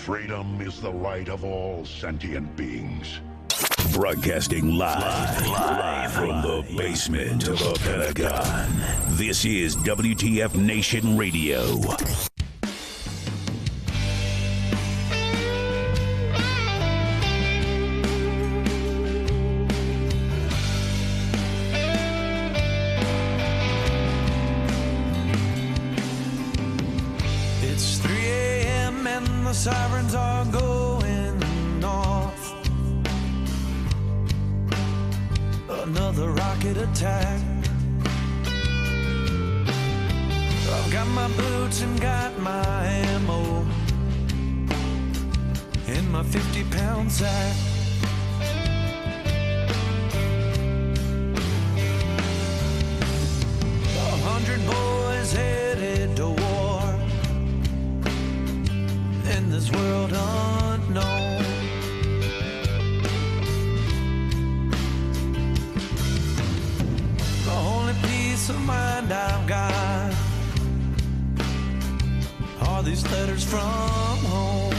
Freedom is the right of all sentient beings. Broadcasting live from the basement of the Pentagon. This is WTF Nation Radio. It's 3 a.m. and the sirens are going off. Another rocket attack. I've got my boots and got my ammo in my 50-pound sack. A 100 boys headed to war in this world unknown. The only peace of mind I've got are these letters from home.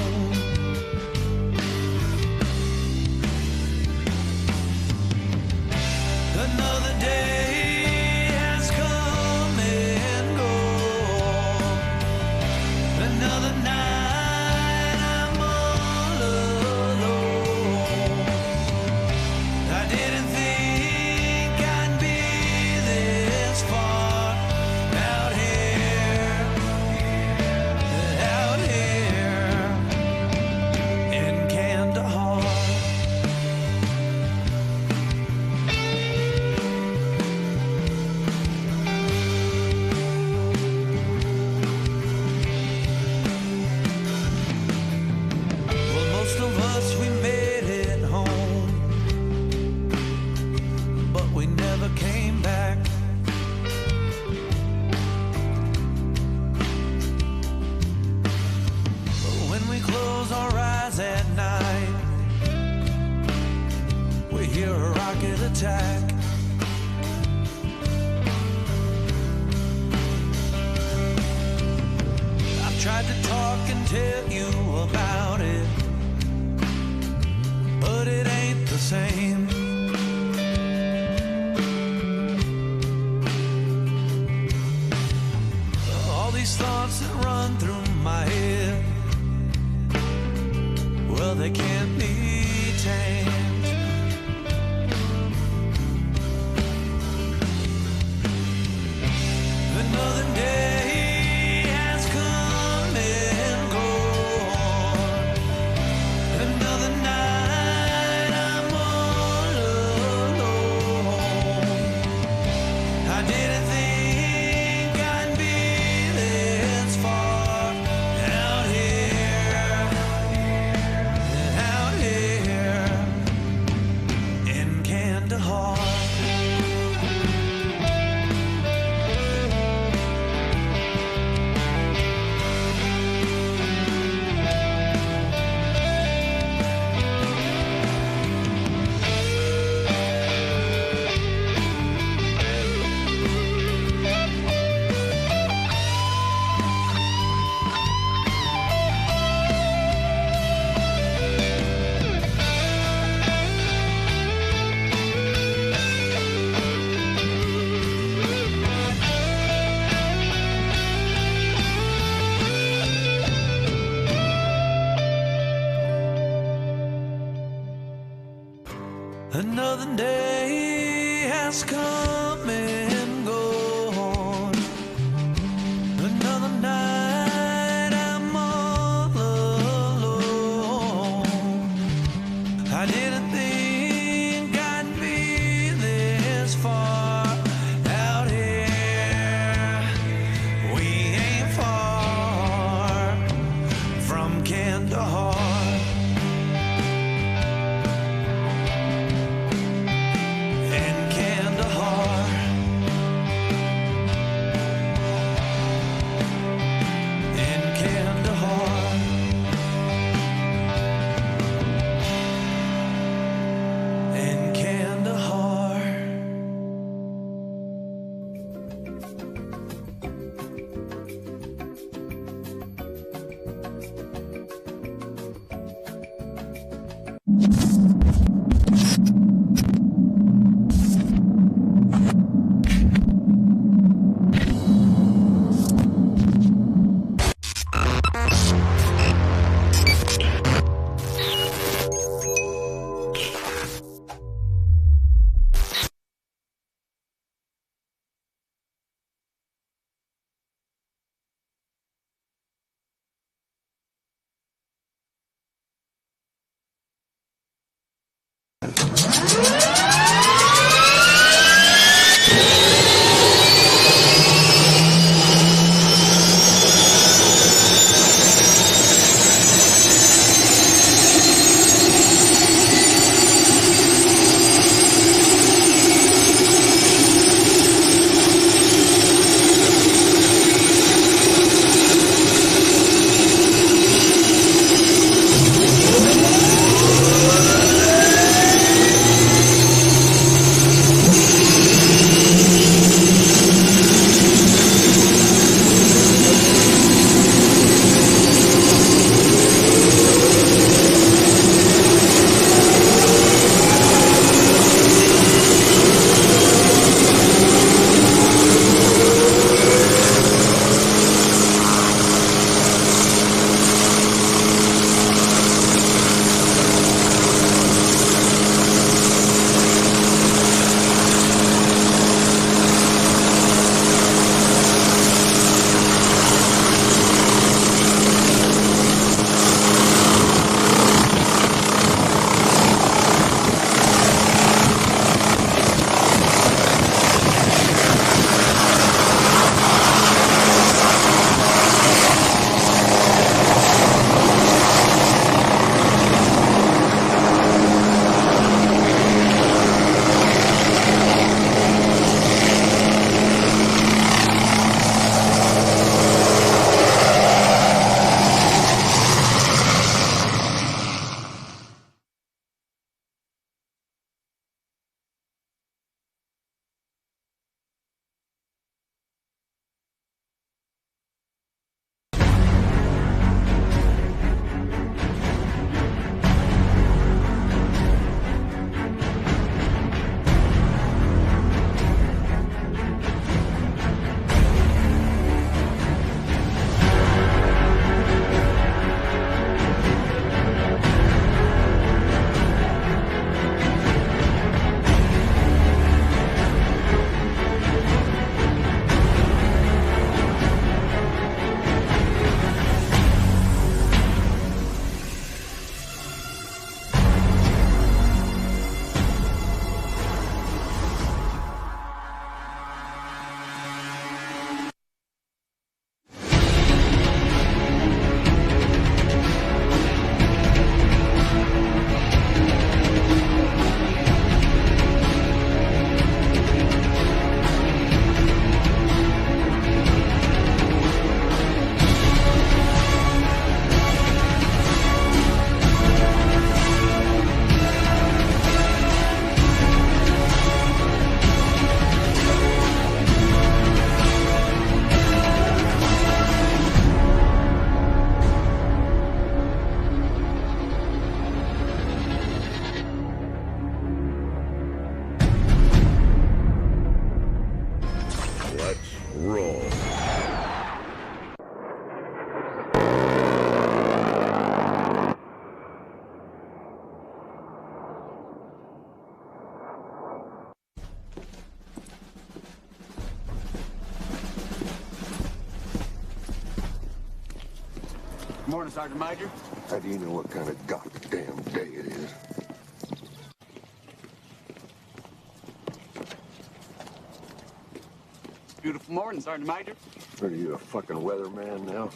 Another day has come and gone. Another night I'm all alone. I didn't think I'd be this far out here in Kandahar. Well, most of us, we made it home, but we never came back. But when we close our eyes at night, we hear a rocket attack. I've tried to talk and tell you about it, but it ain't the same. All these thoughts that run through my head, well, they can't be tamed. Another day has come and gone. Another night I'm all alone. I didn't think I'd be this far out here in Kandahar. Another day has come and gone. Another night I'm all alone. I didn't think I'd be this far out here. We ain't far from Kandahar. Morning, Sergeant Major. How do you know what kind of goddamn day it is? Beautiful morning, Sergeant Major. Are you a fucking weatherman now?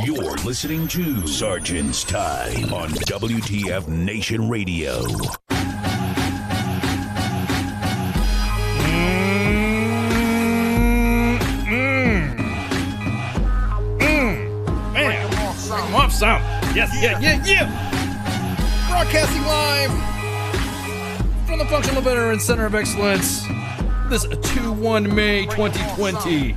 You're listening to Sergeant's Time on WTF Nation Radio. Sound. Yes, yeah. Broadcasting live from the Functional Veteran Center of Excellence. This 2/1 May 2020.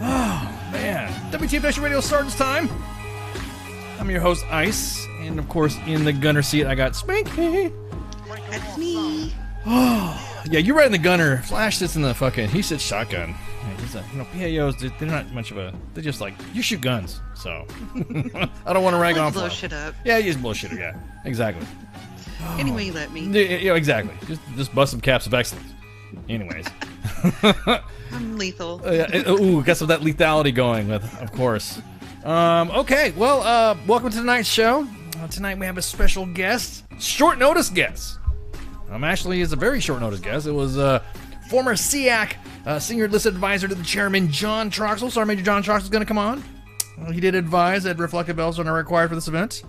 Oh, man. WTF Nation Radio Sergeant's Time. I'm your host, Ice, And of course, in the gunner seat, I got Spanky. That's me. Oh, yeah, you're right in the gunner. Flash sits in the fucking, he sits shotgun. Yeah, he's a, PAOs, they're not much of a, they're just like, you shoot guns. So, I don't want to rag on for blow shit up. Yeah, you just blow shit up, yeah. Exactly. Anyway, you let me. Yeah, exactly. Just bust some caps of excellence. Anyways. I'm lethal. Ooh, got some of that lethality going with, of course. Okay, well, welcome to tonight's show. Tonight we have a special guest, short notice guest. Actually, it's a very short notice guest. It was former SEAC senior enlisted advisor to the chairman, John Troxel. Sergeant Major John Troxel is going to come on. He did advise that reflective belts are not required for this event.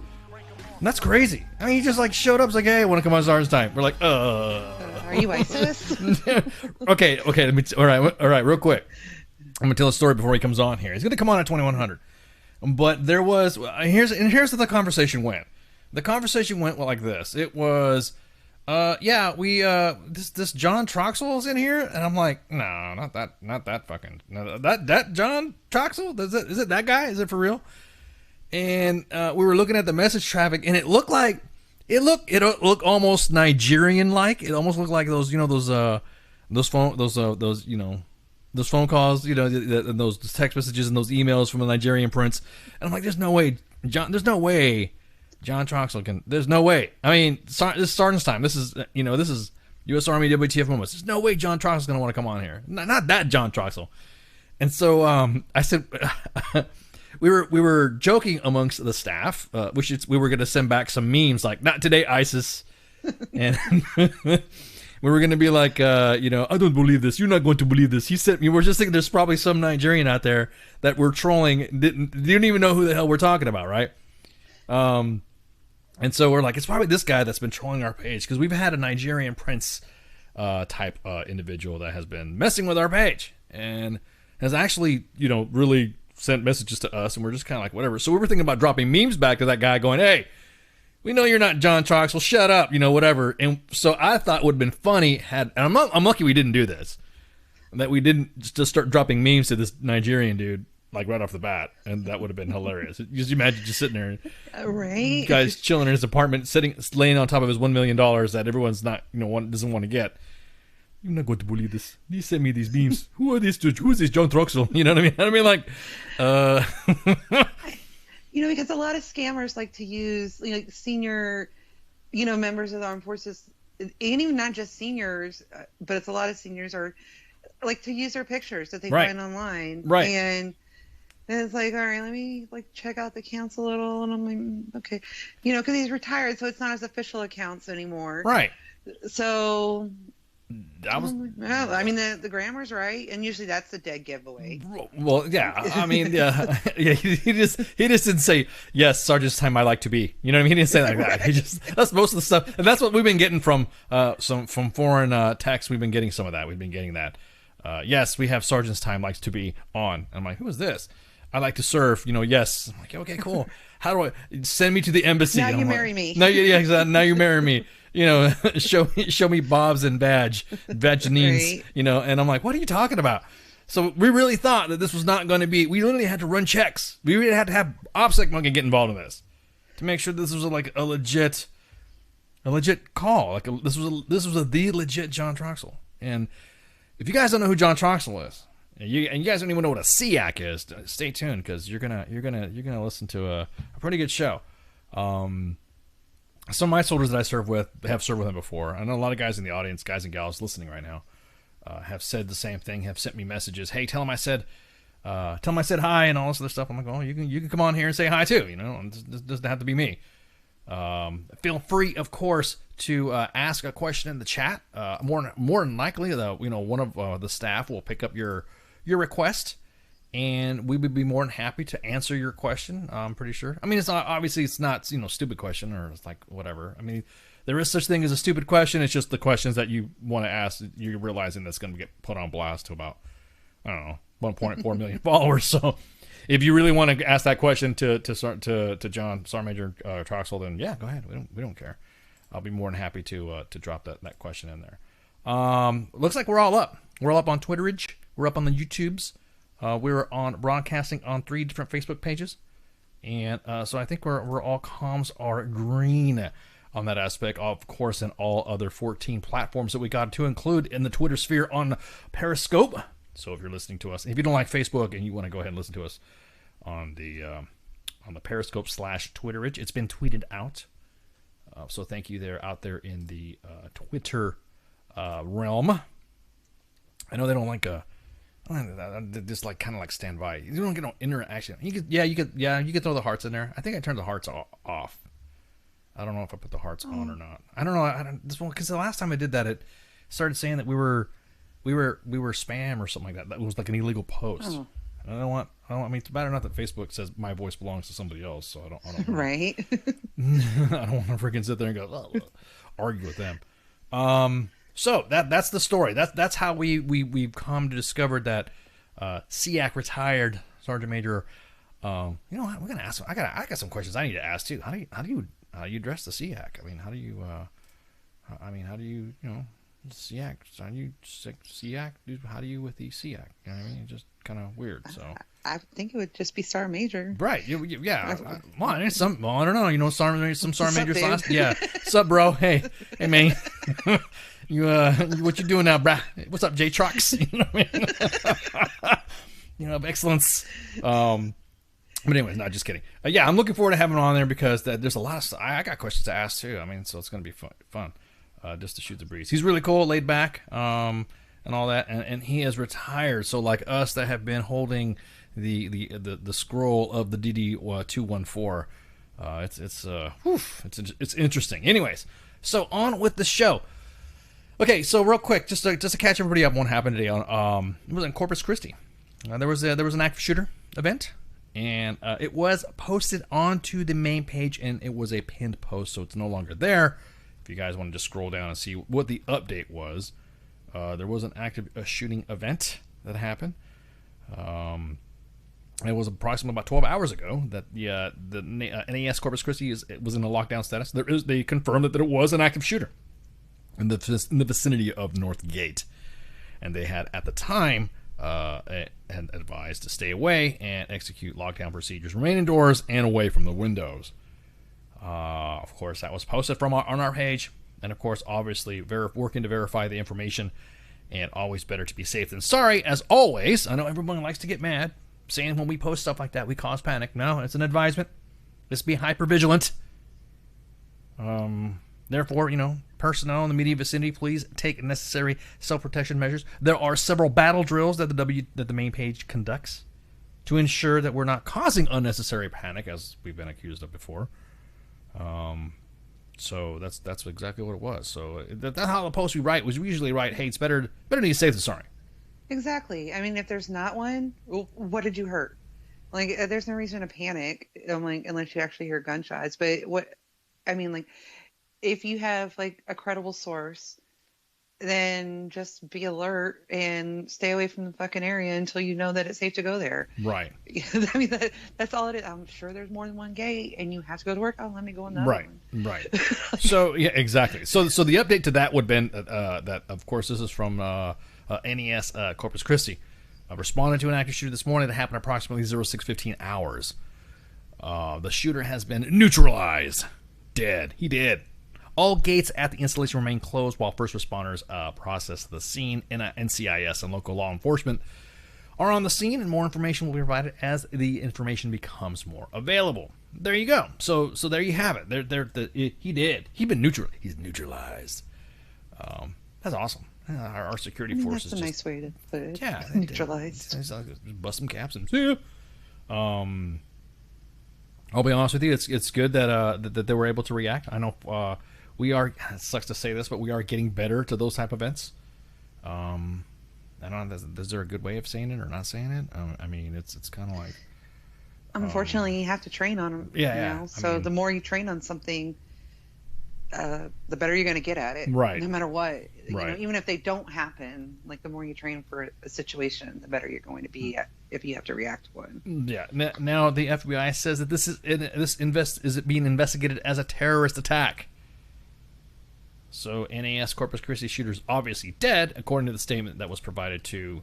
And that's crazy. I mean, he just like showed up, like, hey, I want to come on Sergeant's Time. We're like, Are you ISIS? okay. All right, real quick. I'm gonna tell a story before he comes on here. He's gonna come on at 2100. But there was here's how the conversation went. The conversation went like this. It was, this John Troxel's in here, and I'm like, no, not that fucking, no, that John Troxel. Is it that guy? Is it for real? And we were looking at the message traffic, and it looked almost Nigerian like. It almost looked like those phone calls, those text messages and those emails from the Nigerian prince. And I'm like, there's no way John Troxel can. There's no way. I mean, this is Sergeant's Time. This is U.S. Army WTF moments. There's no way John Troxel's gonna want to come on here. Not that John Troxel. And so I said. We were joking amongst the staff, we were going to send back some memes like, not today, ISIS. And we were going to be like, I don't believe this. You're not going to believe this. He said, we're just thinking there's probably some Nigerian out there that we're trolling. Didn't even know who the hell we're talking about, right? And so we're like, it's probably this guy that's been trolling our page, because we've had a Nigerian prince type individual that has been messing with our page and has actually, really sent messages to us, and we're just kind of like, whatever. So we were thinking about dropping memes back to that guy going, hey, we know you're not John Troxel, shut up, whatever. And so I thought it would have been funny and I'm lucky we didn't do this, that we didn't just start dropping memes to this Nigerian dude like right off the bat, and that would have been hilarious. Just imagine just sitting there, right? Guy's chilling in his apartment, laying on top of his $1 million that everyone's not, doesn't want to get. You're not going to believe this. He sent me these memes. Who are these two? Who is this John Troxel? You know what I mean? Like, because a lot of scammers like to use, senior, members of the armed forces, and even not just seniors, but it's a lot of seniors are like to use their pictures that they find online. Right. And it's like, all right, let me check out the accounts a little. And I'm like, okay, because he's retired, so it's not his official accounts anymore. Right. So... Well, I mean, the grammar's right, and usually that's the dead giveaway. Well, yeah. I mean, yeah. He just didn't say, yes, Sergeant's Time I like to be. You know what I mean? He didn't say like that. He that's most of the stuff, and that's what we've been getting from from foreign texts. We've been getting some of that. We've been getting that. Yes, we have Sergeant's Time likes to be on. And I'm like, who is this? I like to serve. Yes. I'm like, okay, cool. How do I send me to the embassy? Now you marry me. No, yeah, exactly. Now you marry me. Show me Bob's and Vaginines, right. And I'm like, what are you talking about? So we really thought that this was not going to be, we literally had to run checks. We really had to have OPSEC Monkey get involved in this to make sure this was like a legit call. Like this was the legit John Troxel. And if you guys don't know who John Troxel is, and you guys don't even know what a SEAC is, stay tuned, because you're gonna listen to a pretty good show. Some of my soldiers that I served with have served with him before. I know a lot of guys in the audience, guys and gals listening right now, have said the same thing, have sent me messages. Hey, tell him I said hi and all this other stuff. I'm like, oh, you can come on here and say hi too. It doesn't have to be me. Feel free, of course, to ask a question in the chat. More than likely, one of the staff will pick up your request, and we would be more than happy to answer your question. I'm pretty sure. I mean, it's not stupid question, or it's like whatever. I mean, there is such thing as a stupid question. It's just the questions that you want to ask. You're realizing that's going to get put on blast to about, I don't know, 1.4 million followers. So if you really want to ask that question to John Sergeant Major Troxel, then yeah, go ahead. We don't care. I'll be more than happy to drop that question in there. Looks like we're all up. We're all up on Twitterage. We're up on the YouTubes. We're broadcasting on 3 different Facebook pages, And so I think we're all comms are green on that aspect, of course, and all other 14 platforms that we got to include in the Twitter sphere on Periscope. So if you're listening to us, if you don't like Facebook and you want to go ahead and listen to us on the Periscope /Twitterage, it's been tweeted out. So thank you there out there in the Twitter realm. I know they don't like just like kind of like stand by. You don't get no interaction. You could throw the hearts in there. I think I turned the hearts off. I don't know if I put the hearts on or not. I don't know. This one, because the last time I did that, it started saying that we were spam or something like that. That was like an illegal post. Oh. I don't want. I mean, it's bad enough that Facebook says my voice belongs to somebody else, so I don't right. I don't want to freaking sit there and go argue with them. So that's the story. That's how we've come to discover that SEAC retired Sergeant Major. You know what? We're gonna ask. I got some questions I need to ask too. How do you address the SEAC? I mean, how do you SEAC? Are you SEAC? How do you with the SEAC? You know what I mean? It's just kind of weird. So I think it would just be Sergeant Major. Right? Yeah. I don't know. You know, some Sergeant Major last. Yeah. Sup, bro? Hey, man. You what you doing now, brah? What's up, J Trucks? You know what I mean? You know, excellence. But anyways, not just kidding. Yeah, I'm looking forward to having him on there because there's a lot of stuff. I got questions to ask too. I mean, so it's gonna be fun. Just to shoot the breeze. He's really cool, laid back, and all that. And he has retired. So like us that have been holding the scroll of the DD 214, it's interesting. Anyways, so on with the show. Okay, so real quick, just to catch everybody up on what happened today on it was in Corpus Christi. There was an active shooter event, and it was posted onto the main page, and it was a pinned post, so it's no longer there. If you guys want to just scroll down and see what the update was, there was an active shooting event that happened. It was approximately about 12 hours ago that the NAS Corpus Christi was in a lockdown status. They confirmed that it was an active shooter in the vicinity of North Gate, and they had at the time had advised to stay away and execute lockdown procedures, remain indoors and away from the windows. Of course, that was posted on our page, and of course, obviously, working to verify the information, and always better to be safe than sorry, as always. I know everyone likes to get mad, saying when we post stuff like that, we cause panic. No, it's an advisement. Just be hyper vigilant. Therefore, personnel in the immediate vicinity, please take necessary self-protection measures. There are several battle drills that the main page conducts to ensure that we're not causing unnecessary panic, as we've been accused of before. So that's exactly what it was. So that's how the post we write was usually write, hey, it's better to be safe than sorry. Exactly. I mean, if there's not one, what did you hurt? Like, there's no reason to panic, unless you actually hear gunshots. But if you have like a credible source, then just be alert and stay away from the fucking area until you know that it's safe to go there. Right. I mean, that's all it is. I'm sure there's more than one gate, and you have to go to work. Oh, let me go in that one. Right. So yeah, exactly. So the update to that would have been that, of course, this is from NES Corpus Christi. Responded to an active shooter this morning that happened approximately 06:15 hours. The shooter has been neutralized. Dead. He did. All gates at the installation remain closed while first responders process the scene. NCIS and local law enforcement are on the scene, and more information will be provided as the information becomes more available. There you go. So there you have it. He did. He's been neutralized. He's neutralized. That's awesome. Our security forces. That's a nice way to put it. Yeah, neutralized. Just bust some caps and see ya. I'll be honest with you. It's good that they were able to react. I know. We are, it sucks to say this, but we are getting better to those type of events. I don't know, is there a good way of saying it or not saying it? I mean, it's kind of like... Unfortunately, you have to train on them. Yeah. So the more you train on something, the better you're going to get at it. Right. No matter what. Right. Even if they don't happen, like the more you train for a situation, the better you're going to be at if you have to react to one. Yeah. Now the FBI says that this is being investigated as a terrorist attack. So NAS Corpus Christi shooter's obviously dead, according to the statement that was provided to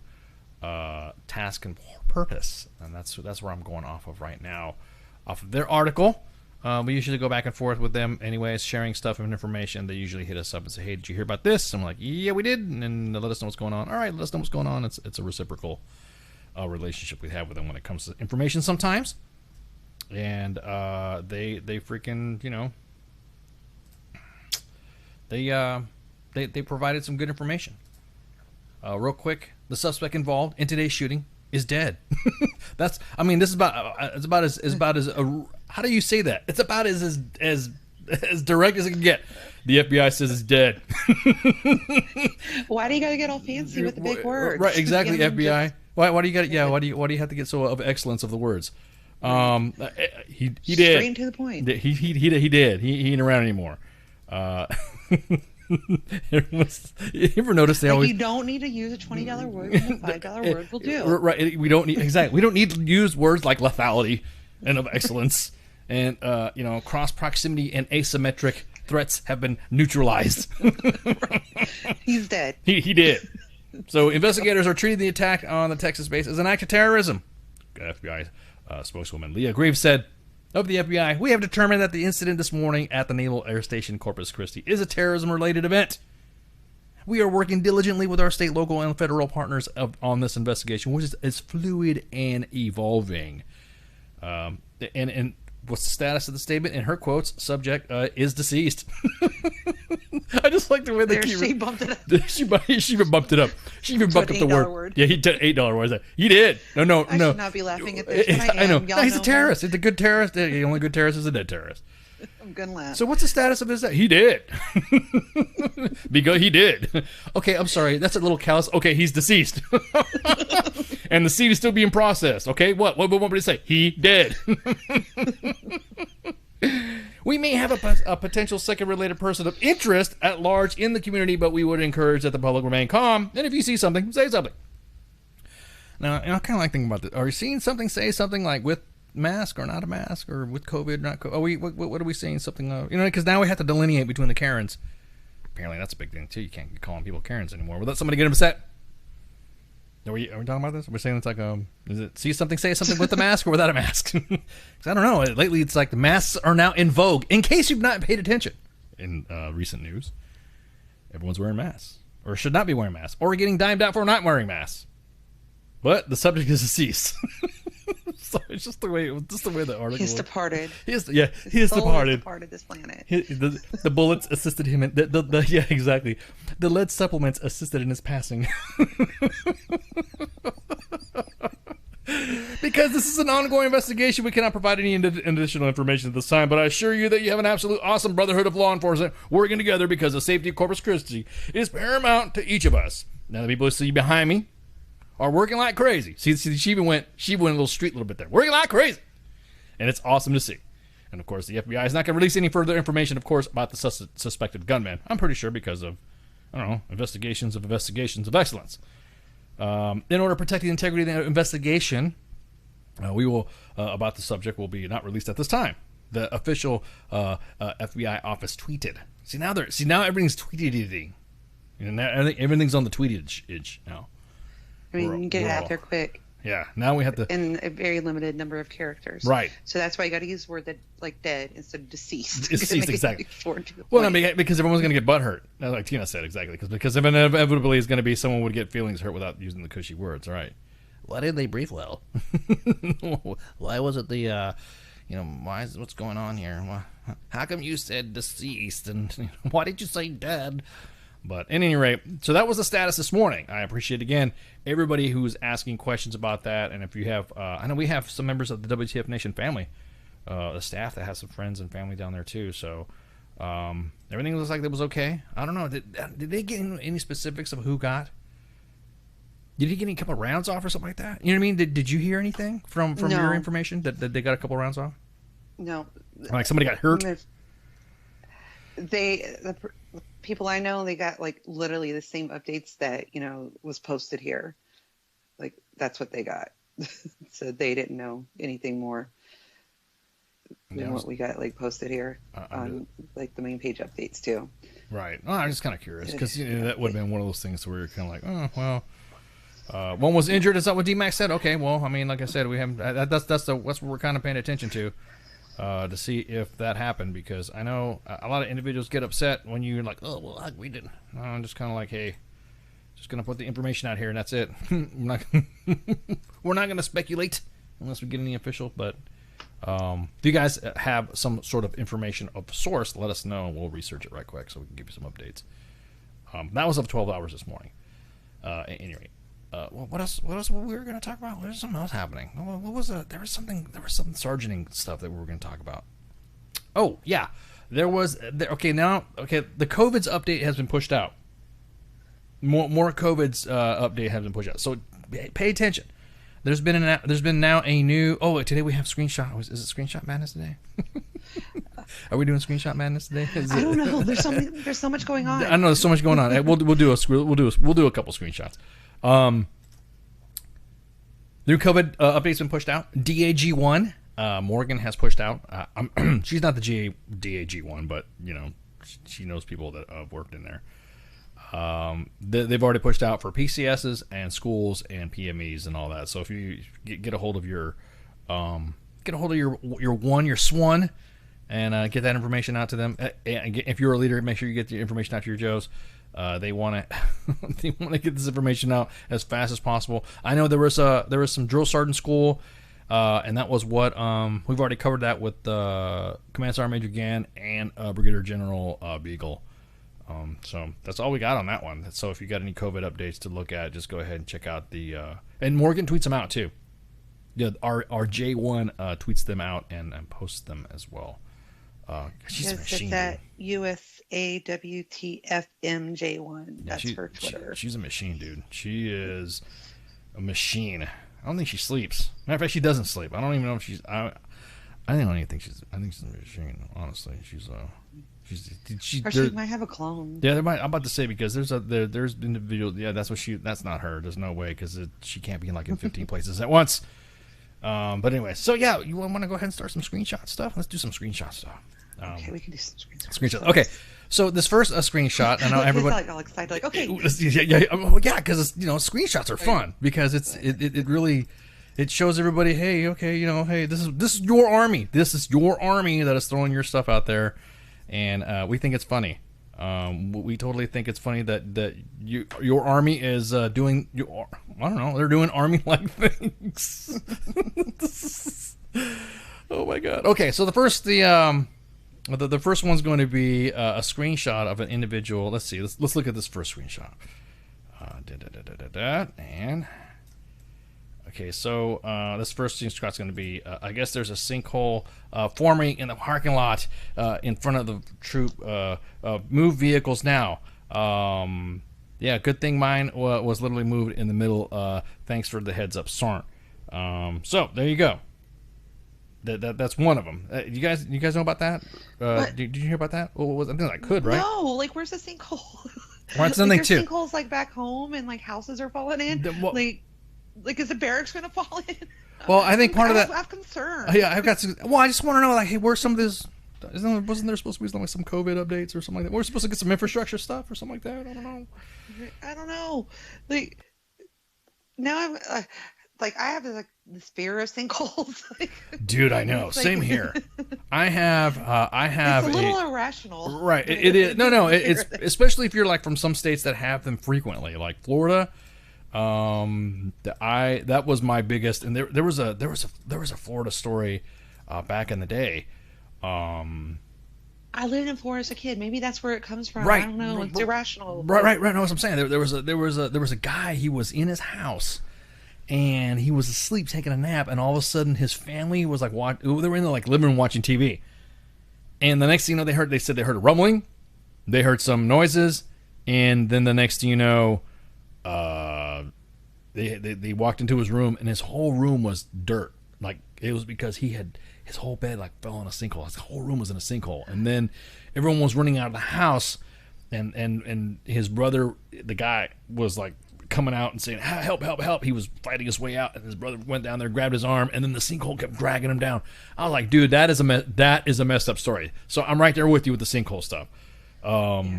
Task and Purpose, and that's where I'm going off of right now. off of their article. We usually go back and forth with them anyways, sharing stuff and information. They usually hit us up and say, hey, did you hear about this? I'm like, yeah, we did. And then they let us know what's going on. All right, let us know what's going on. It's a reciprocal relationship we have with them when it comes to information sometimes. And they freaking, you know, they provided some good information. Real quick, the suspect involved in today's shooting is dead. This is about as how do you say that? It's about as direct as it can get. The FBI says it's dead. Why do you gotta get all fancy with the big words? Right, exactly. FBI. Why do you got? Yeah, why do you have to get so of excellence of the words? He did. Straight to the point. He did. He ain't around anymore. You ever notice they always? You don't need to use a $20 word. And a $5 word will do. Right. We don't need We don't need to use words like lethality and of excellence, and cross proximity and asymmetric threats have been neutralized. He's dead. He did. So investigators are treating the attack on the Texas base as an act of terrorism. FBI spokeswoman Leah Graves said of the FBI, we have determined that the incident this morning at the Naval Air Station Corpus Christi is a terrorism-related event. We are working diligently with our state, local, and federal partners on this investigation, which is fluid and evolving. And what's the status of the statement? In her quotes, subject is deceased. I just like the way they keep. She bumped it up. She even bumped it up. She even bumped up the word. Yeah, he did $8 word. He did. No. I should not be laughing at this. I know. No, he's a terrorist. He's a good terrorist. The only good terrorist is a dead terrorist. I'm gonna laugh. So what's the status of this? He did. Because he did. Okay, I'm sorry. That's a little callous. Okay, he's deceased. And the scene is still being processed. Okay, what did it say? He did. We may have a potential second related person of interest at large in the community, but we would encourage that the public remain calm. And if you see something, say something. Now, I kind of like thinking about this. Are you seeing something? Say something like with mask or not a mask, or with COVID, not COVID. What are we saying? Something, because now we have to delineate between the Karens. Apparently, that's a big thing too. You can't be calling people Karens anymore. Will that somebody get upset? Are we talking about this? We're saying it's like is it see something, say something with the mask or without a mask? Because I don't know. Lately, it's like the masks are now in vogue. In case you've not paid attention, in recent news, everyone's wearing masks, or should not be wearing masks, or getting dimed out for not wearing masks. But the subject is deceased. So it's just the way the article. He's departed. He is departed. Departed this planet. The bullets assisted him in yeah, exactly. The lead supplements assisted in his passing. Because this is an ongoing investigation, we cannot provide any additional information at this time, but I assure you that you have an absolute awesome brotherhood of law enforcement working together, because the safety of Corpus Christi is paramount to each of us. Now, the people who see behind me are working like crazy. See, she went a little street a little bit there. Working like crazy. And it's awesome to see. And, of course, the FBI is not going to release any further information, of course, about the suspected gunman. I'm pretty sure because of, investigations of excellence. In order to protect the integrity of the investigation, we will, about the subject, will be not released at this time. The official FBI office tweeted. See, now everything's tweeted. Everything's on the tweetage now. I mean, you can get it out there quick. Yeah, now we have to. In a very limited number of characters. Right. So that's why you got to use the word that, like, dead instead of deceased. Deceased, exactly. Well, because everyone's going to get butt hurt. Like Tina said, exactly. Because inevitably is going to be someone would get feelings hurt without using the cushy words. All right. Why didn't they breathe well? Why was it the, what's going on here? How come you said deceased? And why did you say dead? But at any rate, so that was the status this morning. I appreciate, again, everybody who's asking questions about that. And if you have, I know we have some members of the WTF Nation family, the staff that has some friends and family down there too. So everything looks like it was okay. I don't know. Did they get any specifics of who got? Did he get a couple rounds off or something like that? You know what I mean? Did you hear anything from No. your information that they got a couple rounds off? No. Like somebody got hurt? The people I know, they got like literally the same updates that was posted here. Like that's what they got. So they didn't know anything more than what we got like posted here on like the main page updates too. Right. Well, I'm just kind of curious because that would have been one of those things where you're kind of like, oh One was injured. Is that what D-Max said? Okay, well, I mean, like I said, we haven't. That's what we're kind of paying attention to see if that happened, because I know a lot of individuals get upset when you're like, oh, well, we didn't. I'm just kind of like, hey, just gonna put the information out here and that's it. We're not gonna speculate unless we get any official. But if you guys have some sort of information of source, let us know and we'll research it right quick so we can give you some updates. That was up 12 hours this morning. At any rate. What else? What we were going to talk about? There's something else happening. What was there was some sergeanting stuff that we were going to talk about. Oh yeah, there was. The COVID's update has been pushed out. More COVID's update has been pushed out. So pay attention. There's been now a new. Oh, today we have screenshot. Is it screenshot madness today? Are we doing screenshot madness today? I don't know. There's so much going on. I know there's so much going on. We'll do a couple screenshots. New COVID update's been pushed out. DAG1, Morgan has pushed out. She's not the DAG1, but you know, she knows people that have worked in there. They've already pushed out for PCSs and schools and PMEs and all that. So if you get a hold of your SWAN and get that information out to them. And if you're a leader, make sure you get the information out to your Joes. They want to get this information out as fast as possible. I know there was some drill sergeant school, and that was what we've already covered that with Command Sergeant Major Gann and Brigadier General Beagle. So that's all we got on that one. So if you got any COVID updates to look at, just go ahead and check out the and Morgan tweets them out too. Yeah, our J1 tweets them out and posts them as well. She's a machine. It's at USAWTFMJ1. That's her Twitter. She's a machine, dude. She is a machine. I don't think she sleeps. Matter of fact, she doesn't sleep. I don't even know if she's. I don't even think she's. I think she's a machine. Honestly, she might have a clone. Yeah, I'm about to say, because there's individual. Yeah, that's not her. There's no way, because she can't be in 15 places at once. But anyway, so yeah, you want to go ahead and start some screenshot stuff? Let's do some screenshot stuff. Okay, we can do some screenshots. Okay, so this first screenshot, I know everybody all excited, like, okay, yeah, because screenshots are fun, because it really shows everybody, hey, okay, hey, this is your army. This is your army that is throwing your stuff out there, and we think it's funny. We totally think it's funny that your army is doing. I don't know. They're doing army-like things. Oh my god. Okay, so the first one's going to be a screenshot of an individual. Let's see. Let's look at this first screenshot. And okay, so this first screenshot's going to be. I guess there's a sinkhole forming in the parking lot in front of the troop. Move vehicles now. Yeah, good thing mine was literally moved in the middle. Thanks for the heads up, Sarn. So there you go. That's one of them. You guys know about that? Did you hear about that? Well, I think I could, right? No, where's the sinkhole? Well, that's something too. Sinkholes back home, and houses are falling in. Is the barracks going to fall in? Well, I think part of that. I have concern. Yeah, I've got. Well, I just want to know, hey, where's some of this? Wasn't there supposed to be some COVID updates or something like that? We're supposed to get some infrastructure stuff or something like that. I don't know. Now I'm I have this fear of sinkholes. Dude, I know. Same here. I have. It's a little irrational. Right. It is. No. It's especially if you're from some states that have them frequently, like Florida. That was my biggest, and there was a Florida story back in the day. I lived in Florida as a kid. Maybe that's where it comes from. Right. I don't know. It's irrational. Right. Know what I'm saying? There was a guy. He was in his house, and he was asleep taking a nap, and all of a sudden his family was they were in the living room watching TV, and the next thing you know, they said they heard a rumbling, they heard some noises, and then the next thing you know, they walked into his room, and his whole room was dirt. It was because his whole bed fell in a sinkhole. His whole room was in a sinkhole, and then everyone was running out of the house, and his brother, the guy, was coming out and saying, help. He was fighting his way out, and his brother went down there, grabbed his arm, and then the sinkhole kept dragging him down. I was like, dude, that is a messed up story. So I'm right there with you with the sinkhole stuff. I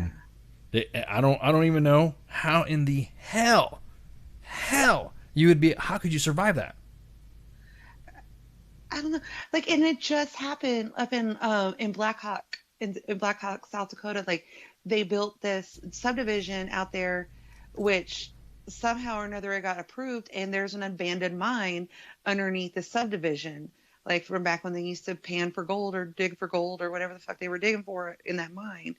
don't even know how in the hell hell you would be? How could you survive that? I don't know. Like, and it just happened up in Black Hawk, in Black Hawk, South Dakota. Like, they built this subdivision out there, which somehow or another it got approved, and there's an abandoned mine underneath the subdivision, like from back when they used to pan for gold or dig for gold or whatever the fuck they were digging for in that mine.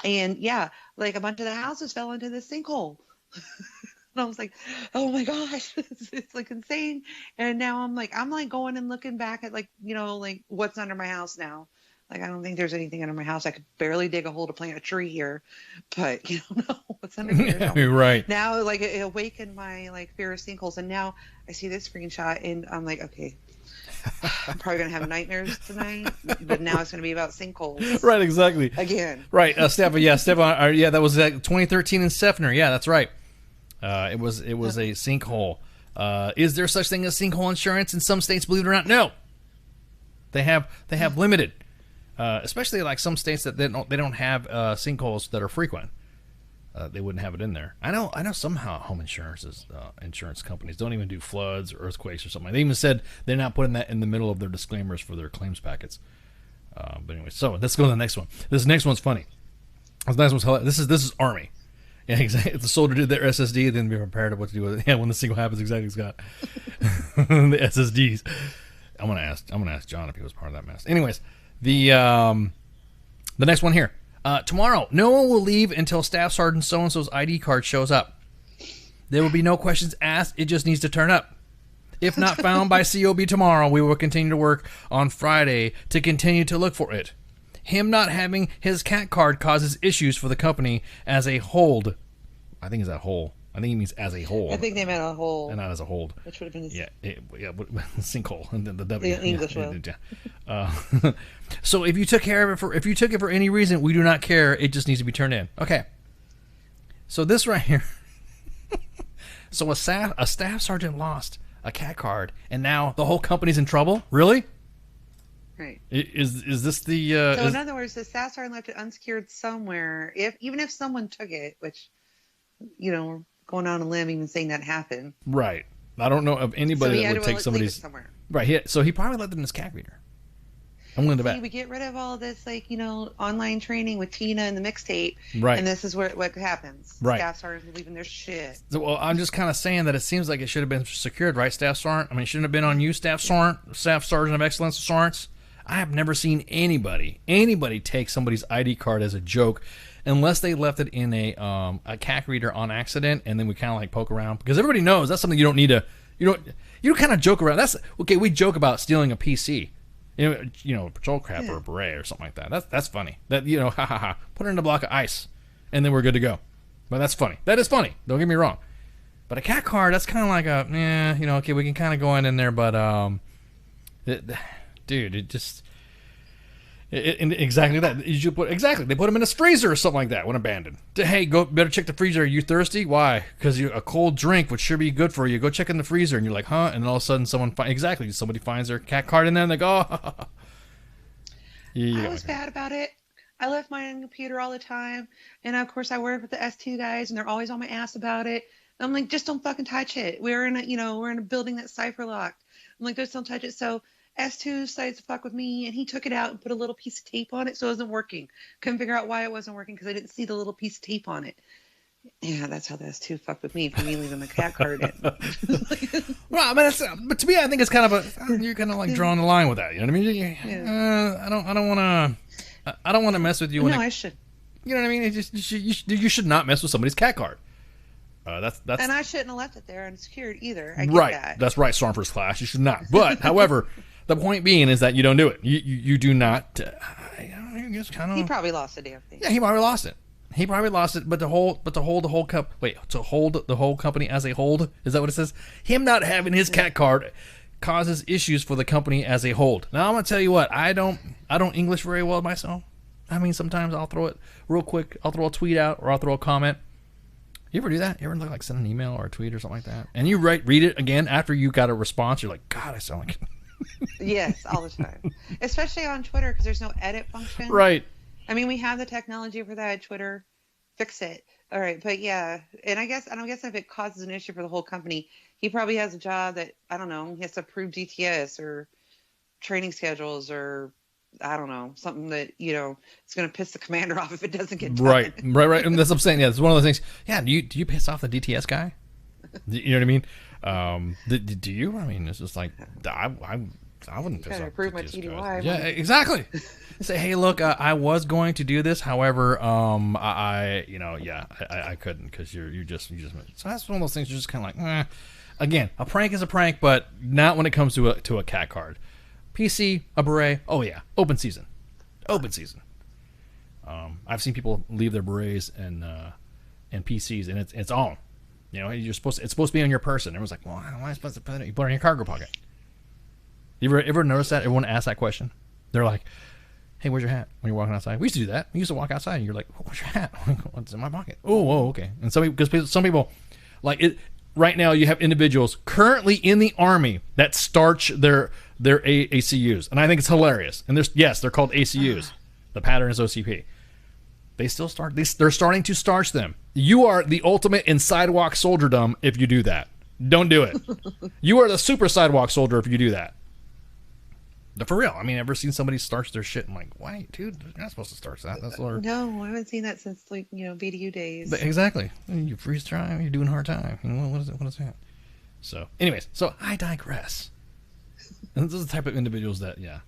And yeah, like a bunch of the houses fell into this sinkhole. And I was like, oh my gosh, it's like insane. And now I'm like going and looking back at like, you know, like what's under my house now. Like, I don't think there's anything under my house. I could barely dig a hole to plant a tree here, but you don't know what's under here. Right. Now, like, it awakened my like fear of sinkholes. And now I see this screenshot and I'm like, okay, I'm probably going to have nightmares tonight, but now it's going to be about sinkholes. Right. Exactly. Again. Right. Stefan. Yeah. Stefan. Yeah. That was 2013 in Sefner. Yeah, that's right. It was a sinkhole. Is there such thing as sinkhole insurance in some states? Believe it or not, no. They have limited, especially like some states that they don't have sinkholes that are frequent. They wouldn't have it in there. I know some home insurance companies don't even do floods or earthquakes or something. They even said they're not putting that in the middle of their disclaimers for their claims packets. But anyway, so let's go to the next one. This next one's funny. This next one's hilarious. This is Army. Yeah, exactly. If the soldier did their SSD, then be prepared of what to do with it. Yeah, when the single happens, exactly, Scott. The SSDs. I'm gonna ask John if he was part of that mess. Anyways, the next one here. Tomorrow, no one will leave until Staff Sergeant so-and-so's ID card shows up. There will be no questions asked. It just needs to turn up. If not found by COB tomorrow, we will continue to work on Friday to continue to look for it. Him not having his CAT card causes issues for the company as a hold. I think it's that whole. I think he means as a whole. I think they meant a whole. And not as a hold. Which would have been sinkhole. And then the W. The English one. So if you took care of it if you took it for any reason, we do not care. It just needs to be turned in. Okay. So this right here. So a staff sergeant lost a CAT card, and now the whole company's in trouble. Really? Right. Is this the? So in other words, the staff sergeant left it unsecured somewhere. Even if someone took it, which, you know, we're going on a limb even saying that happened. Right. I don't know of anybody that would take somebody's. Somewhere. Right. So he probably left it in his CAT reader. I'm willing to bet. We get rid of all this, like, you know, online training with Tina and the mixtape. Right. And this is what happens. Right. Staff sergeants leaving their shit. So, well, I'm just kind of saying that it seems like it should have been secured, right, Staff Sergeant? I mean, it shouldn't have been on you, Staff Sergeant of Excellence, Sergeants. I have never seen anybody take somebody's ID card as a joke, unless they left it in a CAC reader on accident, and then we kind of like poke around, because everybody knows that's something you don't need to. You don't kind of joke around. That's okay. We joke about stealing a PC, you know, a patrol crap or a beret or something like that. That's funny. That, you know, ha ha ha. Put it in a block of ice, and then we're good to go. But that's funny. That is funny. Don't get me wrong. But a CAC card, that's kind of like a you know, okay, we can kind of go in there, but dude, it just exactly that. They put them in a freezer or something like that when abandoned. Hey, better check the freezer. Are you thirsty? Why? Because a cold drink would sure be good for you. Go check in the freezer, and you're like, huh? And then all of a sudden, somebody finds their CAT card in there, and they go, oh. Yeah, I was bad about it. I left mine on the computer all the time, and of course I work with the S2 guys, and they're always on my ass about it. I'm like, just don't fucking touch it. We're in a building that's cipher locked. I'm like, just don't touch it. So S2 decided to fuck with me, and he took it out and put a little piece of tape on it, so it wasn't working. Couldn't figure out why it wasn't working because I didn't see the little piece of tape on it. Yeah, that's how the S2 fucked with me for me leaving the CAT card in. Well, I mean, but to me, I think it's kind of you're kind of like drawing the line with that. You know what I mean? Yeah. I don't want to mess with you. No, I should. You know what I mean? You should not mess with somebody's CAT card. That's and I shouldn't have left it there unsecured either. I get right. That. That's right, Storm First Class. You should not. But, however, the point being is that you don't do it. You do not. I guess kind of. He probably lost the damn thing. Yeah, he probably lost it. But to hold the whole company as a hold, is that what it says? Him not having his CAT card causes issues for the company as a hold. Now I'm gonna tell you what, I don't English very well myself. I mean, sometimes I'll throw it real quick. I'll throw a tweet out, or I'll throw a comment. You ever do that? You ever like send an email or a tweet or something like that, and you read it again after you got a response? You're like, God, I sound like. Yes, all the time, especially on Twitter because there's no edit function. Right. I mean, we have the technology for that, Twitter, fix it. All right, but yeah, and I don't guess if it causes an issue for the whole company, he probably has a job that I don't know. He has to approve DTS or training schedules or I don't know, something that it's going to piss the commander off if it doesn't get done. Right. And that's what I'm saying. Yeah, it's one of those things. Yeah, do you piss off the DTS guy? You know what I mean? Do you? I mean, it's just like I wouldn't piss off. Approve my DTS TDY. guys. Yeah, exactly. Say, hey, look, I was going to do this, however, I couldn't because you just. So that's one of those things. You're just kind of like, Again, a prank is a prank, but not when it comes to a cat card. PC, a beret. Oh yeah, open season. I've seen people leave their berets and PCs, and it's on. It's supposed to be on your person. Everyone's like, well, how am I supposed to put it? You put it in your cargo pocket. You ever notice that? Everyone asks that question. They're like, hey, where's your hat when you're walking outside? We used to do that. We used to walk outside, and you're like, where's your hat? What's in my pocket? Oh, okay. And because some people like it. Right now, you have individuals currently in the Army that starch their ACUs, and I think it's hilarious. And they're called ACUs. The pattern is OCP. They still start. They're starting to starch them. You are the ultimate in sidewalk soldierdom if you do that. Don't do it. You are the super sidewalk soldier if you do that. But for real, I mean, ever seen somebody starch their shit? I'm like, why, dude? You're not supposed to starch that. That's No, I haven't seen that since BDU days. But exactly. You freeze dry. You're doing hard time. What is it? What is that? So, anyways, I digress. And this is the type of individuals that, yeah.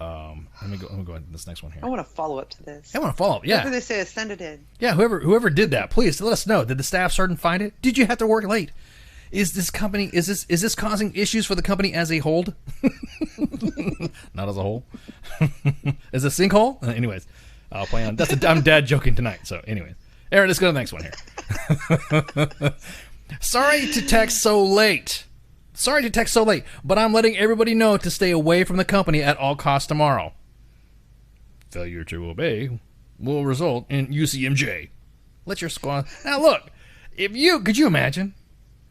Let me go ahead to this next one here. I want to follow up to this. I want to follow up. Yeah. Whatever they say, send it in. Yeah. Whoever did that, please let us know. Did the staff sergeant find it? Did you have to work late? Is this causing issues for the company as a whole? Not as a whole. Is a sinkhole? Anyways, I'll play on. I'm dad joking tonight. So, anyways, Aaron, let's go to the next one here. Sorry to text so late, but I'm letting everybody know to stay away from the company at all costs tomorrow. Failure to obey will result in UCMJ. Let your squad. Now look, could you imagine?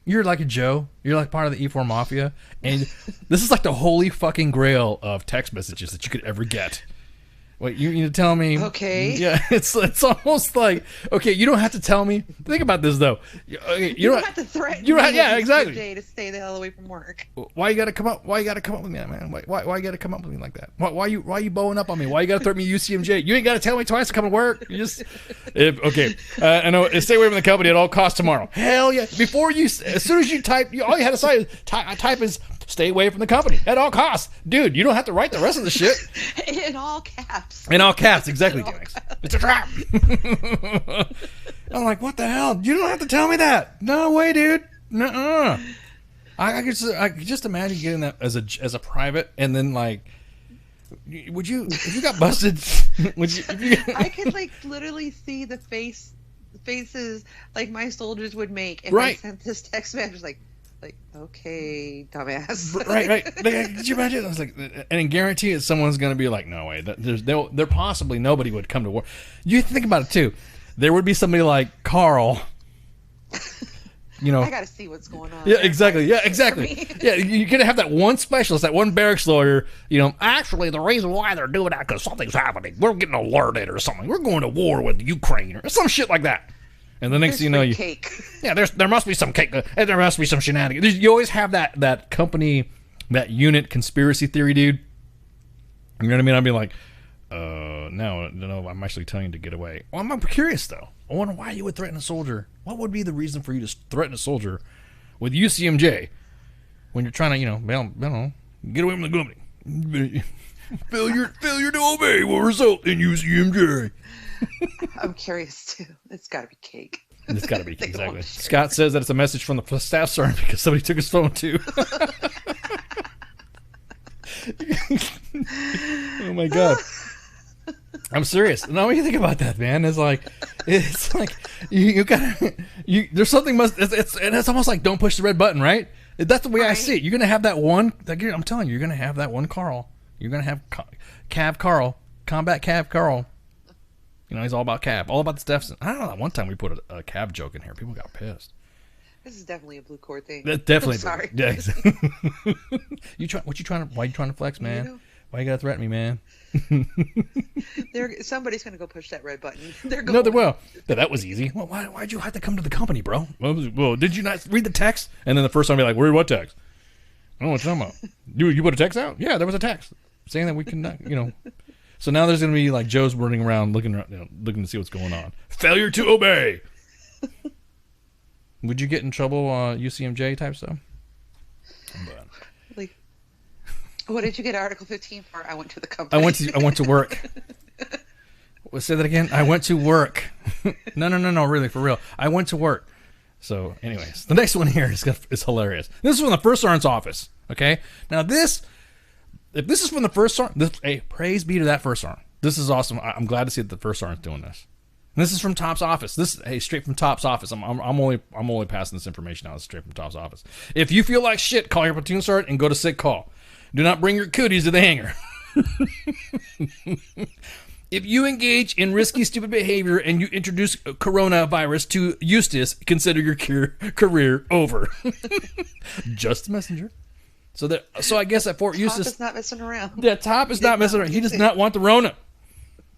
You're like a Joe. You're like part of the E4 Mafia. And this is like the holy fucking grail of text messages that you could ever get. Wait, you need to tell me. Okay. Yeah, it's almost like, okay, you don't have to tell me. Think about this, though. Okay, you don't have to threaten me exactly. Day to stay the hell away from work. Why you got to come up with that, man? Why you got to come up with me like that? Why you bowing up on me? Why you got to threaten me UCMJ? You ain't got to tell me twice to come to work. You just... okay. I know. Stay away from the company at all costs tomorrow. Hell yeah. As soon as you type, all you had to say is type is... Stay away from the company at all costs. Dude, you don't have to write the rest of the shit. In all caps. In all caps, exactly, Jax. It's a trap. I'm like, what the hell? You don't have to tell me that. No way, dude. Nuh-uh. I could just imagine getting that as a private, and then like, would you, if you got busted, I could like literally see the faces like my soldiers would make if I sent this text message like, okay, dumbass. Right. Could you imagine? I was like, and I guarantee it, someone's going to be like, no way. There possibly nobody would come to war. You think about it too. There would be somebody like Carl. I got to see what's going on. Yeah, exactly. Yeah, exactly. Yeah, you're going to have that one specialist, that one barracks lawyer. Actually, the reason why they're doing that because something's happening. We're getting alerted or something. We're going to war with Ukraine or some shit like that. And the next thing you know, cake. Yeah, there must be some cake. There must be some shenanigans. You always have that company, that unit conspiracy theory, dude. You know what I mean? I'd be like, no, I'm actually telling you to get away. Well, I'm curious though. I wonder why you would threaten a soldier. What would be the reason for you to threaten a soldier with UCMJ when you're trying to, get away from the company? Failure to obey will result in UCMJ. I'm curious too. It's got to be cake. It's got to be exactly. Scott says that it's a message from the staff sergeant because somebody took his phone too. Oh my god! I'm serious. No, what do you think about that, man? It's like you gotta. There's something it's almost like don't push the red button, right? That's the way I see it. You're gonna have that one. I'm telling you, you're gonna have that one Carl. You're gonna have Cav Carl, Combat Cav Carl. He's all about cab, all about the stuff. I don't know. One time we put a cab joke in here. People got pissed. This is definitely a blue cord thing. Definitely. I'm sorry. Yeah. Why are you trying to flex, man? Why you gotta threaten me, man? Somebody's gonna go push that red button. No, they will. Yeah, that was easy. Well, why'd you have to come to the company, bro? Well, did you not read the text? And then the first time, be like, "Read what text?" I don't know what you're talking about. You put a text out? Yeah, there was a text saying that we can, So now there's gonna be like Joe's running around looking to see what's going on. Failure to obey. Would you get in trouble, UCMJ type stuff? Like, what did you get Article 15 for? I went to the company. I went to work. Say that again. I went to work. No, really, for real. I went to work. So, anyways, the next one here is hilarious. This is from the First Sergeant's office. Okay, now if this is from the First Sergeant, hey, praise be to that First Sergeant. This is awesome. I'm glad to see that the First Sergeant's doing this. And this is from Top's office. Straight from Top's office. I'm only passing this information out straight from Top's office. If you feel like shit, call your platoon sergeant and go to sick call. Do not bring your cooties to the hangar. If you engage in risky, stupid behavior and you introduce coronavirus to Eustis, consider your career over. Just a messenger. So I guess at Fort Eustis, Top is not messing around. Yeah, Top is not messing around. He does not want the Rona.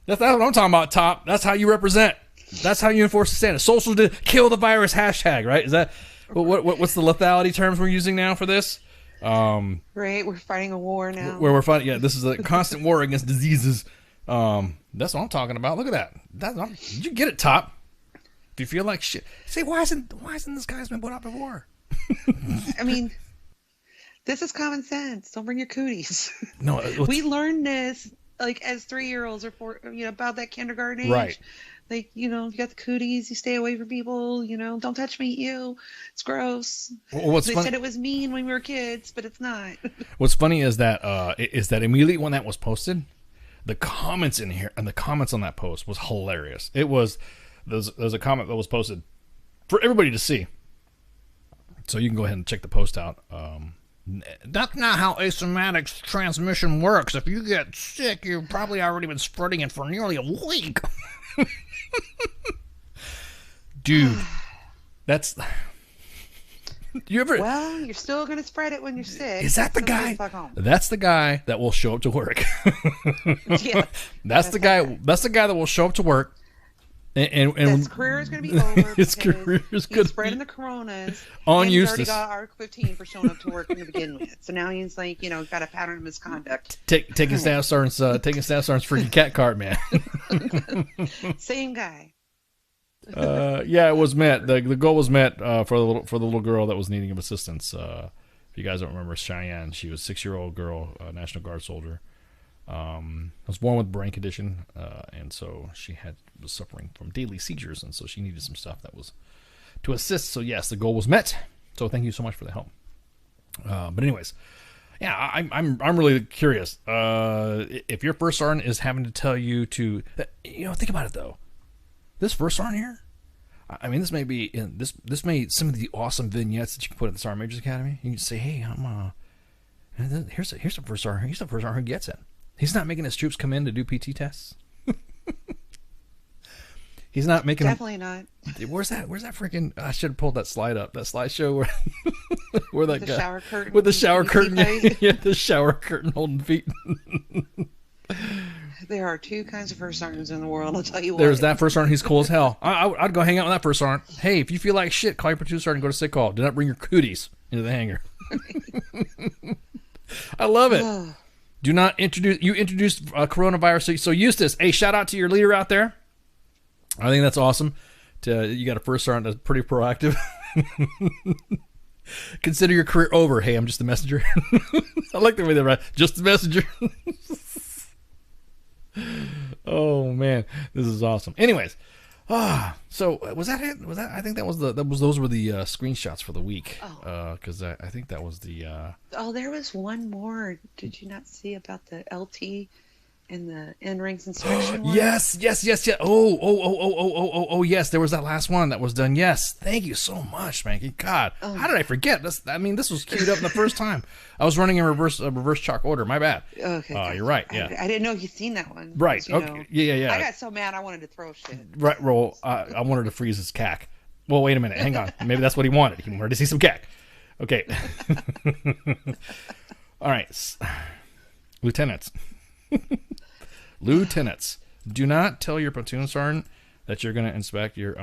That's what I'm talking about, Top. That's how you represent. That's how you enforce the standard. Social kill the virus hashtag, right? Is that what's the lethality terms we're using now for this? Right, we're fighting a war now. Where we're fighting, this is a constant war against diseases. That's what I'm talking about. Look at that. Did you get it, Top? If you feel like shit, say why isn't this guy's been put out before? I mean, this is common sense. Don't bring your cooties. No, we learned this like as 3-year-olds or 4, about that kindergarten age. Right. Like, you got the cooties, you stay away from people, don't touch me, it's gross. Well, they said it was mean when we were kids, but it's not. What's funny is that immediately when that was posted, the comments in here and the comments on that post was hilarious. It was there's a comment that was posted for everybody to see. So you can go ahead and check the post out. That's not how asymptomatic transmission works. If you get sick, you've probably already been spreading it for nearly a week. Dude, that's... Well, you're still going to spread it when you're sick. Is that the guy? That's the guy that will show up to work. Yeah. That's the guy that will show up to work. And his career is going to be over. His career is going to be spreading the coronas. On and Eustis. He's already got Article 15 for showing up to work to begin with. So now he's like, got a pattern of misconduct. Taking staff sergeant's freaky cat card, man. Same guy. Yeah, it was met. The goal was met for the little girl that was needing assistance. If you guys don't remember, Cheyenne, she was a 6-year-old girl, National Guard soldier. Was born with a brain condition, and so she was suffering from daily seizures, and so she needed some stuff that was to assist. So yes, the goal was met. So thank you so much for the help. But anyways, yeah, I'm really curious. If your first sergeant is having to tell you to, think about it though. This first sergeant here, I mean, this may be this may some of the awesome vignettes that you can put in the Sergeant Major's Academy. You can say, hey, here's the first sergeant. He's the first sergeant who gets it. He's not making his troops come in to do PT tests. He's not making definitely not. Where's that freaking? I should have pulled that slide up. That slideshow where that guy shower curtain with the shower curtain. Yeah, the shower curtain holding feet. There are 2 kinds of first sergeants in the world. I'll tell you what. There's that first sergeant. He's cool as hell. I'd go hang out with that first sergeant. Hey, if you feel like shit, call your platoon sergeant and go to sick call. Do not bring your cooties into the hangar. I love it. Do not introduce coronavirus. So Eustis, hey, shout out to your leader out there. I think that's awesome. You got a first sergeant that's pretty proactive. Consider your career over. Hey, I'm just a messenger. I like the way they write. Just a messenger. Oh man, this is awesome. Anyways, so was that it? I think those were the screenshots for the week. Because I think that was the. There was one more. Did you not see about the LT and the end rings inspection one? Yes. Oh, yes. There was that last one that was done. Yes. Thank you so much, Spanky. God, how did I forget? This was queued up the first time. I was running in reverse chalk order. My bad. Okay. You're right. Yeah. I didn't know you'd seen that one. Right. Okay. Yeah. I got so mad I wanted to throw shit. Right. Roll. I wanted to freeze his cack. Well, wait a minute. Hang on. Maybe that's what he wanted. He wanted to see some cack. Okay. All right. Lieutenants. Lieutenants. Do not tell your platoon sergeant that you're going to inspect your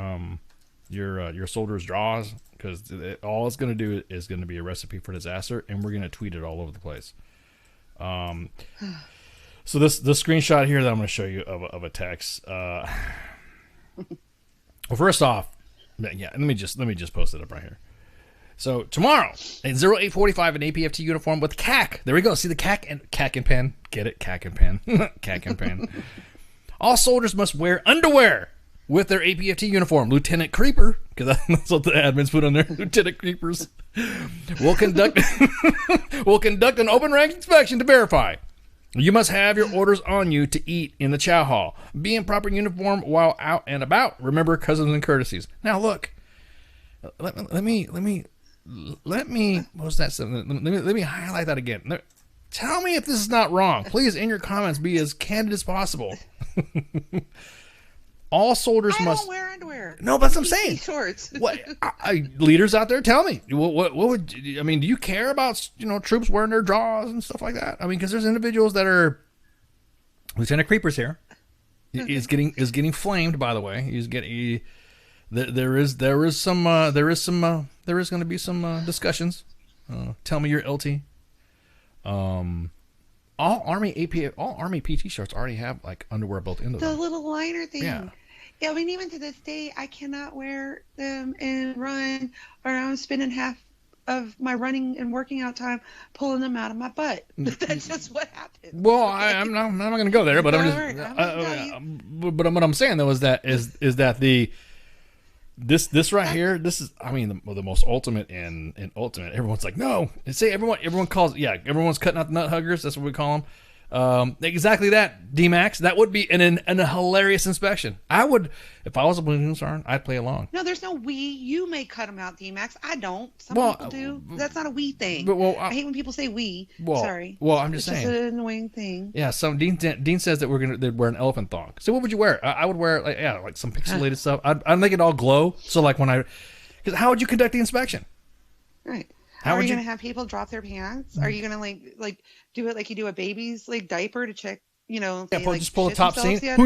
soldiers' draws, because all it's going to do is going to be a recipe for disaster, and we're going to tweet it all over the place. So this screenshot here that I'm going to show you of a text. Well, first off, yeah, let me just post it up right here. So tomorrow at 0845, an APFT uniform with CAC. There we go. See the CAC and pen. Get it? CAC and pen. CAC and pen. All soldiers must wear underwear with their APFT uniform. Lieutenant Creeper, because that's what the admins put on there. Lieutenant Creepers will conduct an open rank inspection to verify. You must have your orders on you to eat in the chow hall. Be in proper uniform while out and about. Remember customs and courtesies. Now look, let me post that. Let me highlight that again. Tell me if this is not wrong. Please, in your comments, be as candid as possible. All soldiers must. I don't wear underwear. No, but that's what I'm saying. Shorts. What leaders out there, tell me. What would I mean? Do you care about troops wearing their drawers and stuff like that? I mean, because there's individuals that are. Lieutenant Creepers here is getting flamed. By the way, there is going to be some discussions. Tell me your LT. All Army PT shirts already have like underwear built into them. The little liner thing. Yeah. Yeah, I mean, even to this day, I cannot wear them and run, or I'm spending half of my running and working out time pulling them out of my butt. That's just what happens. Well, I'm not going to go there, but but what I'm saying though is that this right here, this is, I mean, the most ultimate in ultimate. Everyone's like, no. Say everyone calls, everyone's cutting out the nut huggers. That's what we call them. Exactly that, D-Max. That would be a hilarious inspection. I would, if I was a platoon sergeant, I'd play along. No, there's no we. You may cut them out, D-Max. I don't. Some people do. That's not a we thing. But, I hate when people say we. Sorry. Well, I'm just saying. It's just an annoying thing. Yeah. Dean says that they'd wear an elephant thong. So what would you wear? I would wear like some pixelated stuff. I'd make it all glow. So like because how would you conduct the inspection? Right. Are you going to have people drop their pants? Are you going to like do it like you do a baby's like diaper to check, just pull the top seam? What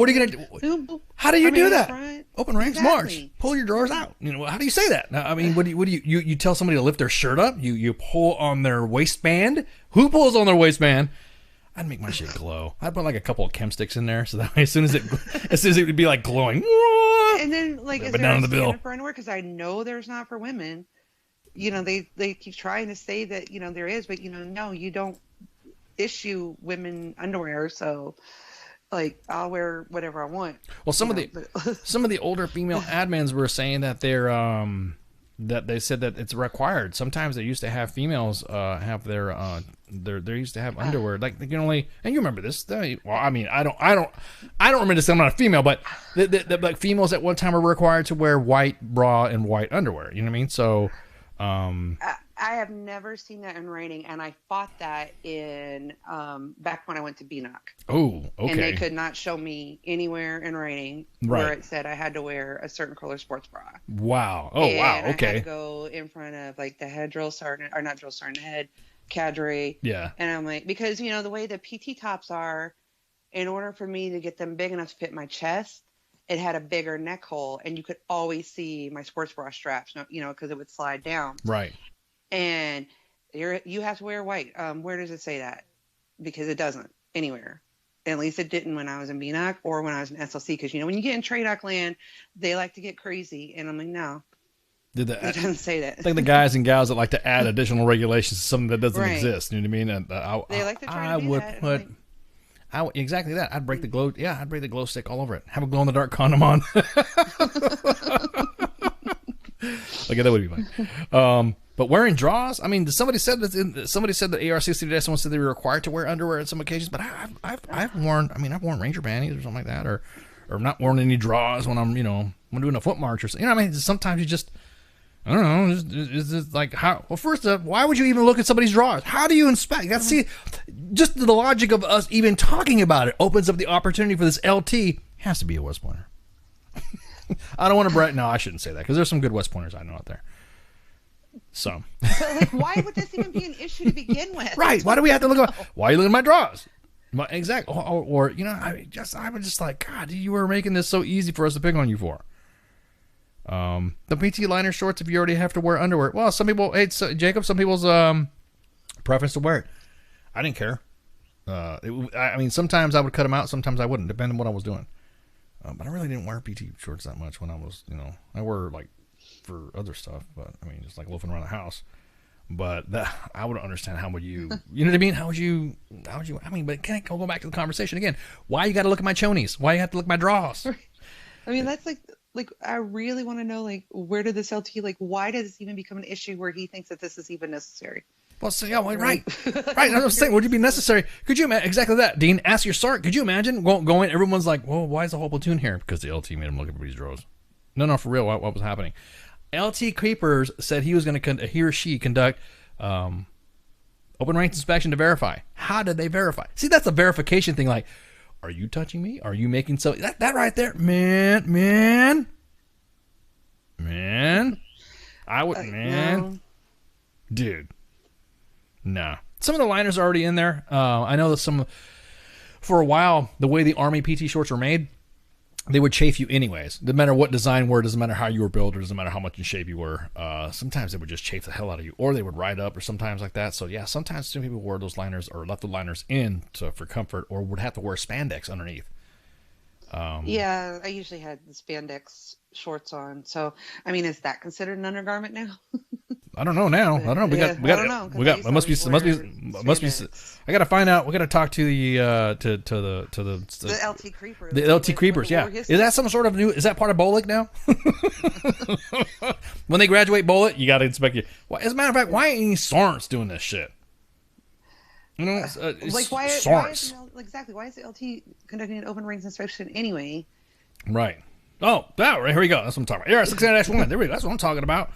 are you going to do? How do you do that? Open ranks march. Pull your drawers out. How do you say that? Now, I mean, what do you tell somebody to lift their shirt up? You pull on their waistband? Who pulls on their waistband? I'd make my shit glow. I'd put like a couple of chem sticks in there so that way as soon as it would be like glowing. And then like is there a standard for underwear? Because I know there's not for women. They keep trying to say that, there is, but, no, you don't issue women underwear. So, like, I'll wear whatever I want. Well, some of the older female admins were saying that that they said that it's required. Sometimes they used to have females have they used to have underwear. Like, they can only, and you remember this. Well, I mean, I don't remember this. I'm not a female, but like females at one time were required to wear white bra and white underwear. You know what I mean? So. I have never seen that in writing, and I fought that in back when I went to BNOC. Oh, okay. And they could not show me anywhere in writing where it said I had to wear a certain color sports bra. Wow. Oh, and wow. Okay. I had to go in front of like the head drill sergeant, or not drill sergeant, head cadre. Yeah. And I'm like, because the way the PT tops are, in order for me to get them big enough to fit my chest, it had a bigger neck hole, and you could always see my sports bra straps, because it would slide down. Right. And you have to wear white. Where does it say that? Because it doesn't anywhere. At least it didn't when I was in BNOC or when I was in SLC. Because, when you get in TRADOC land, they like to get crazy. And I'm like, no. It doesn't say that. I think the guys and gals that like to add additional regulations to something that doesn't exist. You know what I mean? They like to try to do that. Exactly that. I'd break the glow. Yeah, I'd break the glow stick all over it. Have a glow in the dark condom on. Okay, that would be fun. But wearing draws. I mean, somebody said that AR-60 someone said they were required to wear underwear at some occasions. But I've worn. I mean, I've worn Ranger panties or something like that, or not worn any draws when I'm when doing a foot march or something. I mean, sometimes you just. I don't know. Is it like how? Well, first up, why would you even look at somebody's drawers? How do you inspect? Just the logic of us even talking about it opens up the opportunity for this LT. Has to be a West Pointer. I don't want to no, I shouldn't say that because there's some good West Pointers I know out there. So, But like, why would this even be an issue to begin with? right? Why do we have to look at? Why are you looking at my drawers? Exactly. Or you know, I was just like, God, you were making this so easy for us to pick on you for. The PT liner shorts. If you already have to wear underwear, well, some people. Hey, Jacob. Some people's preference to wear it. I didn't care. I mean, sometimes I would cut them out. Sometimes I wouldn't, depending on what I was doing. But I really didn't wear PT shorts that much when I was, you know, I wore like for other stuff. But I mean, just like loafing around the house. But that, I would understand how would you, you know what I mean? How would you, I mean, but can't go back to the conversation again. Why you got to look at my chonies? Why you have to look at my drawers? I mean, that's like, I really want to know, like, where did this LT, like, why does this even become an issue where he thinks that this is even necessary? Well, so, yeah, well, right. Right. I was saying, would it be necessary? Could you imagine exactly that, Dean? Ask your start. Could you imagine going, everyone's like, well, why is the whole platoon here? Because the LT made him look at everybody's drawers. No, for real. What was happening? LT Creepers said he was going to, he or she conduct open ranks inspection to verify. How did they verify? See, that's a verification thing. Like, are you touching me? Are you making so that right there, man? I would, no. Dude, nah. Some of the liners are already in there. I know that for a while, the way the Army PT shorts were made, they would chafe you anyways. No matter what design were, doesn't matter how you were built, or doesn't matter how much in shape you were. Sometimes they would just chafe the hell out of you, or they would ride up, or sometimes like that. So yeah, sometimes some people wore those liners or left the liners in for comfort, or would have to wear spandex underneath. Yeah, I usually had the spandex shorts on. So, I mean, is that considered an undergarment now? I don't know now. I don't know. It must be. I got to find out. We got to talk to the LT Creepers. The LT Creepers. Yeah. Is that some sort of new? Is that part of BOLIC now? When they graduate BOLIC, you got to inspect you. Well, as a matter of fact, why ain't any SARNs doing this shit? You know, like why is the LT conducting an open ranks inspection anyway? Right. Oh, here we go. That's what I'm talking about. AR-600-1. There we go. That's what I'm talking about.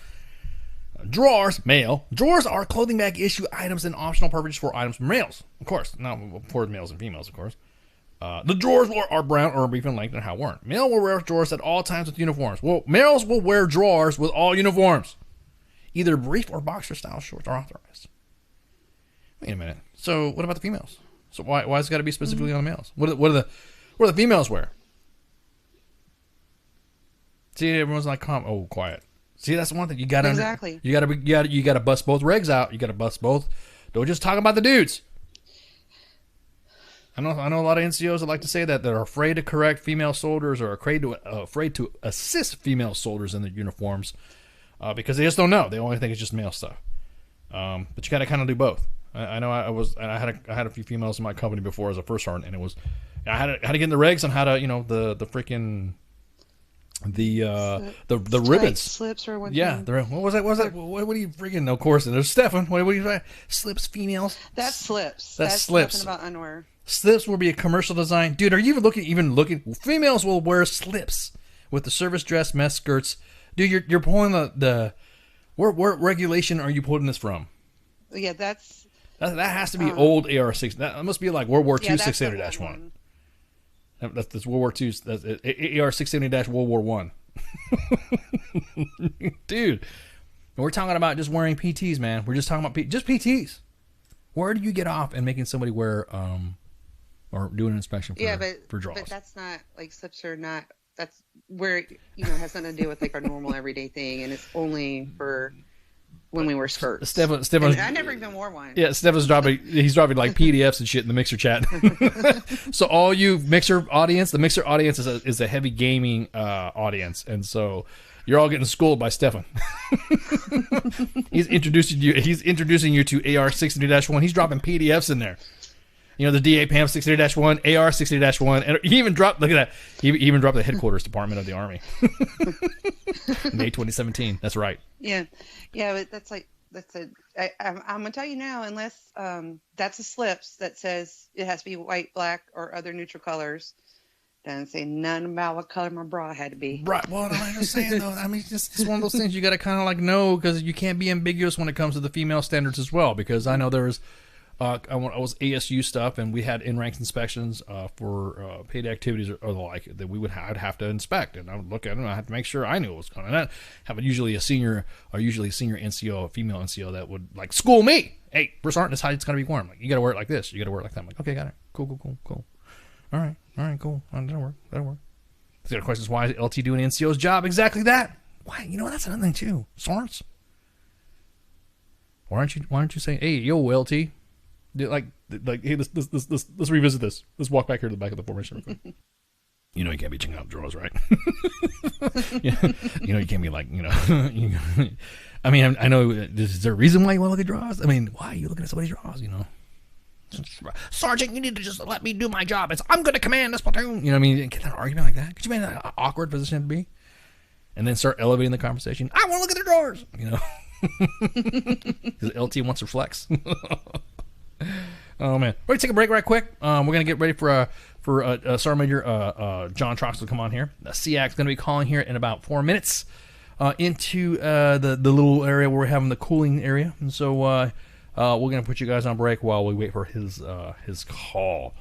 Drawers, male. Drawers are clothing bag issue items and optional purpose for items for males. Of course. Not for males and females, of course. The drawers are brown or brief in length and how worn. Male will wear drawers at all times with uniforms. Well, males will wear drawers with all uniforms. Either brief or boxer style shorts are authorized. Wait a minute. So what about the females? So why has it got to be specifically on the males? What do the females wear? See, everyone's like, quiet. See, that's one thing you got to exactly. You got to bust both regs out. You got to bust both. Don't just talk about the dudes. I know a lot of NCOs that like to say that they're afraid to correct female soldiers or afraid to assist female soldiers in their uniforms because they just don't know. They only think it's just male stuff. But you got to kind of do both. I know I had a few females in my company before as a first sergeant, and it was I had to get in the regs on how to the freaking the ribbons slips or what? Yeah, what was that? What do you freaking? Of course, and there's Stefan. What do you say? Slips females. That's slips. That's slips. Nothing about underwear. Slips will be a commercial design, dude. Are you even looking? Females will wear slips with the service dress mess skirts, dude. You're pulling the where regulation are you pulling this from? Yeah, that has to be old AR-6. That must be like World War II 670-1. That's World War II. That's AR-670- World War One. Dude, we're talking about just wearing PTs, man. We're just talking about just PTs. Where do you get off in making somebody wear or do an inspection for draws? But that's not like slips are not. That's where it has nothing to do with like our normal everyday thing, and it's only for when we wear skirts. Stefan, I never even wore one. Yeah, Stefan's dropping like PDFs and shit in the Mixer chat. So all you Mixer audience, the Mixer audience is a heavy gaming audience, and so you're all getting schooled by Stefan. He's introducing you to AR-600-1. He's dropping PDFs in there. The DA PAM 600-1, AR 600-1, and he even dropped. Look at that. He even dropped the headquarters department of the Army. May 2017. That's right. Yeah, but I'm gonna tell you now. Unless that's a slips that says it has to be white, black, or other neutral colors. Doesn't say none about what color my bra had to be. Right. Well, I'm just saying though. I mean, it's one of those things you got to kind of like know because you can't be ambiguous when it comes to the female standards as well. Because I know there was I was ASU stuff, and we had in-ranks inspections for paid activities or the like that I'd have to inspect, and I would look at it, and I had to make sure I knew what was going on. I have usually a senior NCO, a female NCO that would like school me. Hey, First Sergeant, this is how it's going to be worn. Like, you got to wear it like this. You got to wear it like that. I'm like, okay, got it. Cool. All right, cool. That'll work. The other question is, why is LT doing NCO's job? Exactly that. Why? You know, that's another thing too. Sorts. Why aren't you saying, hey, yo, LT? Like, hey, let's revisit this. Let's walk back here to the back of the formation. You know, you can't be checking out drawers, right? You know, you can't be like, you know. I mean, I know. Is there a reason why you want to look at drawers? I mean, why are you looking at somebody's drawers? You know, Sergeant, you need to just let me do my job. I'm going to command this platoon. You know what I mean? Get that argument like that. Could you imagine that awkward position to be? And then start elevating the conversation. I want to look at the drawers. You know, because LT wants to flex. Oh man, we're gonna take a break right quick. We're gonna get ready for Sergeant Major John Troxel to come on here. The SEAC's gonna be calling here in about 4 minutes into the little area where we're having the cooling area, and so we're gonna put you guys on break while we wait for his call.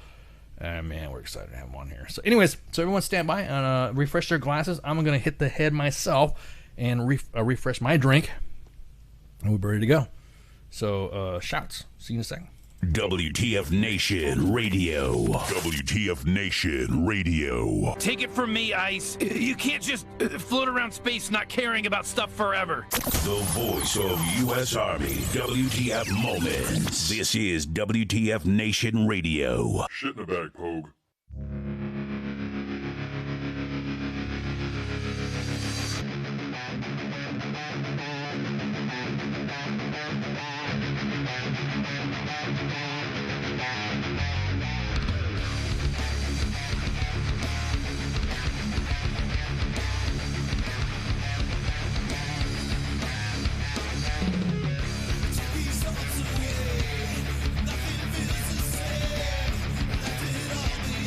And man, we're excited to have him on here. So, anyways, everyone stand by and refresh their glasses. I'm gonna hit the head myself and refresh my drink, and we're ready to go. So, shouts. See you in a second. WTF Nation Radio. WTF Nation Radio. Take it from me, Ice. You can't just float around space not caring about stuff forever. The voice of U.S. Army. WTF Moments. This is WTF Nation Radio. Shit in the bag, Pogue. These thoughts away, nothing feels the same. Left it all behind.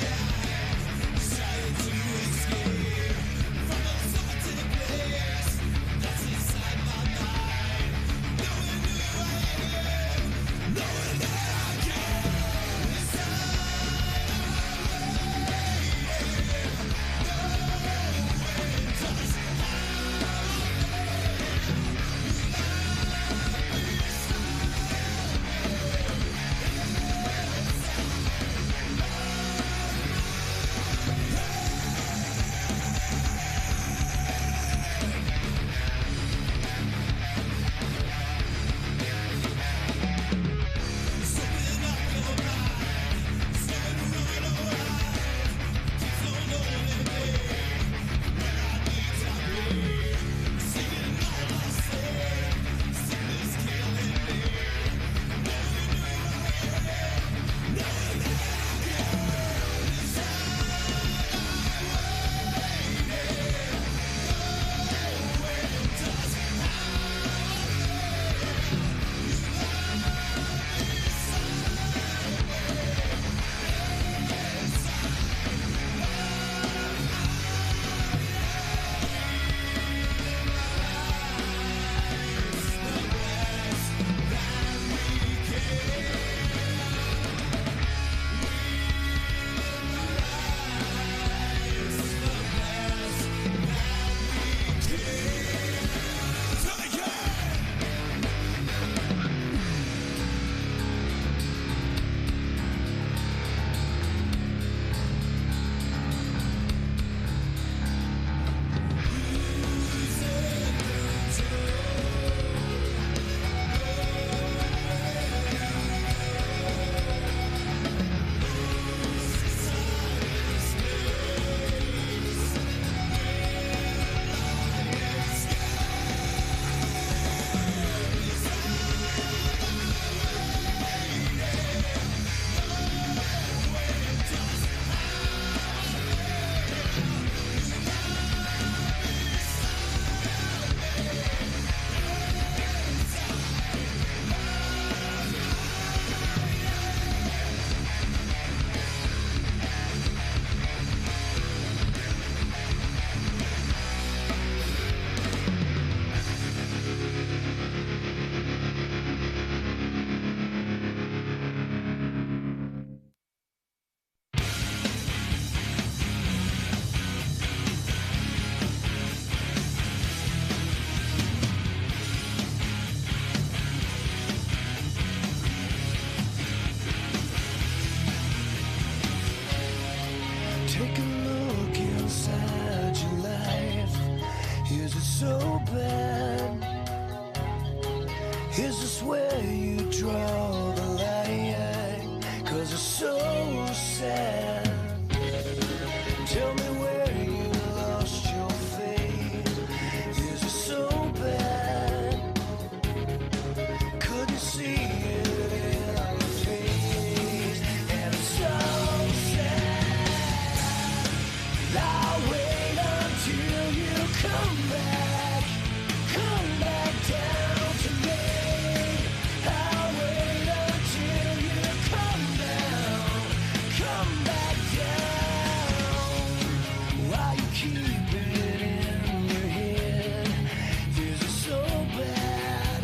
so bad? Is this where you draw the line? 'Cause it's so sad. Tell me where you lost your faith. Is it so bad? Couldn't see it in your face. And it's so sad. I'll wait until you come back down to me. I'll wait until you come back down. Why you keep it in your head? Is it so bad?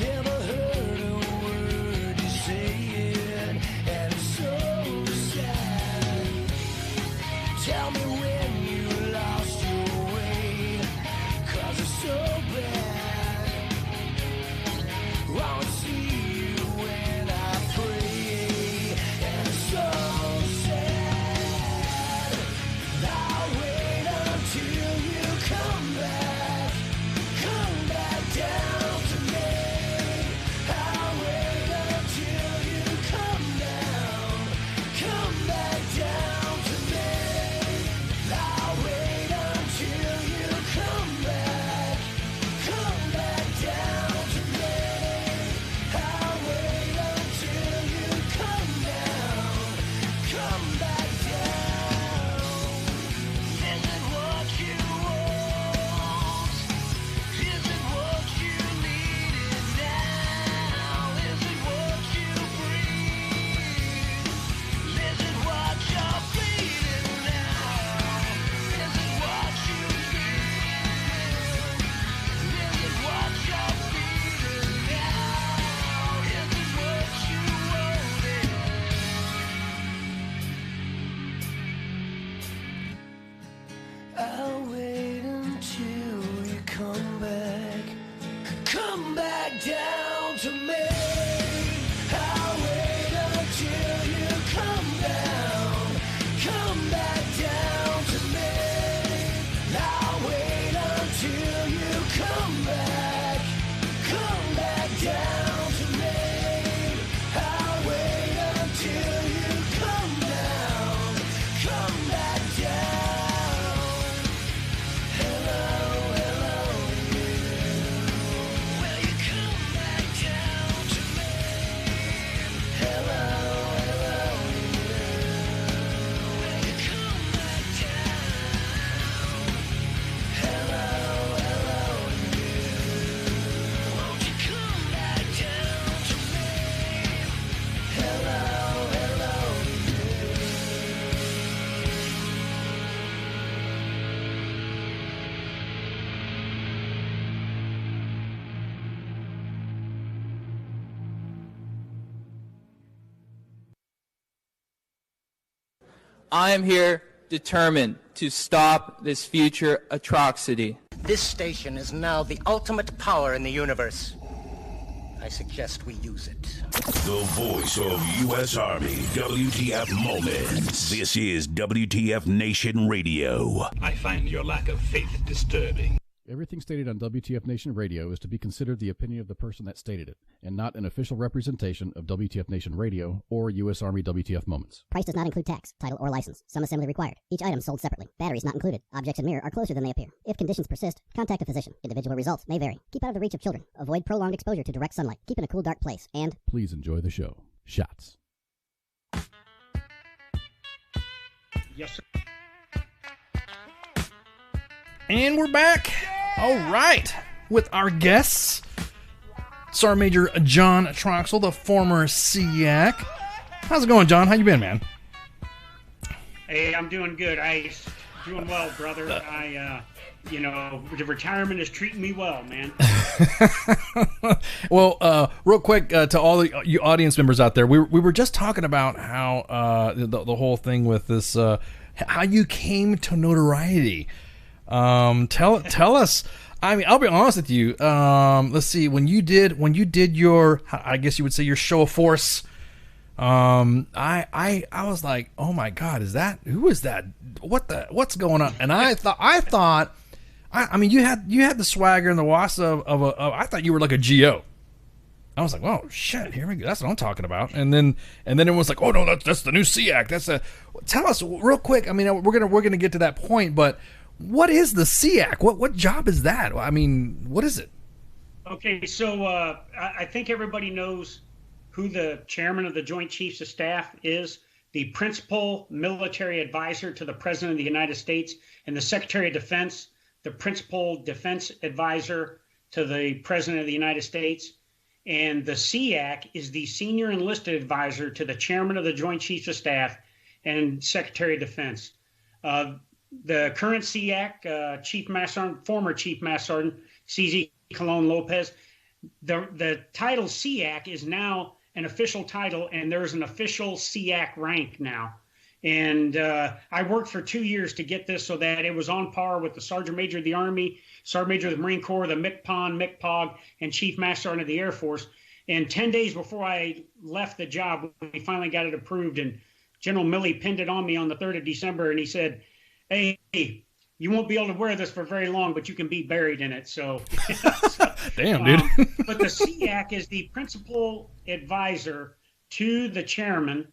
Never heard a word you say it, and it's so sad. Tell me when you lost your way, 'cause it's so bad. Wanna see you when I pray, and it's so sad. I'll wait until you come back down to me. I'll wait until you come back down to me. I'll wait until you come back down to me. I'll wait until you come back down. Is it what you want? Is it what you needed now? Is it what you breathe? Is it what you're feeling now? Is it what you feel? Is it what you're feeling now? Is it what you wanted? I'll wait until you come back down to me. I'll wait until you come back down to me. I'll wait until you come back down to me. I'll wait until you come back down. Hello, you. Will you come back down to me? Hello, you. Will you come back down? Hello, you. Won't you come back down to me? Hello, you. I am here determined to stop this future atrocity. This station is now the ultimate power in the universe. I suggest we use it. The voice of U.S. Army, WTF Moments. This is WTF Nation Radio. I find your lack of faith disturbing. Everything stated on WTF Nation Radio is to be considered the opinion of the person that stated it, and not an official representation of WTF Nation Radio or U.S. Army WTF Moments. Price does not include tax, title, or license. Some assembly required. Each item sold separately. Batteries not included. Objects in mirror are closer than they appear. If conditions persist, contact a physician. Individual results may vary. Keep out of the reach of children. Avoid prolonged exposure to direct sunlight. Keep in a cool, dark place. And Please enjoy the show. Shots. Yes, sir. And we're back. All right. With our guests, Sergeant Major John Troxel, the former SEAC. How's it going, John? How you been, man? Hey, I'm doing good. Doing well, brother. The retirement is treating me well, man. Well, real quick to all the you audience members out there, we were just talking about how the whole thing with this, how you came to notoriety. Tell us. I mean, I'll be honest with you. Let's see. When you did your, I guess you would say your show of force. I was like, oh my God, who is that? What's going on? And I thought, I mean, you had the swagger and the wassa of I thought you were like a GO. I was like, "Whoa, shit! Here we go. That's what I'm talking about." And then everyone's like, "Oh no, that's the new SEAC." Tell us real quick. I mean, we're gonna get to that point, but what is the SEAC? What job is that? I mean, what is it? Okay, so I think everybody knows who the chairman of the Joint Chiefs of Staff is. The principal military advisor to the President of the United States, and the Secretary of Defense, the principal defense advisor to the President of the United States. And the SEAC is the senior enlisted advisor to the chairman of the Joint Chiefs of Staff and Secretary of Defense. The current SEAC, former Chief Master Sergeant CZ Colon Lopez, the title SEAC is now an official title, and there's an official SEAC rank now. And I worked for 2 years to get this so that it was on par with the Sergeant Major of the Army, Sergeant Major of the Marine Corps, the MCPON, MCPOG, and Chief Master Sergeant of the Air Force. And 10 days before I left the job, we finally got it approved, and General Milley pinned it on me on the 3rd of December, and he said, "Hey, you won't be able to wear this for very long, but you can be buried in it." So, damn, dude. But the SEAC is the principal advisor to the chairman,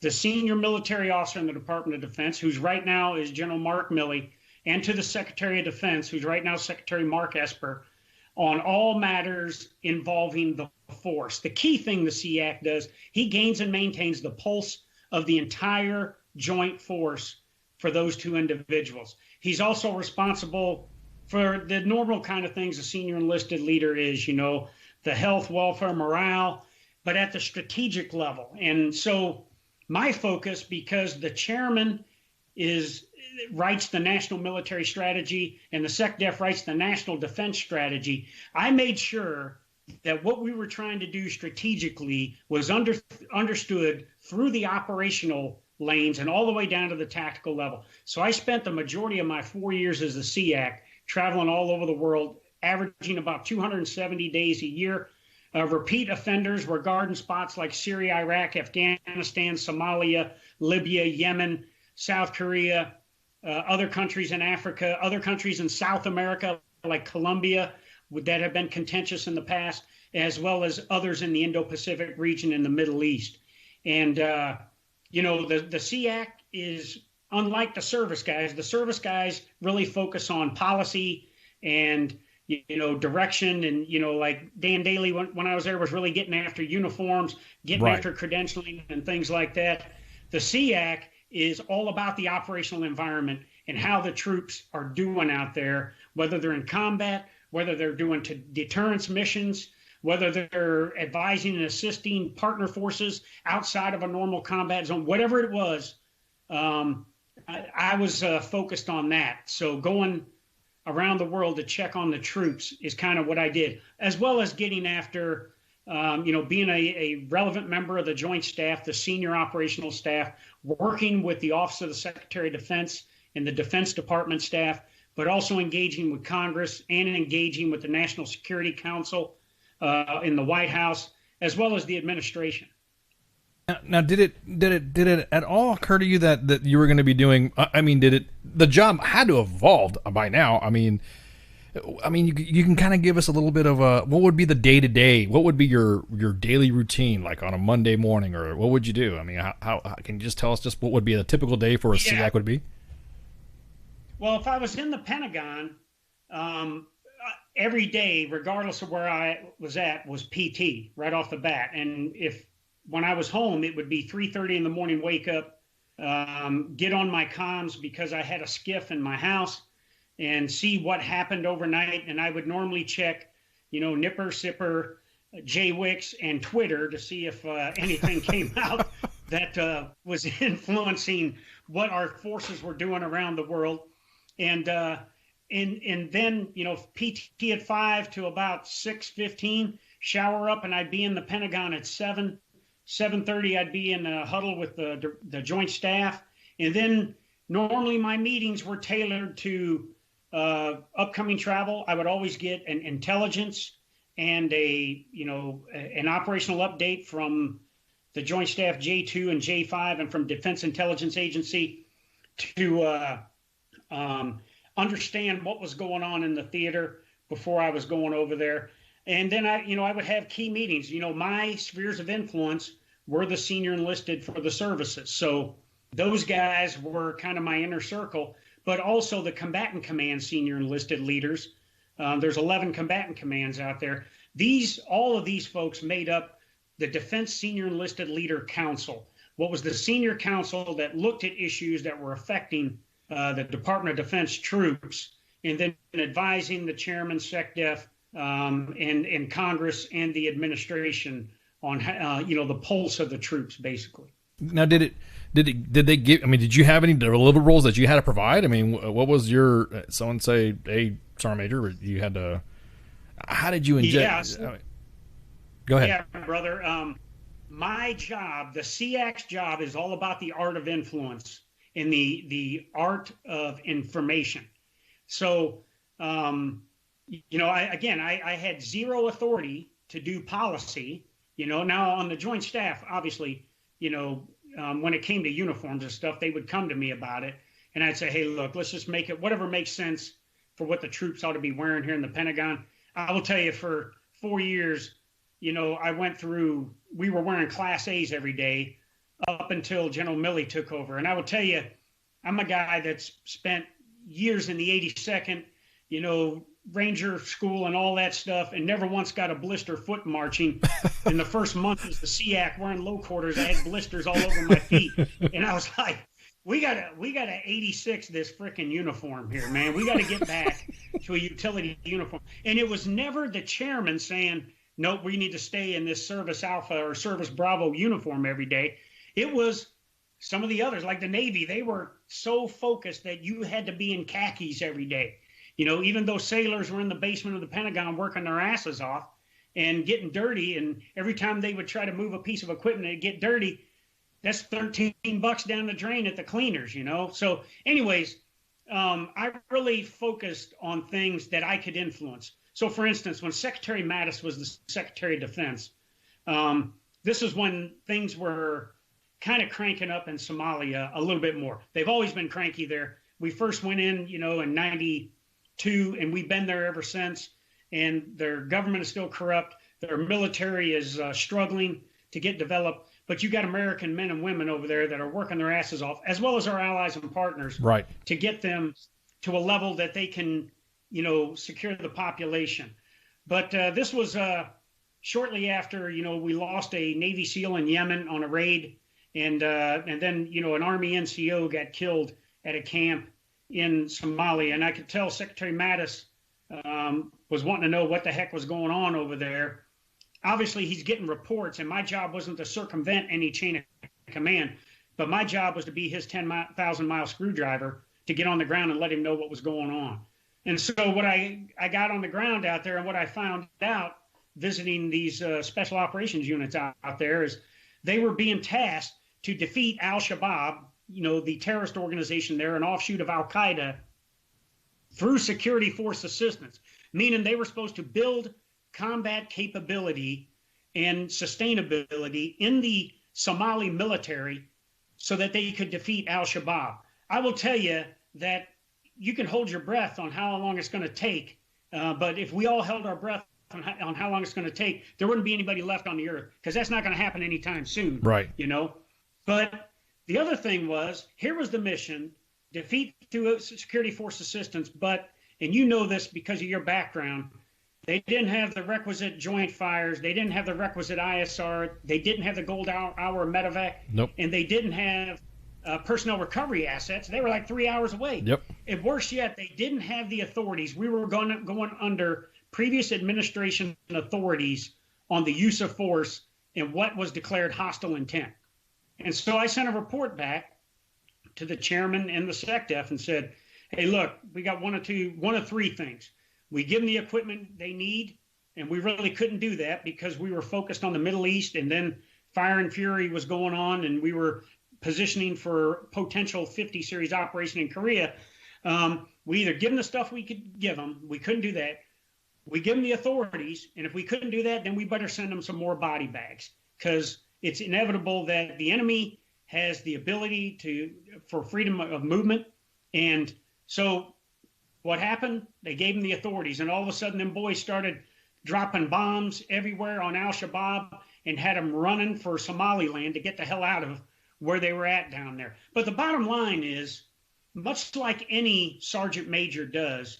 the senior military officer in the Department of Defense, who's right now is General Mark Milley, and to the Secretary of Defense, who's right now Secretary Mark Esper, on all matters involving the force. The key thing the SEAC does, he gains and maintains the pulse of the entire joint force for those two individuals. He's also responsible for the normal kind of things a senior enlisted leader is, the health, welfare, morale, but at the strategic level. And so my focus, because the chairman writes the national military strategy and the SecDef writes the national defense strategy, I made sure that what we were trying to do strategically was understood through the operational lanes and all the way down to the tactical level. So I spent the majority of my 4 years as the SEAC traveling all over the world, averaging about 270 days a year. Repeat offenders were guarding spots like Syria, Iraq, Afghanistan, Somalia, Libya, Yemen, South Korea, other countries in Africa, other countries in South America like Colombia that have been contentious in the past, as well as others in the Indo-Pacific region in the Middle East. And, the SEAC is unlike the service guys. The service guys really focus on policy and direction, and like Dan Daly when I was there was really getting after uniforms, getting after credentialing and things like that. The SEAC is all about the operational environment and how the troops are doing out there, whether they're in combat, whether they're doing deterrence missions, whether they're advising and assisting partner forces outside of a normal combat zone, whatever it was. I was focused on that. So going around the world to check on the troops is kind of what I did, as well as getting after, being a relevant member of the Joint Staff, the senior operational staff, working with the Office of the Secretary of Defense and the Defense Department staff, but also engaging with Congress and engaging with the National Security Council in the White House, as well as the administration. Now, did it at all occur to you that you were going to be doing? I mean, the job had to have evolved by now. I mean, you can kind of give us a little bit of what would be the day to day? What would be your daily routine like on a Monday morning, or what would you do? I mean, how can you just tell us just what would be a typical day for a SEAC would be? Well, if I was in the Pentagon, every day, regardless of where I was at, was PT right off the bat, and when I was home, it would be 3:30 in the morning, wake up, get on my comms because I had a skiff in my house and see what happened overnight. And I would normally check, Nipper, Sipper, JWIX, and Twitter to see if anything came out that was influencing what our forces were doing around the world. And then, PT at 5 to about 6:15, shower up, and I'd be in the Pentagon at 7:30, I'd be in a huddle with the Joint Staff. And then normally my meetings were tailored to upcoming travel. I would always get an intelligence and an operational update from the Joint Staff J2 and J5 and from Defense Intelligence Agency to understand what was going on in the theater before I was going over there. And then I would have key meetings. My spheres of influence were the senior enlisted for the services. So those guys were kind of my inner circle, but also the combatant command senior enlisted leaders. There's 11 combatant commands out there. All of these folks made up the Defense Senior Enlisted Leader Council. What was the senior council that looked at issues that were affecting the Department of Defense troops, and then advising the chairman, SecDef, and Congress and the administration on the pulse of the troops, basically. Now, did they give? I mean, did you have any deliverables that you had to provide? I mean, what was your someone say, "Hey, Sergeant Major," or you had to? How did you inject? Yeah, go ahead. Yeah, brother. My job, the SEAC's job, is all about the art of influence and the art of information. So, I had zero authority to do policy. Now on the Joint Staff, obviously, when it came to uniforms and stuff, they would come to me about it, and I'd say, "Hey, look, let's just make it whatever makes sense for what the troops ought to be wearing here in the Pentagon." I will tell you, for 4 years, we were wearing Class A's every day up until General Milley took over. And I will tell you, I'm a guy that's spent years in the 82nd, Ranger school and all that stuff, and never once got a blister foot marching. In the first month as the SEAC, wearing low quarters, I had blisters all over my feet. And I was like, we gotta 86 this freaking uniform here, man. We gotta get back to a utility uniform. And it was never the chairman saying, "Nope, we need to stay in this Service Alpha or Service Bravo uniform every day." It was some of the others, like the Navy. They were so focused that you had to be in khakis every day. Even though sailors were in the basement of the Pentagon working their asses off and getting dirty, and every time they would try to move a piece of equipment and get dirty, that's $13 down the drain at the cleaners, So anyways, I really focused on things that I could influence. So for instance, when Secretary Mattis was the Secretary of Defense, this is when things were kind of cranking up in Somalia a little bit more. They've always been cranky there. We first went in, in 92, and we've been there ever since. And their government is still corrupt. Their military is struggling to get developed. But you got American men and women over there that are working their asses off, as well as our allies and partners, right, to get them to a level that they can, secure the population. But this was shortly after, we lost a Navy SEAL in Yemen on a raid, and then, an Army NCO got killed at a camp in Somalia. And I could tell Secretary Mattis was wanting to know what the heck was going on over there. Obviously, he's getting reports, and my job wasn't to circumvent any chain of command, but my job was to be his 10,000-mile screwdriver to get on the ground and let him know what was going on. And so what I got on the ground out there, and what I found out visiting these special operations units out there, is they were being tasked to defeat Al-Shabaab, the terrorist organization there, an offshoot of Al-Qaeda, through security force assistance, meaning they were supposed to build combat capability and sustainability in the Somali military so that they could defeat Al-Shabaab. I will tell you that you can hold your breath on how long it's going to take, but if we all held our breath on how long it's going to take, there wouldn't be anybody left on the earth, because that's not going to happen anytime soon. Right. But the other thing was, here was the mission: defeat through security force assistance. But, and you know this because of your background, they didn't have the requisite joint fires. They didn't have the requisite ISR. They didn't have the gold hour medevac. Nope. And they didn't have personnel recovery assets. They were like 3 hours away. Yep. And worse yet, they didn't have the authorities. We were going under previous administration authorities on the use of force and what was declared hostile intent. And so I sent a report back to the chairman and the SecDef and said, "Hey, look, we got one of three things. We give them the equipment they need, and we really couldn't do that because we were focused on the Middle East, and then Fire and Fury was going on, and we were positioning for potential 50 series operation in Korea. We either give them the stuff we could give them. We couldn't do that. We give them the authorities, and if we couldn't do that, then we better send them some more body bags, because it's inevitable that the enemy has the ability for freedom of movement." And so What happened? They gave them the authorities, and all of a sudden, them boys started dropping bombs everywhere on Al-Shabaab and had them running for Somaliland to get the hell out of where they were at down there. But the bottom line is, much like any sergeant major does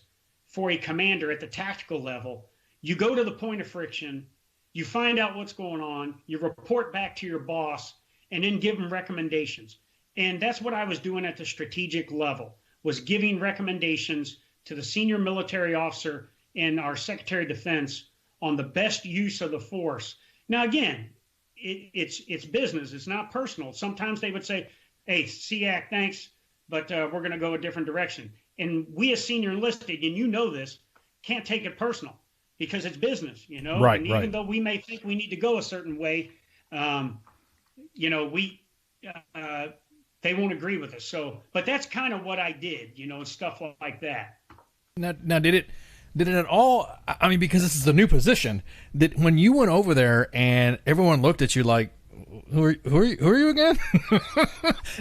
for a commander at the tactical level, you go to the point of friction, you find out what's going on, you report back to your boss, and then give them recommendations. And that's what I was doing at the strategic level, was giving recommendations to the senior military officer and our Secretary of Defense on the best use of the force. Now, again, it's business. It's not personal. Sometimes they would say, hey, SEAC, thanks, but we're going to go a different direction. And we as senior enlisted, and you know this, can't take it personal because it's business, you know? Right, and even though we may think we need to go a certain way, you know, they won't agree with us. So, but that's kind of what I did, you know, and stuff like that. Now, did it at all? I mean, because this is a new position. That when you went over there and everyone looked at you like, who are you again?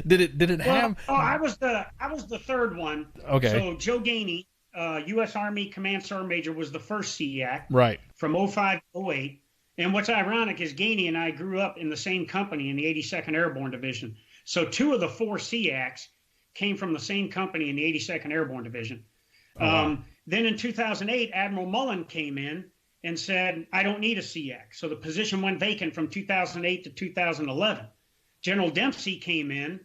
did it have? Oh, I was the third one. Okay. So Joe Gainey, U.S. Army Command Sergeant Major, was the first SEAC. Right. From 05 to 08. And what's ironic is Gainey and I grew up in the same company in the 82nd Airborne Division. So 2 of the 4 SEACs came from the same company in the 82nd Airborne Division. Oh, wow. Then in 2008, Admiral Mullen came in and said, I don't need a SEAC. So the position went vacant from 2008 to 2011. General Dempsey came in,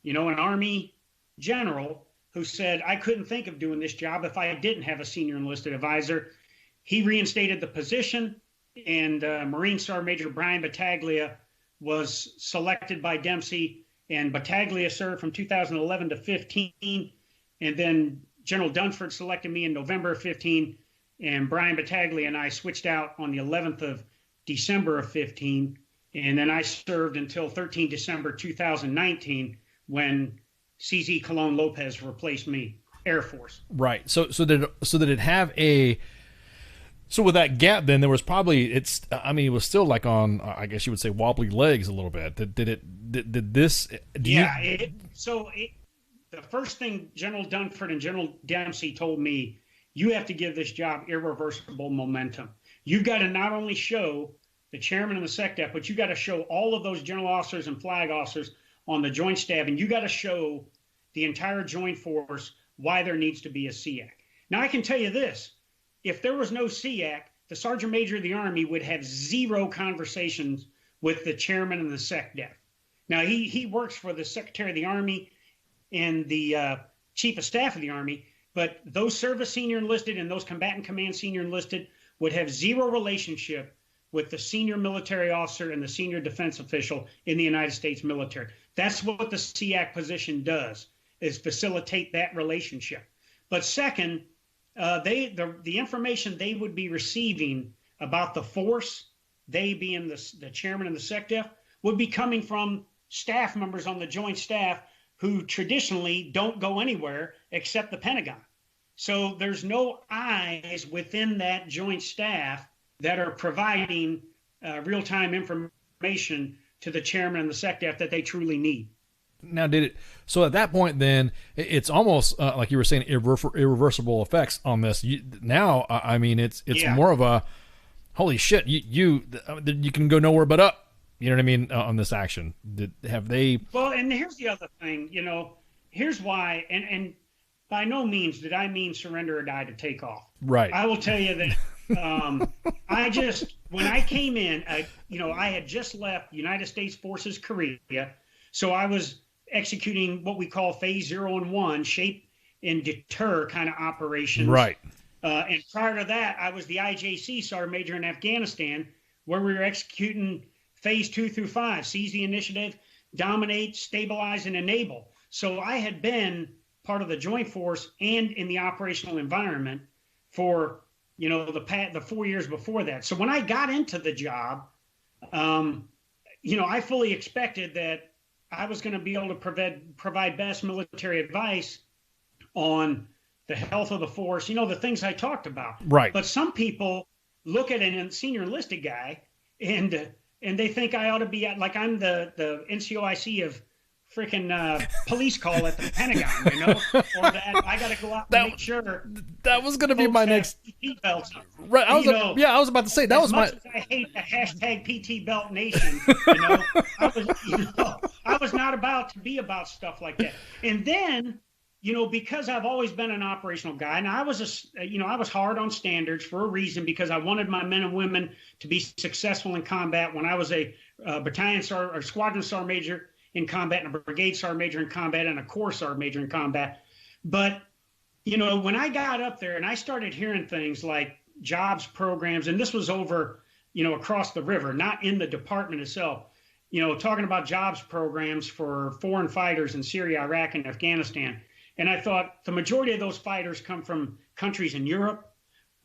you know, an Army general who said, I couldn't think of doing this job if I didn't have a senior enlisted advisor. He reinstated the position, and Marine Sergeant Major Brian Battaglia was selected by Dempsey, and Battaglia served from 2011 to 15, and then General Dunford selected me in November of 15, and Brian Battaglia and I switched out on the 11th of December of 15, and then I served until 13 December 2019 when CZ Colon Lopez replaced me, Air Force. Right. So did it have a? So with that gap, then there was probably it was still like on, I guess you would say, wobbly legs a little bit. Did this? The first thing General Dunford and General Dempsey told me, you have to give this job irreversible momentum. You've got to not only show the chairman and the SecDef, but you got to show all of those general officers and flag officers on the Joint Staff, and you got to show the entire Joint Force why there needs to be a SEAC. Now, I can tell you this. If there was no SEAC, the Sergeant Major of the Army would have 0 conversations with the chairman and the SecDef. Now, he works for the Secretary of the Army and the Chief of Staff of the Army, but those service senior enlisted and those combatant command senior enlisted would have 0 relationship with the senior military officer and the senior defense official in the United States military. That's what the SEAC position does, is facilitate that relationship. But second, the information they would be receiving about the force, they being the chairman and the SecDef, would be coming from staff members on the Joint Staff who traditionally don't go anywhere except the Pentagon. So there's no eyes within that Joint Staff that are providing real-time information to the chairman and the SecDef that they truly need. Now, so at that point, then it's almost like you were saying, irreversible effects on this. I mean, it's more of a holy shit. You can go nowhere but up. You know what I mean on this action. Have they? Well, and here's the other thing. You know, here's why. And by no means did I mean surrender or die to take off. Right. I will tell you that. When I came in, I had just left United States Forces Korea, so I was executing what we call phase 0 and 1, shape and deter kind of operations. Right. And prior to that, I was the IJC Sergeant Major in Afghanistan, where we were executing phase 2 through 5, seize the initiative, dominate, stabilize, and enable. So I had been part of the Joint Force and in the operational environment for, the 4 years before that. So when I got into the job, I fully expected that I was going to be able to provide best military advice on the health of the force, the things I talked about. Right. But some people look at a senior enlisted guy and they think I ought to be like I'm the NCOIC of freaking police call at the Pentagon, you know, or that I got to go out and make sure that was going to be my next PT belts. Right, I was about to say that was my. As I hate the hashtag PT Belt Nation, you know, I was not about to be about stuff like that. And then, you know, because I've always been an operational guy, and I was I was hard on standards for a reason, because I wanted my men and women to be successful in combat. When I was a battalion sergeant or squadron sergeant major in combat, and a brigade sergeant major in combat, and a corps sergeant major in combat. But, you know, when I got up there and I started hearing things like jobs programs, and this was over, you know, across the river, not in the department itself, you know, talking about jobs programs for foreign fighters in Syria, Iraq, and Afghanistan. And I thought the majority of those fighters come from countries in Europe,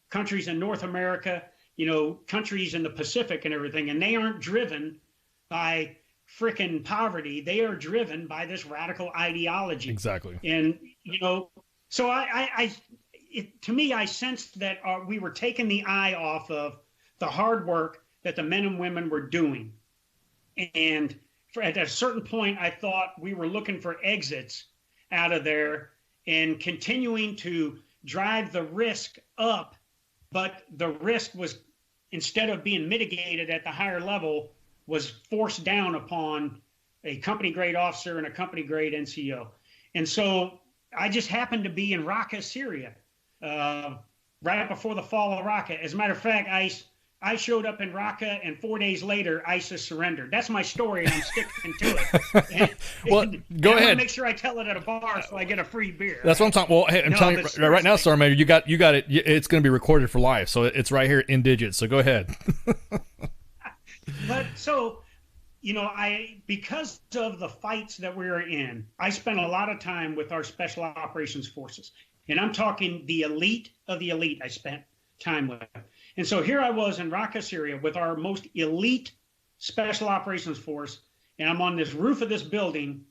countries in North America, you know, countries in the Pacific and everything. And they aren't driven by frickin' poverty. They are driven by this radical ideology. Exactly. And, you know, so to me, I sensed that we were taking the eye off of the hard work that the men and women were doing. And at a certain point, I thought we were looking for exits out of there and continuing to drive the risk up. But the risk was, instead of being mitigated at the higher level, was forced down upon a company grade officer and a company grade NCO. And so I just happened to be in Raqqa, Syria, right before the fall of Raqqa. As a matter of fact, I showed up in Raqqa, and 4 days later, ISIS surrendered. That's my story, and I'm sticking to it. Go ahead. I want to make sure I tell it at a bar so I get a free beer. That's what I'm talking. Well, hey, I'm telling you right now, Sergeant Major, you got it. It's going to be recorded for life, so it's right here in digits. So go ahead. But so, you know, because of the fights that we were in, I spent a lot of time with our special operations forces, and I'm talking the elite of the elite. I spent time with. And so here I was in Raqqa, Syria, with our most elite special operations force, and I'm on this roof of this building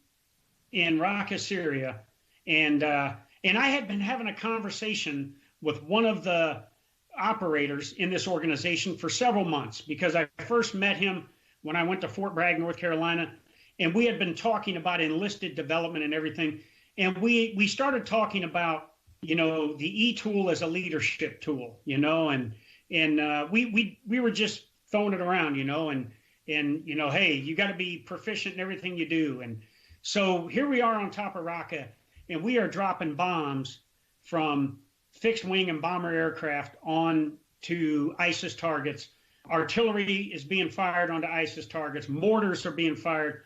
in Raqqa, Syria, and I had been having a conversation with one of the operators in this organization for several months, because I first met him when I went to Fort Bragg, North Carolina, and we had been talking about enlisted development and everything, and we started talking about, you know, the E-tool as a leadership tool, you know, and we were just throwing it around, you know, and you know, hey, you got to be proficient in everything you do. And so here we are on top of Raqqa, and we are dropping bombs from fixed wing and bomber aircraft on to ISIS targets. Artillery is being fired onto ISIS targets. Mortars are being fired.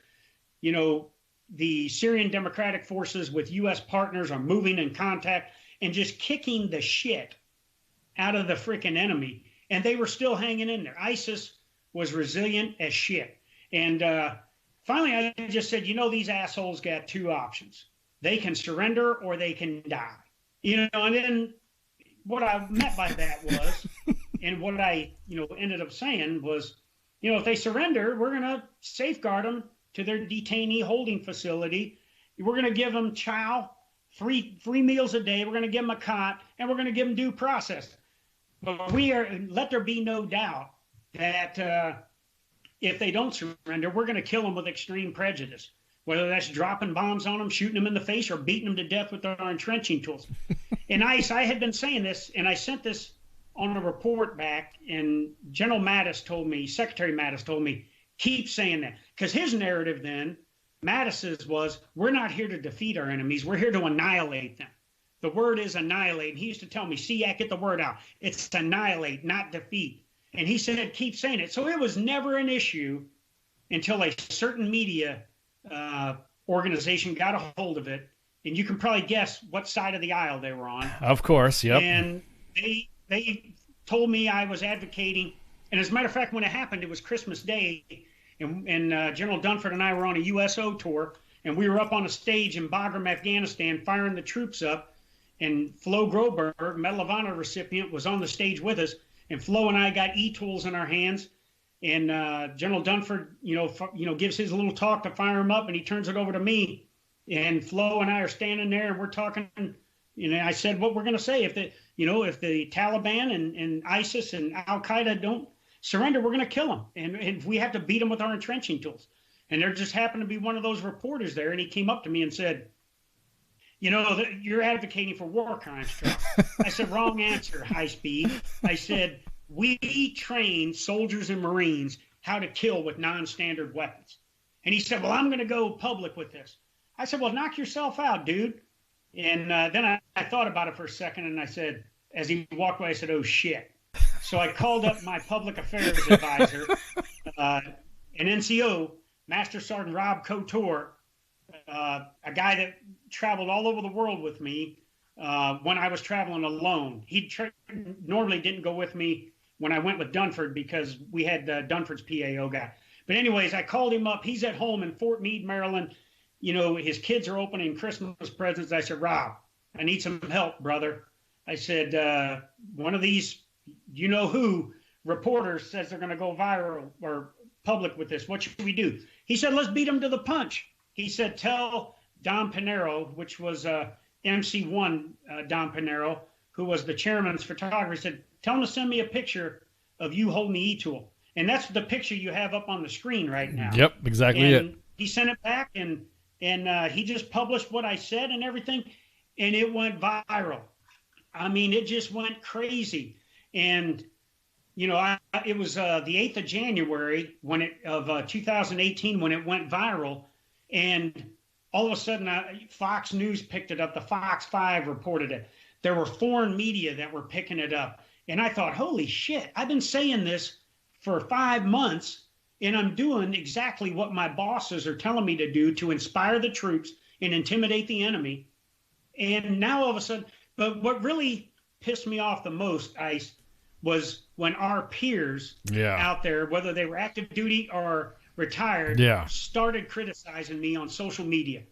You know, the Syrian Democratic Forces with U.S. partners are moving in contact and just kicking the shit out of the freaking enemy. And they were still hanging in there. ISIS was resilient as shit. And finally, I just said, you know, these assholes got two options. They can surrender or they can die. You know, and then what I meant by that was, and what I, you know, ended up saying was, you know, if they surrender, we're going to safeguard them to their detainee holding facility. We're going to give them chow, three meals a day. We're going to give them a cot, and we're going to give them due process. But let there be no doubt that if they don't surrender, we're going to kill them with extreme prejudice, whether that's dropping bombs on them, shooting them in the face, or beating them to death with our entrenching tools. And I had been saying this, and I sent this on a report back, and General Mattis told me, Secretary Mattis told me, keep saying that. Because his narrative then, Mattis's was, we're not here to defeat our enemies, we're here to annihilate them. The word is annihilate. And he used to tell me, SEAC, get the word out. It's annihilate, not defeat. And he said, keep saying it. So it was never an issue until a certain media organization got a hold of it. And you can probably guess what side of the aisle they were on. Of course, yep. And they told me I was advocating. And as a matter of fact, when it happened, it was Christmas Day. And General Dunford and I were on a USO tour. And we were up on a stage in Bagram, Afghanistan, firing the troops up. And Flo Groberg, Medal of Honor recipient, was on the stage with us. And Flo and I got E-tools in our hands. And General Dunford, gives his little talk to fire him up, and he turns it over to me. And Flo and I are standing there, and we're talking. I said, what we're going to say if the Taliban and ISIS and Al Qaeda don't surrender, we're going to kill them, and we have to beat them with our entrenching tools. And there just happened to be one of those reporters there, and he came up to me and said, you know, you're advocating for war crimes, Chuck. I said, wrong answer, high speed. I said, we train soldiers and Marines how to kill with non-standard weapons. And he said, well, I'm going to go public with this. I said, well, knock yourself out, dude. And then I thought about it for a second, and I said, as he walked away, I said, oh, shit. So I called up my public affairs advisor, an NCO, Master Sergeant Rob Couture, a guy that traveled all over the world with me when I was traveling alone. He normally didn't go with me when I went with Dunford because we had Dunford's PAO guy. But anyways, I called him up. He's at home in Fort Meade, Maryland. You know, his kids are opening Christmas presents. I said, Rob, I need some help, brother. I said, one of these, you know who, reporters says they're going to go viral or public with this. What should we do? He said, let's beat him to the punch. He said, tell Don Pinero, which was MC1 Don Pinero, who was the chairman's photographer, he said, tell him to send me a picture of you holding the E-tool. And that's the picture you have up on the screen right now. Yep, exactly and it. He sent it back, and he just published what I said and everything, and it went viral. I mean, it just went crazy. And, you know, it was the 8th of January of 2018 when it went viral. And all of a sudden, Fox News picked it up. The Fox 5 reported it. There were foreign media that were picking it up. And I thought, holy shit, I've been saying this for 5 months, and I'm doing exactly what my bosses are telling me to do to inspire the troops and intimidate the enemy. And now all of a sudden, but what really pissed me off the most, Ice, was when our peers out there, whether they were active duty or retired, started criticizing me on social media.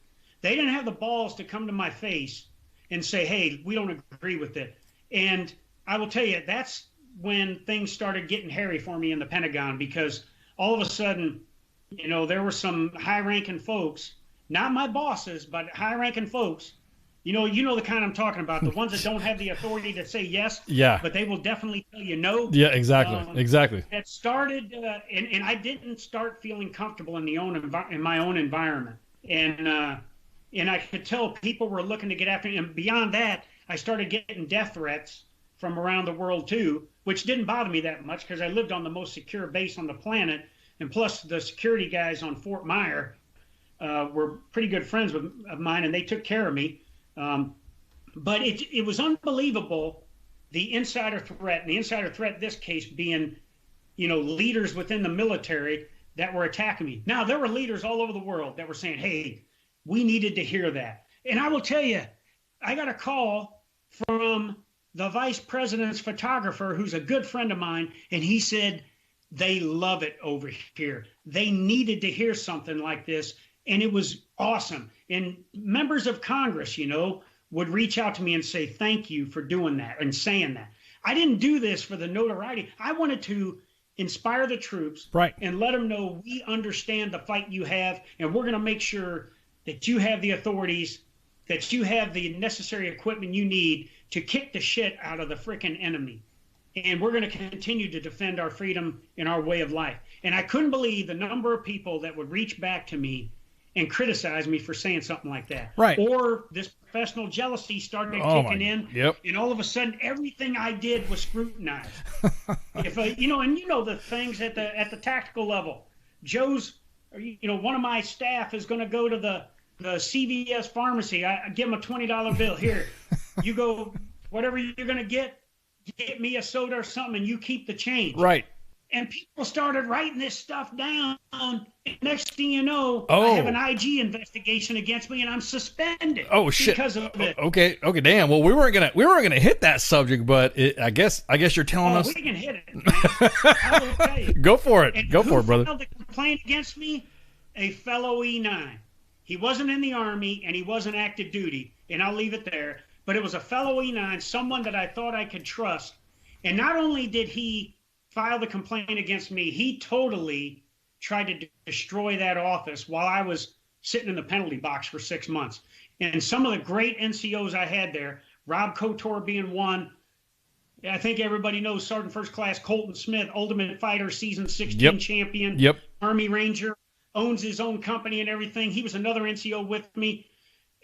They didn't have the balls to come to my face and say, hey, we don't agree with it. And I will tell you, that's when things started getting hairy for me in the Pentagon, because all of a sudden, you know, there were some high-ranking folks, not my bosses, but high-ranking folks. You know the kind I'm talking about, the ones that don't have the authority to say yes, but they will definitely tell you no. Yeah, exactly, exactly. That started, and I didn't start feeling comfortable in my own environment, and I could tell people were looking to get after me. And beyond that, I started getting death threats from around the world too, which didn't bother me that much because I lived on the most secure base on the planet, and plus the security guys on Fort Myer were pretty good friends of mine, and they took care of me. But it was unbelievable, the insider threat, and the insider threat in this case being, you know, leaders within the military that were attacking me. Now, there were leaders all over the world that were saying, hey, we needed to hear that. And I will tell you, I got a call from the vice president's photographer, who's a good friend of mine, and he said, they love it over here. They needed to hear something like this, and it was awesome. And members of Congress, you know, would reach out to me and say, thank you for doing that and saying that. I didn't do this for the notoriety. I wanted to inspire the troops and let them know we understand the fight you have, and we're going to make sure that you have the authorities, that you have the necessary equipment you need to kick the shit out of the frickin' enemy. And we're going to continue to defend our freedom and our way of life. And I couldn't believe the number of people that would reach back to me and criticize me for saying something like that. Or this professional jealousy started kicking in, and all of a sudden everything I did was scrutinized. If you know, and you know the things at the tactical level. Joe's, you know, one of my staff is going to go to the CVS pharmacy. I give him a $20 bill. Here, you go, whatever you're going to get me a soda or something, and you keep the change. And people started writing this stuff down. And next thing you know, I have an IG investigation against me, and I'm suspended. Oh shit! Because of it. Okay, damn. Well, we weren't gonna hit that subject, but I guess you're telling us we can hit it. Man. I will tell you. Go for it. And Go for it, brother. Who filed the complaint against me? A fellow E9. He wasn't in the Army, and he wasn't active duty, and I'll leave it there. But it was a fellow E9, someone that I thought I could trust. And not only did he file the complaint against me, he totally tried to destroy that office while I was sitting in the penalty box for 6 months. And some of the great NCOs I had there, Rob Couture being one, I think everybody knows Sergeant First Class Colton Smith, Ultimate Fighter Season 16 champion, Army Ranger, owns his own company and everything. He was another NCO with me.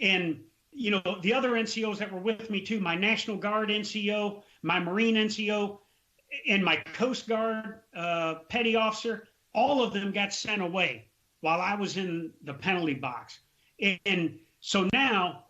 And, you know, the other NCOs that were with me too, my National Guard NCO, my Marine NCO, and my Coast Guard petty officer, all of them got sent away while I was in the penalty box. And so now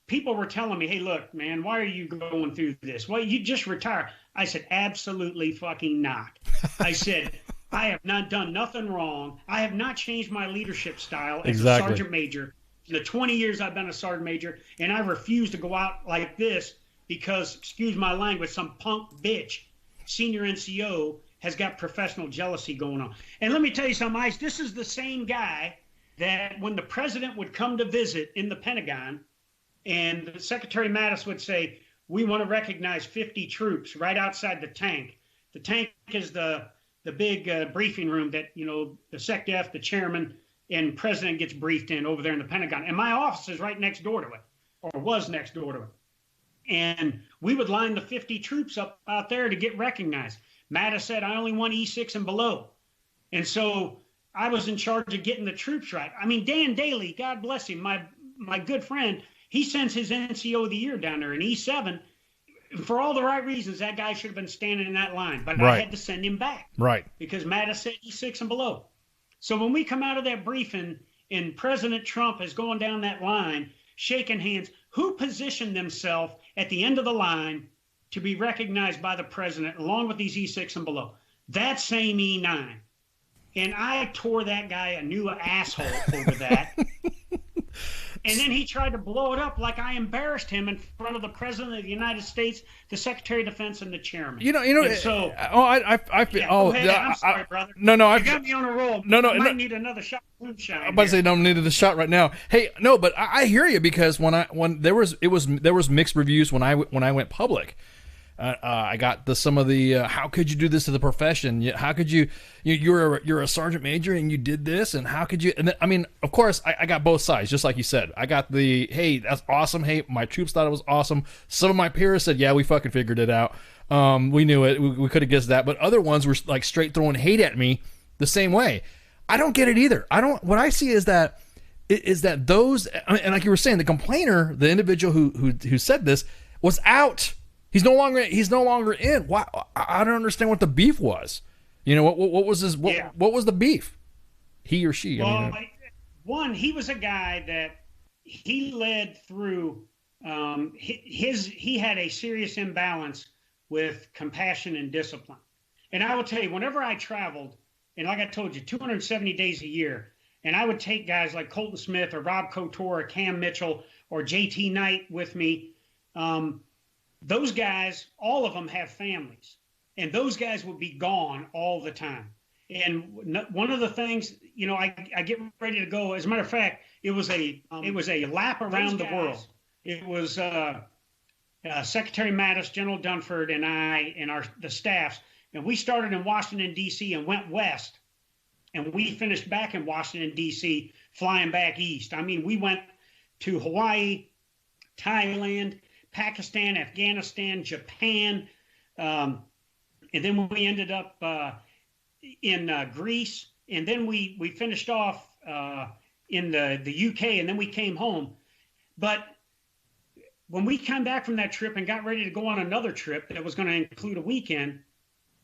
people were telling me, hey, look, man, why are you going through this? Well, you just retired. I said, absolutely fucking not. I said, I have not done nothing wrong. I have not changed my leadership style as a sergeant major in the 20 years I've been a sergeant major, and I refuse to go out like this because, excuse my language, some punk bitch, senior NCO, has got professional jealousy going on. And let me tell you something, Ice, this is the same guy that when the president would come to visit in the Pentagon, and Secretary Mattis would say, we want to recognize 50 troops right outside the tank. The tank is the big briefing room that, you know, the SecDef, the chairman, and president gets briefed in over there in the Pentagon. And my office is right next door to it, or was next door to it. And we would line the 50 troops up out there to get recognized. Mattis said, I only want E6 and below. And so I was in charge of getting the troops right. I mean, Dan Daly, God bless him, my good friend, he sends his NCO of the year down there in E7. For all the right reasons, that guy should have been standing in that line. But I had to send him back. Right. Because Mattis said E6 and below. So when we come out of that briefing and President Trump is going down that line, shaking hands, who positioned themselves at the end of the line to be recognized by the president along with these E6 and below? That same E9. And I tore that guy a new asshole over that. And then he tried to blow it up like I embarrassed him in front of the President of the United States, the Secretary of Defense, and the Chairman. And so, I feel. Go ahead. I'm sorry, brother. No, you got me on a roll. I might need another shot of moonshine. I'm about to say don't need the shot right now. Hey, no, but I hear you because when there was mixed reviews when I went public. I got some of the how could you do this to the profession? How could you're a sergeant major and you did this, and how could you? And then, I mean, of course, I got both sides, just like you said. I got the hey, that's awesome. Hey, my troops thought it was awesome. Some of my peers said, yeah, we fucking figured it out. We knew it. We could have guessed that. But other ones were like straight throwing hate at me the same way. I don't get it either. What I see is that those, and like you were saying, the complainer, the individual who said this, was out. He's no longer in. Why? I don't understand what the beef was. You know, what was his what was the beef? He or she? Well, one, he was a guy that he led through. He had a serious imbalance with compassion and discipline. And I will tell you, whenever I traveled, and like I told you, 270 days a year, and I would take guys like Colton Smith or Rob Couture or Cam Mitchell or JT Knight with me. Those guys, all of them have families, and those guys would be gone all the time. And one of the things, you know, I get ready to go. As a matter of fact, it was a lap around the world. It was Secretary Mattis, General Dunford, and I, and the staffs, and we started in Washington D.C. and went west, and we finished back in Washington D.C. flying back east. I mean, we went to Hawaii, Thailand, Pakistan, Afghanistan, Japan, and then we ended up in Greece, and then we finished off in the UK, and then we came home. But when we came back from that trip and got ready to go on another trip that was going to include a weekend,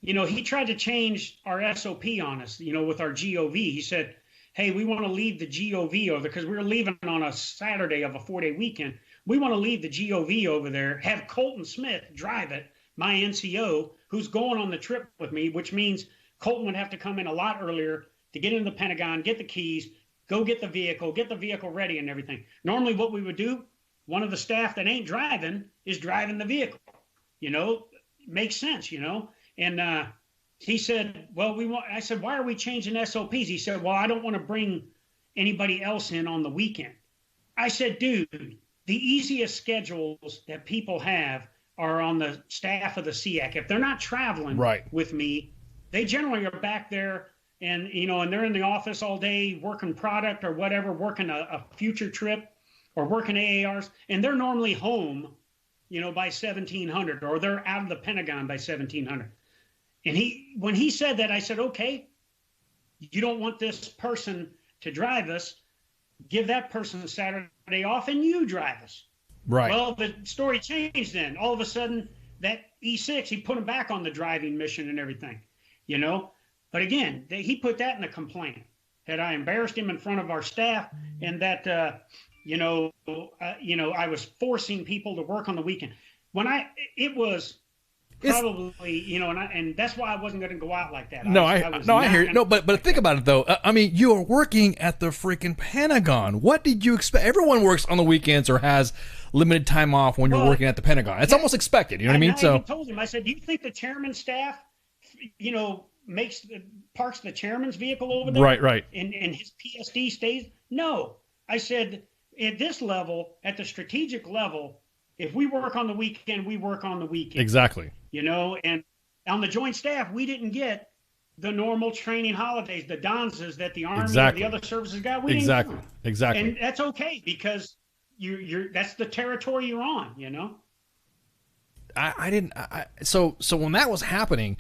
you know, he tried to change our SOP on us, you know, with our GOV. He said, hey, we want to leave the GOV over there because we were leaving on a Saturday of a 4-day weekend. We want to leave the GOV over there, have Colton Smith drive it, my NCO, who's going on the trip with me, which means Colton would have to come in a lot earlier to get into the Pentagon, get the keys, go get the vehicle ready and everything. Normally what we would do, one of the staff that ain't driving is driving the vehicle. You know, makes sense, you know. And he said, well, I said, why are we changing SOPs? He said, well, I don't want to bring anybody else in on the weekend. I said, dude, the easiest schedules that people have are on the staff of the SEAC. If they're not traveling with me, they generally are back there and, you know, and they're in the office all day working product or whatever, working a future trip or working AARs. And they're normally home, you know, by 1700, or they're out of the Pentagon by 1700. And when he said that, I said, okay, you don't want this person to drive us, give that person a Saturday off and you drive us. Right. Well, the story changed then. All of a sudden, that E6, he put him back on the driving mission and everything, you know. But again, he put that in the complaint, that I embarrassed him in front of our staff and that, I was forcing people to work on the weekend. It was probably, and that's why I wasn't going to go out like that. I hear you. No, but think about it though. I mean, you are working at the freaking Pentagon. What did you expect? Everyone works on the weekends or has limited time off when you're working at the Pentagon. It's almost expected. You know what I mean? I even told him. I said, "Do you think the chairman's staff, parks the chairman's vehicle over there? Right. And his PSD stays? No." I said, at this level, at the strategic level, if we work on the weekend, we work on the weekend. Exactly. And on the joint staff, we didn't get the normal training holidays, the Donzas that the Army or the other services got. We didn't get them. Exactly. And that's okay because you're that's the territory you're on, So when that was happening,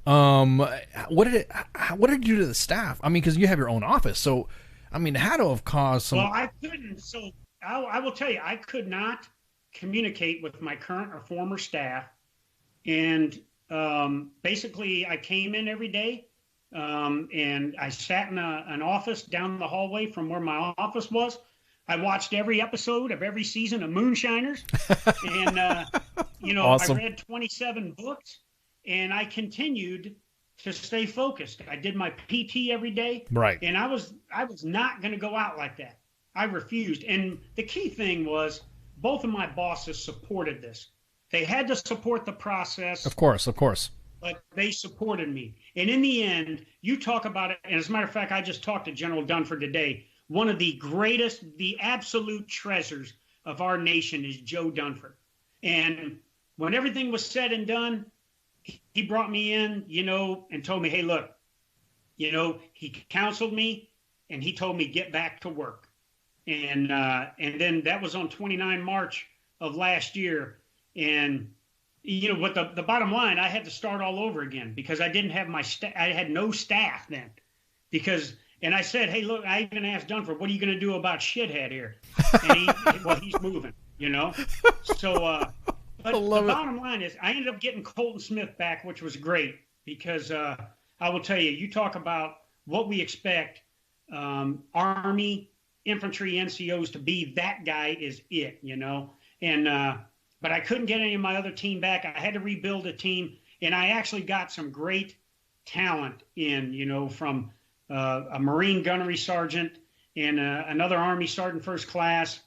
what did it do to the staff? I mean, because you have your own office, so I mean, it had to have caused some. Well, I couldn't. So I will tell you, I could not communicate with my current or former staff, and basically, I came in every day, and I sat in an office down the hallway from where my office was. I watched every episode of every season of Moonshiners, and awesome. I read 27 books, and I continued to stay focused. I did my PT every day, right? And I was not going to go out like that. I refused. And the key thing was both of my bosses supported this. They had to support the process, of course, but they supported me. And in the end, you talk about it. And as a matter of fact, I just talked to General Dunford today. One of the greatest, the absolute treasures of our nation is Joe Dunford. And when everything was said and done, he brought me in, and told me, hey, look, he counseled me and he told me get back to work. And then that was on 29 March of last year. And, but the bottom line, I had to start all over again because I didn't have I had no staff then and I said, hey, look, I even asked Dunford, what are you going to do about shithead here? And he's moving, So, but the bottom line is I ended up getting Colton Smith back, which was great because I will tell you, you talk about what we expect Army, infantry, NCOs to be. That guy is it, And but I couldn't get any of my other team back. I had to rebuild a team, and I actually got some great talent in, from a Marine gunnery sergeant and another Army sergeant first class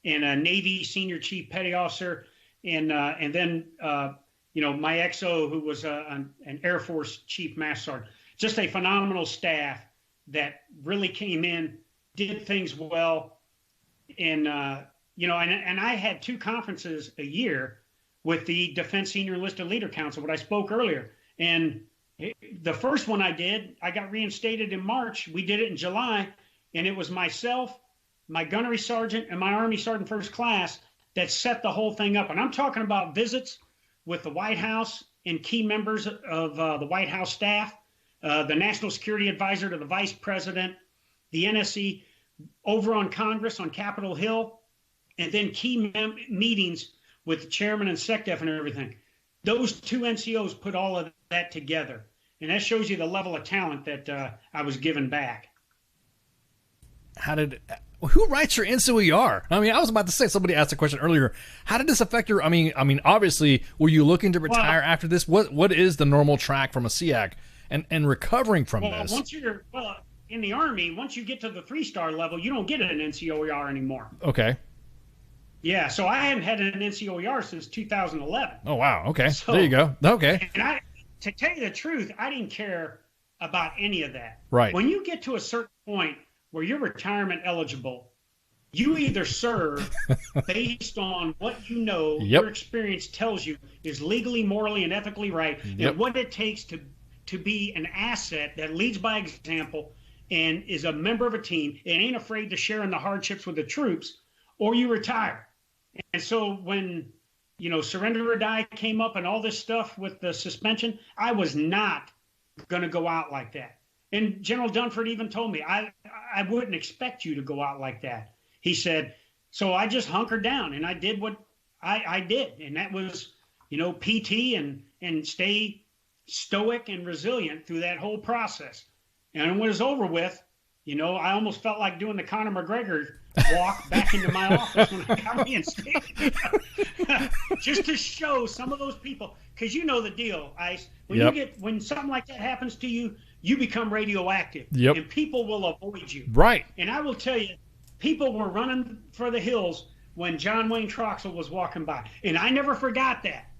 and a Navy senior chief petty officer. And then, my XO, who was an Air Force chief master sergeant, just a phenomenal staff that really came in, did things well. And, and I had 2 conferences a year with the Defense Senior Enlisted Leader Council, what I spoke earlier. And the first one I did, I got reinstated in March. We did it in July. And it was myself, my gunnery sergeant, and my Army sergeant first class that set the whole thing up. And I'm talking about visits with the White House and key members of the White House staff, the National Security Advisor to the Vice President, the NSC, over on Congress on Capitol Hill, and then key meetings with the chairman and SecDef and everything. Those 2 NCOs put all of that together. And that shows you the level of talent that I was given back. Who writes your NCOER? I mean, I was about to say, somebody asked a question earlier. How did this affect your? I mean, obviously, were you looking to retire after this? What is the normal track from a SEAC and recovering from this? Once you're in the Army, once you get to the 3-star level, you don't get an NCOER anymore. Okay. Yeah, so I haven't had an NCOER since 2011. Oh wow. Okay. So, there you go. Okay. And to tell you the truth, I didn't care about any of that. Right. When you get to a certain point where you're retirement eligible, you either serve based on what your experience tells you is legally, morally, and ethically right, and what it takes to be an asset that leads by example and is a member of a team and ain't afraid to share in the hardships with the troops, or you retire. And so when, surrender or die came up and all this stuff with the suspension, I was not going to go out like that. And General Dunford even told me, I wouldn't expect you to go out like that. He said, so I just hunkered down and I did what I did. And that was, PT and stay stoic and resilient through that whole process. And when it was over with, I almost felt like doing the Conor McGregor walk back into my office when I got reinstated. Just to show some of those people, because you know the deal, Ice. When something like that happens to you, you become radioactive. Yep. And people will avoid you. Right. And I will tell you, people were running for the hills when John Wayne Troxel was walking by. And I never forgot that.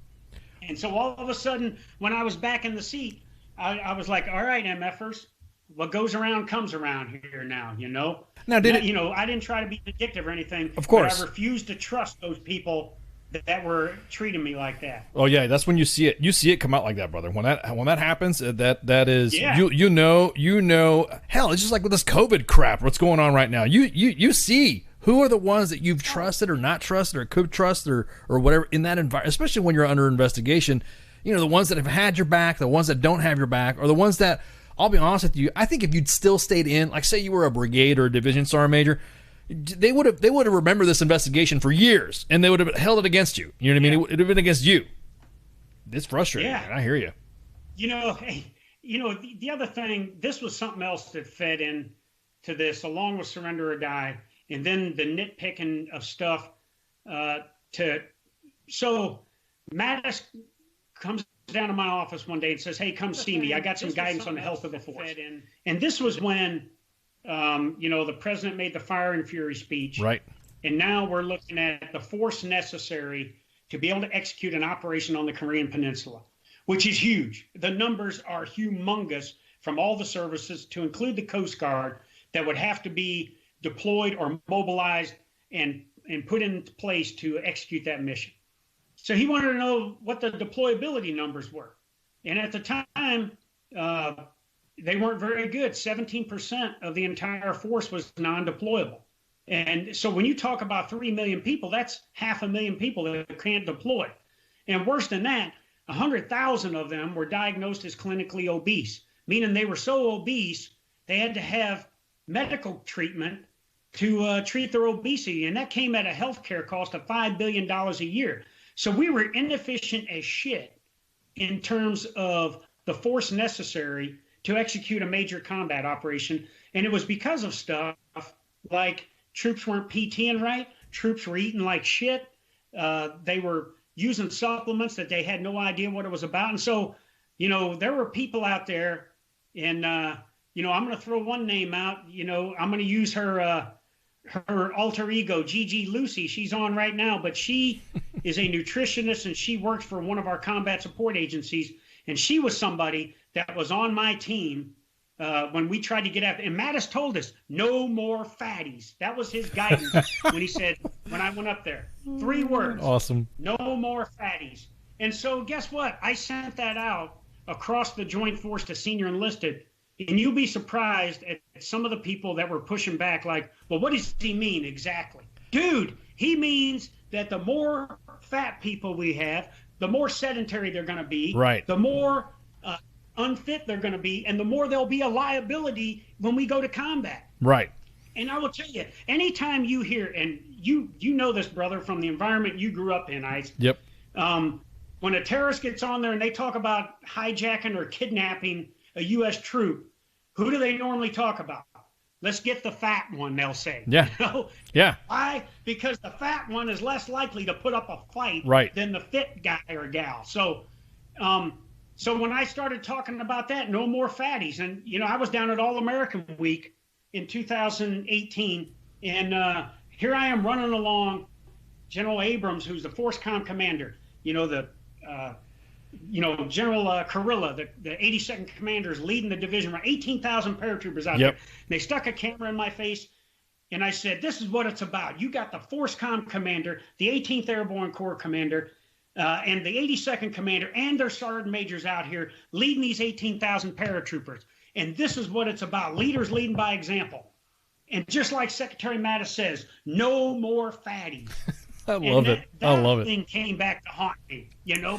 And so all of a sudden, when I was back in the seat, I was like, all right, MFers, what goes around comes around here now, Now, I didn't try to be vindictive or anything. Of course. But I refused to trust those people that were treating me like that. Oh yeah, that's when you see it. You see it come out like that, brother. When that happens, that is Yeah. you know. Hell, it's just like with this COVID crap. What's going on right now? You see who are the ones that you've trusted or not trusted or could trust or whatever in that environment, especially when you're under investigation. The ones that have had your back, the ones that don't have your back, or the ones that, I'll be honest with you, I think if you'd still stayed in, like say you were a brigade or a division sergeant major, they would have remembered this investigation for years, and they would have held it against you. You know what I mean? It would have been against you. It's frustrating, man. I hear you. The other thing, this was something else that fed in to this, along with Surrender or Die, and then the nitpicking of stuff. So Mattis comes down to my office one day and says, hey, come see me. I got some guidance on the health of the force. And this was when, the president made the Fire and Fury speech. Right. And now we're looking at the force necessary to be able to execute an operation on the Korean Peninsula, which is huge. The numbers are humongous from all the services, to include the Coast Guard, that would have to be deployed or mobilized and put in place to execute that mission. So he wanted to know what the deployability numbers were. And at the time, they weren't very good. 17% of the entire force was non-deployable. And so when you talk about 3 million people, that's 500,000 people that can't deploy. And worse than that, 100,000 of them were diagnosed as clinically obese, meaning they were so obese they had to have medical treatment to treat their obesity. And that came at a healthcare cost of $5 billion a year. So we were inefficient as shit in terms of the force necessary to execute a major combat operation. And it was because of stuff like troops weren't PTing right, troops were eating like shit, they were using supplements that they had no idea what it was about. And so, there were people out there, and, I'm going to throw one name out, I'm going to use her alter ego, Gigi Lucy. She's on right now, but she is a nutritionist and she works for one of our combat support agencies. And she was somebody that was on my team when we tried to get after. And Mattis told us, no more fatties. That was his guidance when he said, when I went up there, 3 words. Awesome. No more fatties. And so guess what? I sent that out across the Joint Force to senior enlisted. And you'll be surprised at some of the people that were pushing back, like, well, what does he mean exactly? Dude, he means that the more fat people we have, the more sedentary they're going to be, right? The more unfit they're going to be, and the more they'll be a liability when we go to combat. Right. And I will tell you, anytime you hear, and you know this, brother, from the environment you grew up in, Ice. Yep. When a terrorist gets on there and they talk about hijacking or kidnapping a U.S. troop, who do they normally talk about? Let's get the fat one, they'll say. Yeah. Yeah. Why? Because the fat one is less likely to put up a fight than the fit guy or gal. So when I started talking about that, no more fatties. And, I was down at All-American Week in 2018, and here I am running along General Abrams, who's the Force Com commander, General Carilla, the 82nd commander, is leading the division. 18,000 paratroopers out there. And they stuck a camera in my face, and I said, this is what it's about. You got the Force Com commander, the 18th Airborne Corps commander, and the 82nd commander, and their sergeant majors out here leading these 18,000 paratroopers. And this is what it's about. Leaders leading by example. And just like Secretary Mattis says, no more fatties. I love it. That thing came back to haunt me.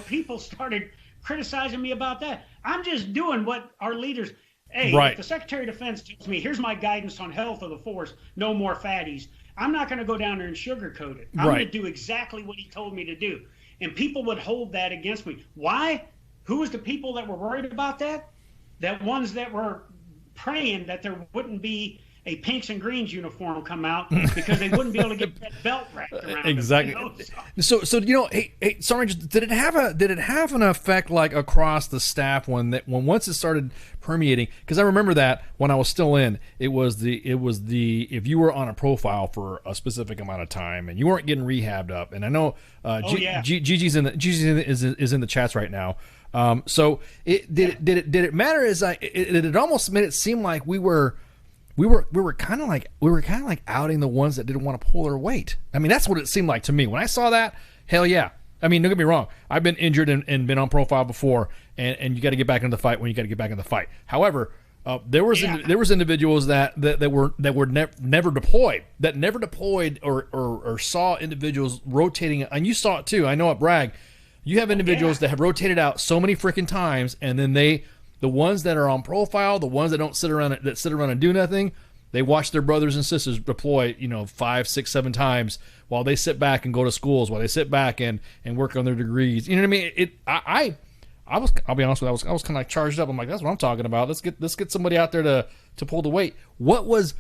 People started criticizing me about that. I'm just doing what our leaders. Hey, Right. if the Secretary of Defense tells me, here's my guidance on health of the force, no more fatties, I'm not going to go down there and sugarcoat it. I'm going to do exactly what he told me to do. And people would hold that against me. Why? Who was the people that were worried about that? That ones that were praying that there wouldn't be a pinks and greens uniform come out because they wouldn't be able to get that belt wrapped around Exactly. them, So hey, sorry, did it have an effect like across the staff when once it started permeating? Because I remember that when I was still in, it was the if you were on a profile for a specific amount of time and you weren't getting rehabbed up, and I know Gigi's is in the chats right now. So did it matter? It almost made it seem like we were kind of like outing the ones that didn't want to pull their weight. I mean, that's what it seemed like to me when I saw that. Hell yeah! I mean, don't get me wrong. I've been injured and been on profile before, and you got to get back into the fight when you got to get back in the fight. However, there was individuals that were never deployed or saw individuals rotating, and you saw it too. I know at Bragg, you have individuals that have rotated out so many freaking times, and then the ones that are on profile, the ones that don't sit around and do nothing, they watch their brothers and sisters deploy, 5, 6, 7 times while they sit back and go to schools, while they sit back and work on their degrees. You know what I mean? I'll be honest with you, I was kind of like charged up. I'm like, that's what I'm talking about. Let's get somebody out there to pull the weight. What was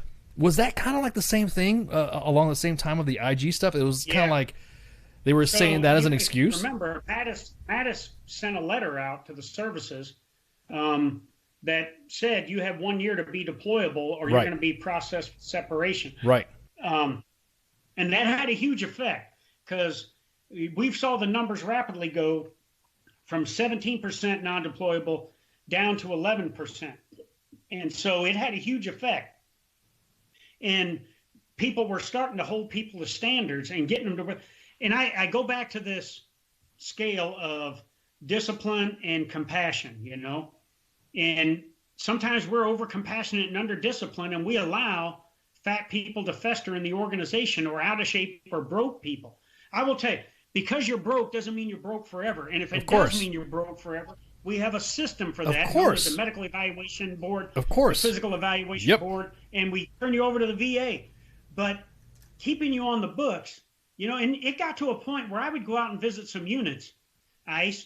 that kind of like the same thing along the same time of the IG stuff? It was kind of like they were saying that as an excuse. Remember, Mattis sent a letter out to the services that said you have 1 year to be deployable or you're going to be processed for separation. Right. And that had a huge effect because we saw the numbers rapidly go from 17% non-deployable down to 11%. And so it had a huge effect. And people were starting to hold people to standards and getting them to... And I go back to this scale of discipline and compassion, And sometimes we're over compassionate and under disciplined, and we allow fat people to fester in the organization or out of shape or broke people. I will tell you, because you're broke doesn't mean you're broke forever. And if it does mean you're broke forever, we have a system for that. Of course. The medical evaluation board, of course, the physical evaluation board, and we turn you over to the VA. But keeping you on the books, and it got to a point where I would go out and visit some units, ICE,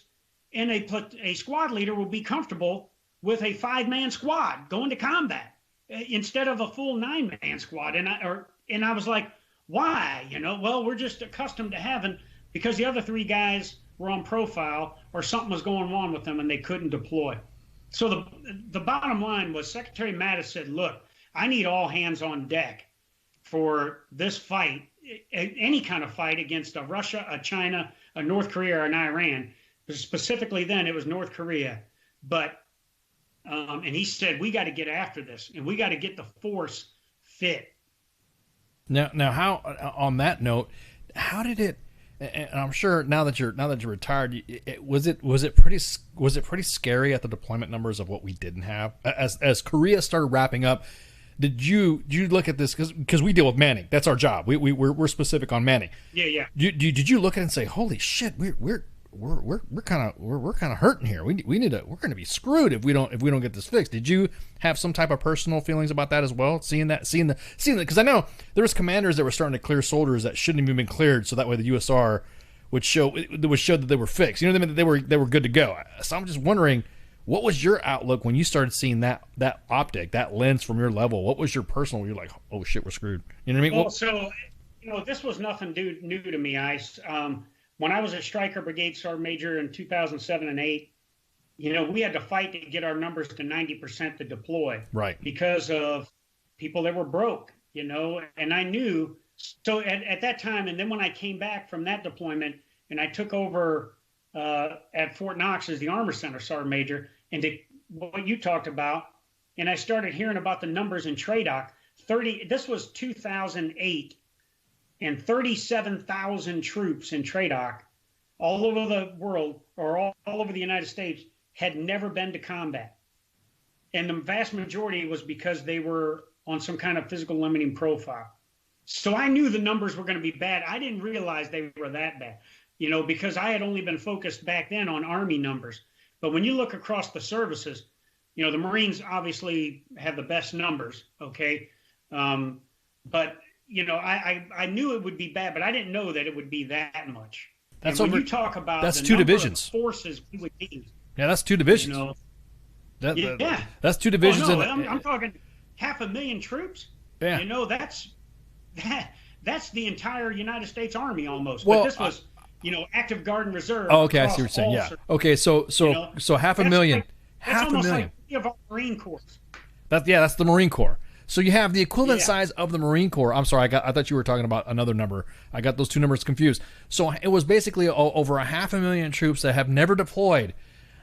and a squad leader would be comfortable with a 5-man squad going to combat instead of a full 9-man squad. And I was like, why? Well, we're just accustomed to having, because the other 3 guys were on profile or something was going wrong with them and they couldn't deploy. So the bottom line was Secretary Mattis said, look, I need all hands on deck for this fight, any kind of fight against a Russia, a China, a North Korea, or an Iran. Specifically then it was North Korea. But and he said, we got to get after this and we got to get the force fit. Now, how on that note, how did it? And I'm sure now that you're retired, was it pretty scary at the deployment numbers of what we didn't have as Korea started wrapping up? Did you look at this because we deal with manning? That's our job. We're specific on manning. Yeah. Did you look at it and say, holy shit, we're kind of hurting here. We're going to be screwed if we don't get this fixed. Did you have some type of personal feelings about that as well? Seeing that because I know there was commanders that were starting to clear soldiers that shouldn't have even been cleared, so that way the USR would show that they were fixed. You know what I mean? That they were good to go. So I'm just wondering, what was your outlook when you started seeing that optic, that lens from your level? What was your personal? You're like, oh shit, we're screwed. You know what I mean? Well, so this was nothing new to me, Ice. When I was a Stryker Brigade Sergeant Major in 2007 and 8, we had to fight to get our numbers to 90% to deploy. Right. Because of people that were broke, and I knew. So at that time, and then when I came back from that deployment and I took over at Fort Knox as the Armor Center Sergeant Major, and what you talked about, and I started hearing about the numbers in TRADOC, this was 2008, and 37,000 troops in TRADOC all over the world or all over the United States had never been to combat. And the vast majority was because they were on some kind of physical limiting profile. So I knew the numbers were going to be bad. I didn't realize they were that bad, because I had only been focused back then on Army numbers. But when you look across the services, you know, the Marines obviously have the best numbers, okay? But, you know, I knew it would be bad, but I didn't know that it would be that much. That's and when over, you talk about that's the two number divisions. Of forces we would need. Yeah, that's two divisions. You know, yeah. That's two divisions. Oh, no, I'm talking 500,000 troops. Yeah. You know, that's the entire United States Army almost. Well, but this was, you know, active guard and reserve. Oh, okay, I see what you're saying. Yeah. Okay, so you know, 500,000. Like, half a million. Like three of our Marine Corps. That's the Marine Corps. So you have the equivalent size of the Marine Corps. I'm sorry, I thought you were talking about another number. I got those two numbers confused. So it was basically over 500,000 troops that have never deployed,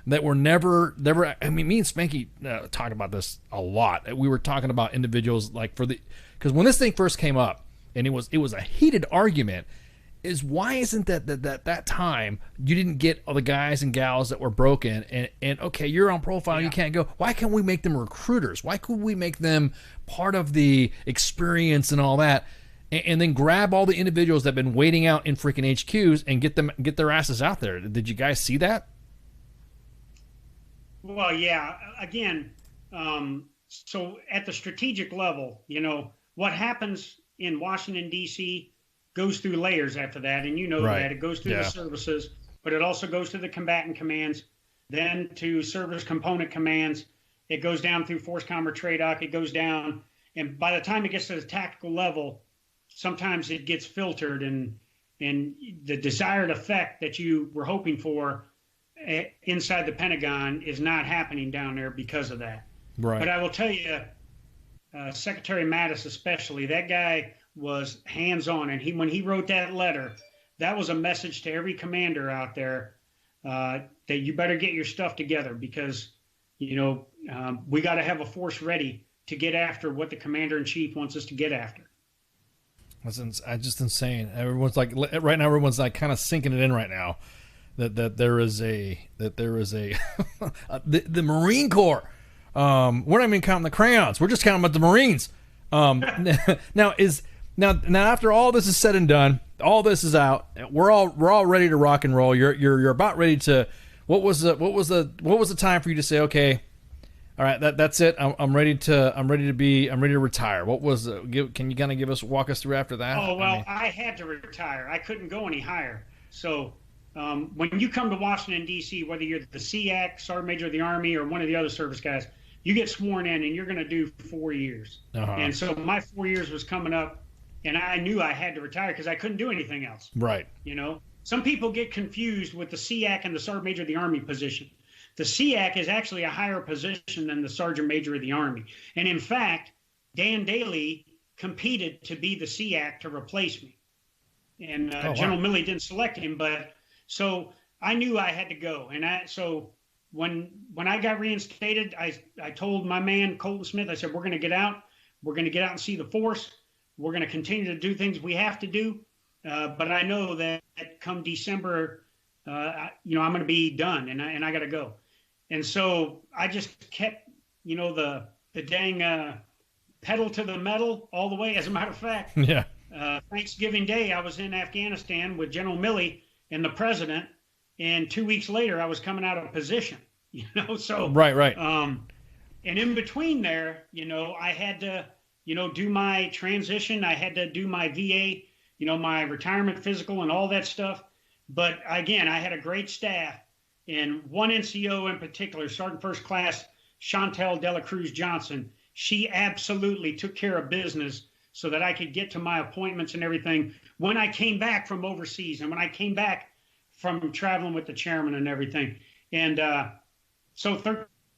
that were never. I mean, me and Spanky talked about this a lot. We were talking about individuals like because when this thing first came up, and it was a heated argument. Is why isn't that time you didn't get all the guys and gals that were broken and okay, you're on profile, you can't go. Why can't we make them recruiters? Why could we make them part of the experience and all that, and then grab all the individuals that have been waiting out in freaking HQs and get their asses out there? Did you guys see that? Well, yeah. Again, so at the strategic level, you know what happens in Washington D.C. goes through layers after that, and you know that it goes through the services, but it also goes to the combatant commands, then to service component commands. It goes down through Force Commer TRADOC. It goes down, and by the time it gets to the tactical level, sometimes it gets filtered, and the desired effect that you were hoping for inside the Pentagon is not happening down there because of that. Right. But I will tell you, Secretary Mattis especially, that guy was hands-on, and when he wrote that letter, that was a message to every commander out there that you better get your stuff together, because you know we got to have a force ready to get after what the commander-in-chief wants us to get after. That's just insane. Everyone's like, right now, everyone's like kind of sinking it in right now that there is a the Marine Corps. We're not even counting the crayons. We're just counting about the Marines. Now after all this is said and done, all this is out. We're all ready to rock and roll. You're about ready to. What was the time for you to say, okay, all right, that's it. I'm ready to retire. What was can you kind of walk us through after that? Oh well, I had to retire. I couldn't go any higher. So when you come to Washington D.C., whether you're the SEAC, Sergeant Major of the Army, or one of the other service guys, you get sworn in, and you're going to do 4 years. And so my 4 years was coming up. And I knew I had to retire because I couldn't do anything else. Right. You know, some people get confused with the SEAC and the Sergeant Major of the Army position. The SEAC is actually a higher position than the Sergeant Major of the Army. And in fact, Dan Daly competed to be the SEAC to replace me. And General Milley didn't select him, but so I knew I had to go. And so when I got reinstated, I told my man, Colton Smith, I said, we're going to get out. We're going to get out and see the force. We're going to continue to do things we have to do, but I know that come December, you know, I'm going to be done, and I got to go. And so I just kept, you know, the dang pedal to the metal all the way. As a matter of fact, Thanksgiving Day I was in Afghanistan with General Milley and the president, and 2 weeks later I was coming out of position. You know, so right. And in between there, you know, I had to, you know, do my transition. I had to do my VA, you know, my retirement physical and all that stuff. But again, I had a great staff, and one NCO in particular, Sergeant First Class Chantel Dela Cruz Johnson. She absolutely took care of business so that I could get to my appointments and everything when I came back from overseas and when I came back from traveling with the chairman and everything. And so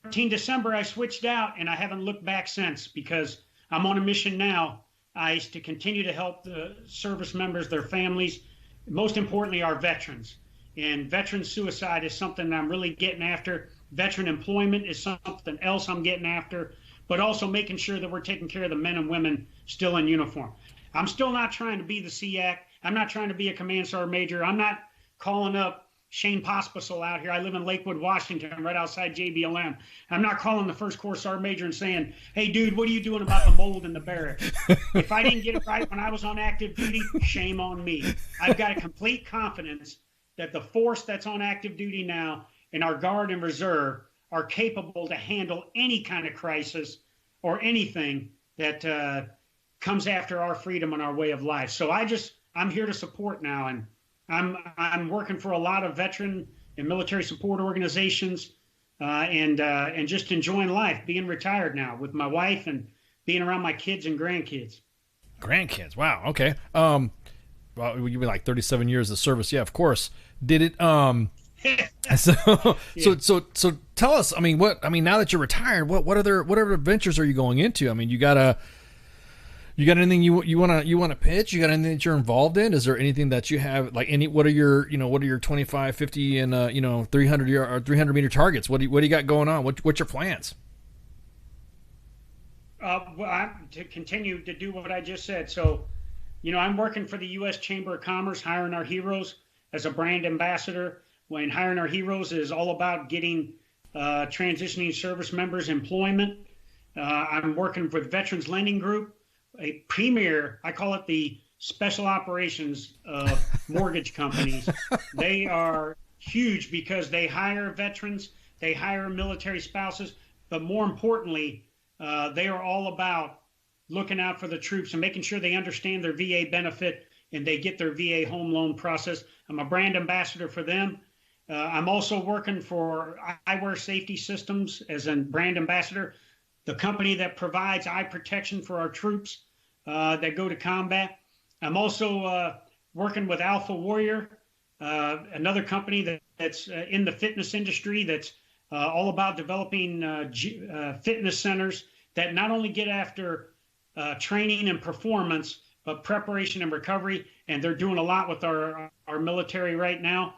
13 December, I switched out, and I haven't looked back since, because I'm on a mission now, ICE, to continue to help the service members, their families, most importantly, our veterans. And veteran suicide is something that I'm really getting after. Veteran employment is something else I'm getting after, but also making sure that we're taking care of the men and women still in uniform. I'm still not trying to be the SEAC. I'm not trying to be a command sergeant major. I'm not calling up Shane Pospisil out here. I live in Lakewood, Washington, right outside JBLM. I'm not calling the First Corps Sergeant Major and saying, hey, dude, what are you doing about the mold in the barracks? If I didn't get it right when I was on active duty, shame on me. I've got a complete confidence that the force that's on active duty now and our Guard and Reserve are capable to handle any kind of crisis or anything that comes after our freedom and our way of life. So I'm here to support now, and I'm working for a lot of veteran and military support organizations, and just enjoying life, being retired now with my wife and being around my kids and grandkids. Grandkids, wow, okay. Well, you've been like 37 years of service, yeah, of course. Did it? So tell us. I mean, now that you're retired, what other ventures are you going into? I mean, you got anything you want to pitch? You got anything that you're involved in? Is there anything that you have, like, what are your 25, 50, and 300 meter targets? What do you got going on? What's your plans? Well, I'm to continue to do what I just said. So, I'm working for the U.S. Chamber of Commerce, Hiring Our Heroes as a brand ambassador. When Hiring Our Heroes is all about getting transitioning service members employment. I'm working with Veterans Lending Group, a premier, I call it the special operations of mortgage companies. They are huge because they hire veterans, they hire military spouses, but more importantly, they are all about looking out for the troops and making sure they understand their VA benefit and they get their VA home loan process. I'm a brand ambassador for them. I'm also working for Eyewear Safety Systems as a brand ambassador, the company that provides eye protection for our troops that go to combat. I'm also working with Alpha Warrior, another company that's in the fitness industry that's all about developing fitness centers that not only get after training and performance, but preparation and recovery. And they're doing a lot with our military right now.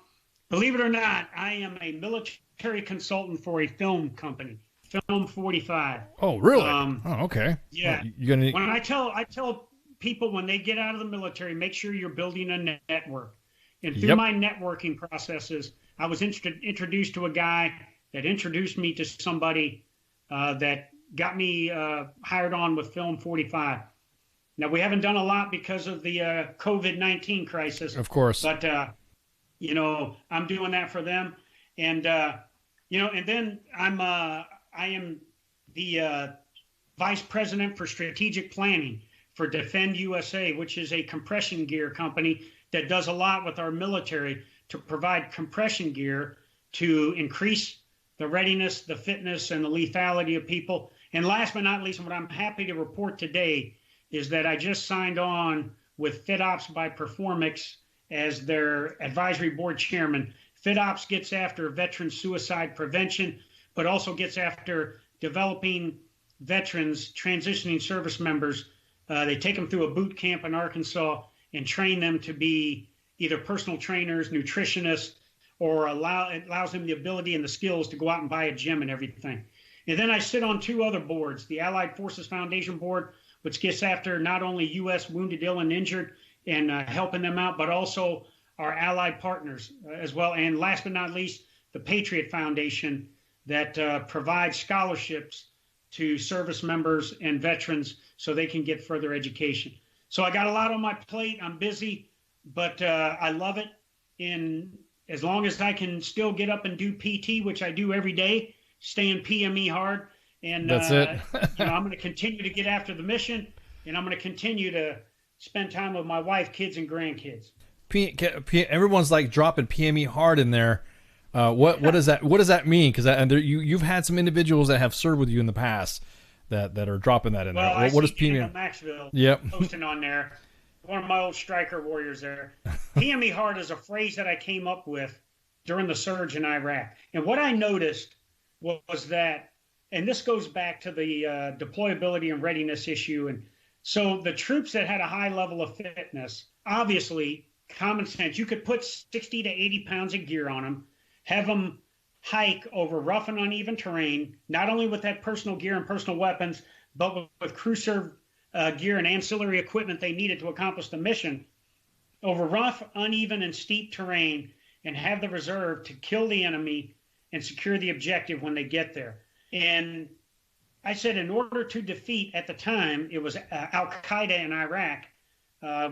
Believe it or not, I am a military consultant for a film company, Film 45. Oh, really? Okay. Yeah. Well, when I tell people when they get out of the military, make sure you're building a network. And through my networking processes, I was introduced to a guy that introduced me to somebody that got me hired on with Film 45. Now, we haven't done a lot because of the COVID-19 crisis. Of course. But, I'm doing that for them. And, and then I am the vice president for strategic planning for Defend USA, which is a compression gear company that does a lot with our military to provide compression gear to increase the readiness, the fitness, and the lethality of people. And last but not least, what I'm happy to report today is that I just signed on with FitOps by Performix as their advisory board chairman. FitOps gets after veteran suicide prevention, but also gets after developing veterans, transitioning service members. They take them through a boot camp in Arkansas and train them to be either personal trainers, nutritionists, or it allows them the ability and the skills to go out and buy a gym and everything. And then I sit on two other boards, the Allied Forces Foundation Board, which gets after not only U.S. wounded, ill, and injured and helping them out, but also our allied partners as well. And last but not least, the Patriot Foundation that provides scholarships to service members and veterans so they can get further education. So I got a lot on my plate. I'm busy, but I love it. And as long as I can still get up and do PT, which I do every day, staying PME hard. And that's it. I'm going to continue to get after the mission, and I'm going to continue to spend time with my wife, kids, and grandkids. Everyone's like dropping PME hard in there. What does that mean? Because you've had some individuals that have served with you in the past that are dropping that in there. Well, what is PME? Maxville, yep. Posting on there. One of my old striker warriors there. PME hard is a phrase that I came up with during the surge in Iraq. And what I noticed was that, and this goes back to the deployability and readiness issue. And so the troops that had a high level of fitness, obviously, common sense, you could put 60 to 80 pounds of gear on them, have them hike over rough and uneven terrain, not only with that personal gear and personal weapons, but with crew serve gear and ancillary equipment they needed to accomplish the mission, over rough, uneven, and steep terrain, and have the reserve to kill the enemy and secure the objective when they get there. And I said, in order to defeat, at the time, it was Al-Qaeda in Iraq.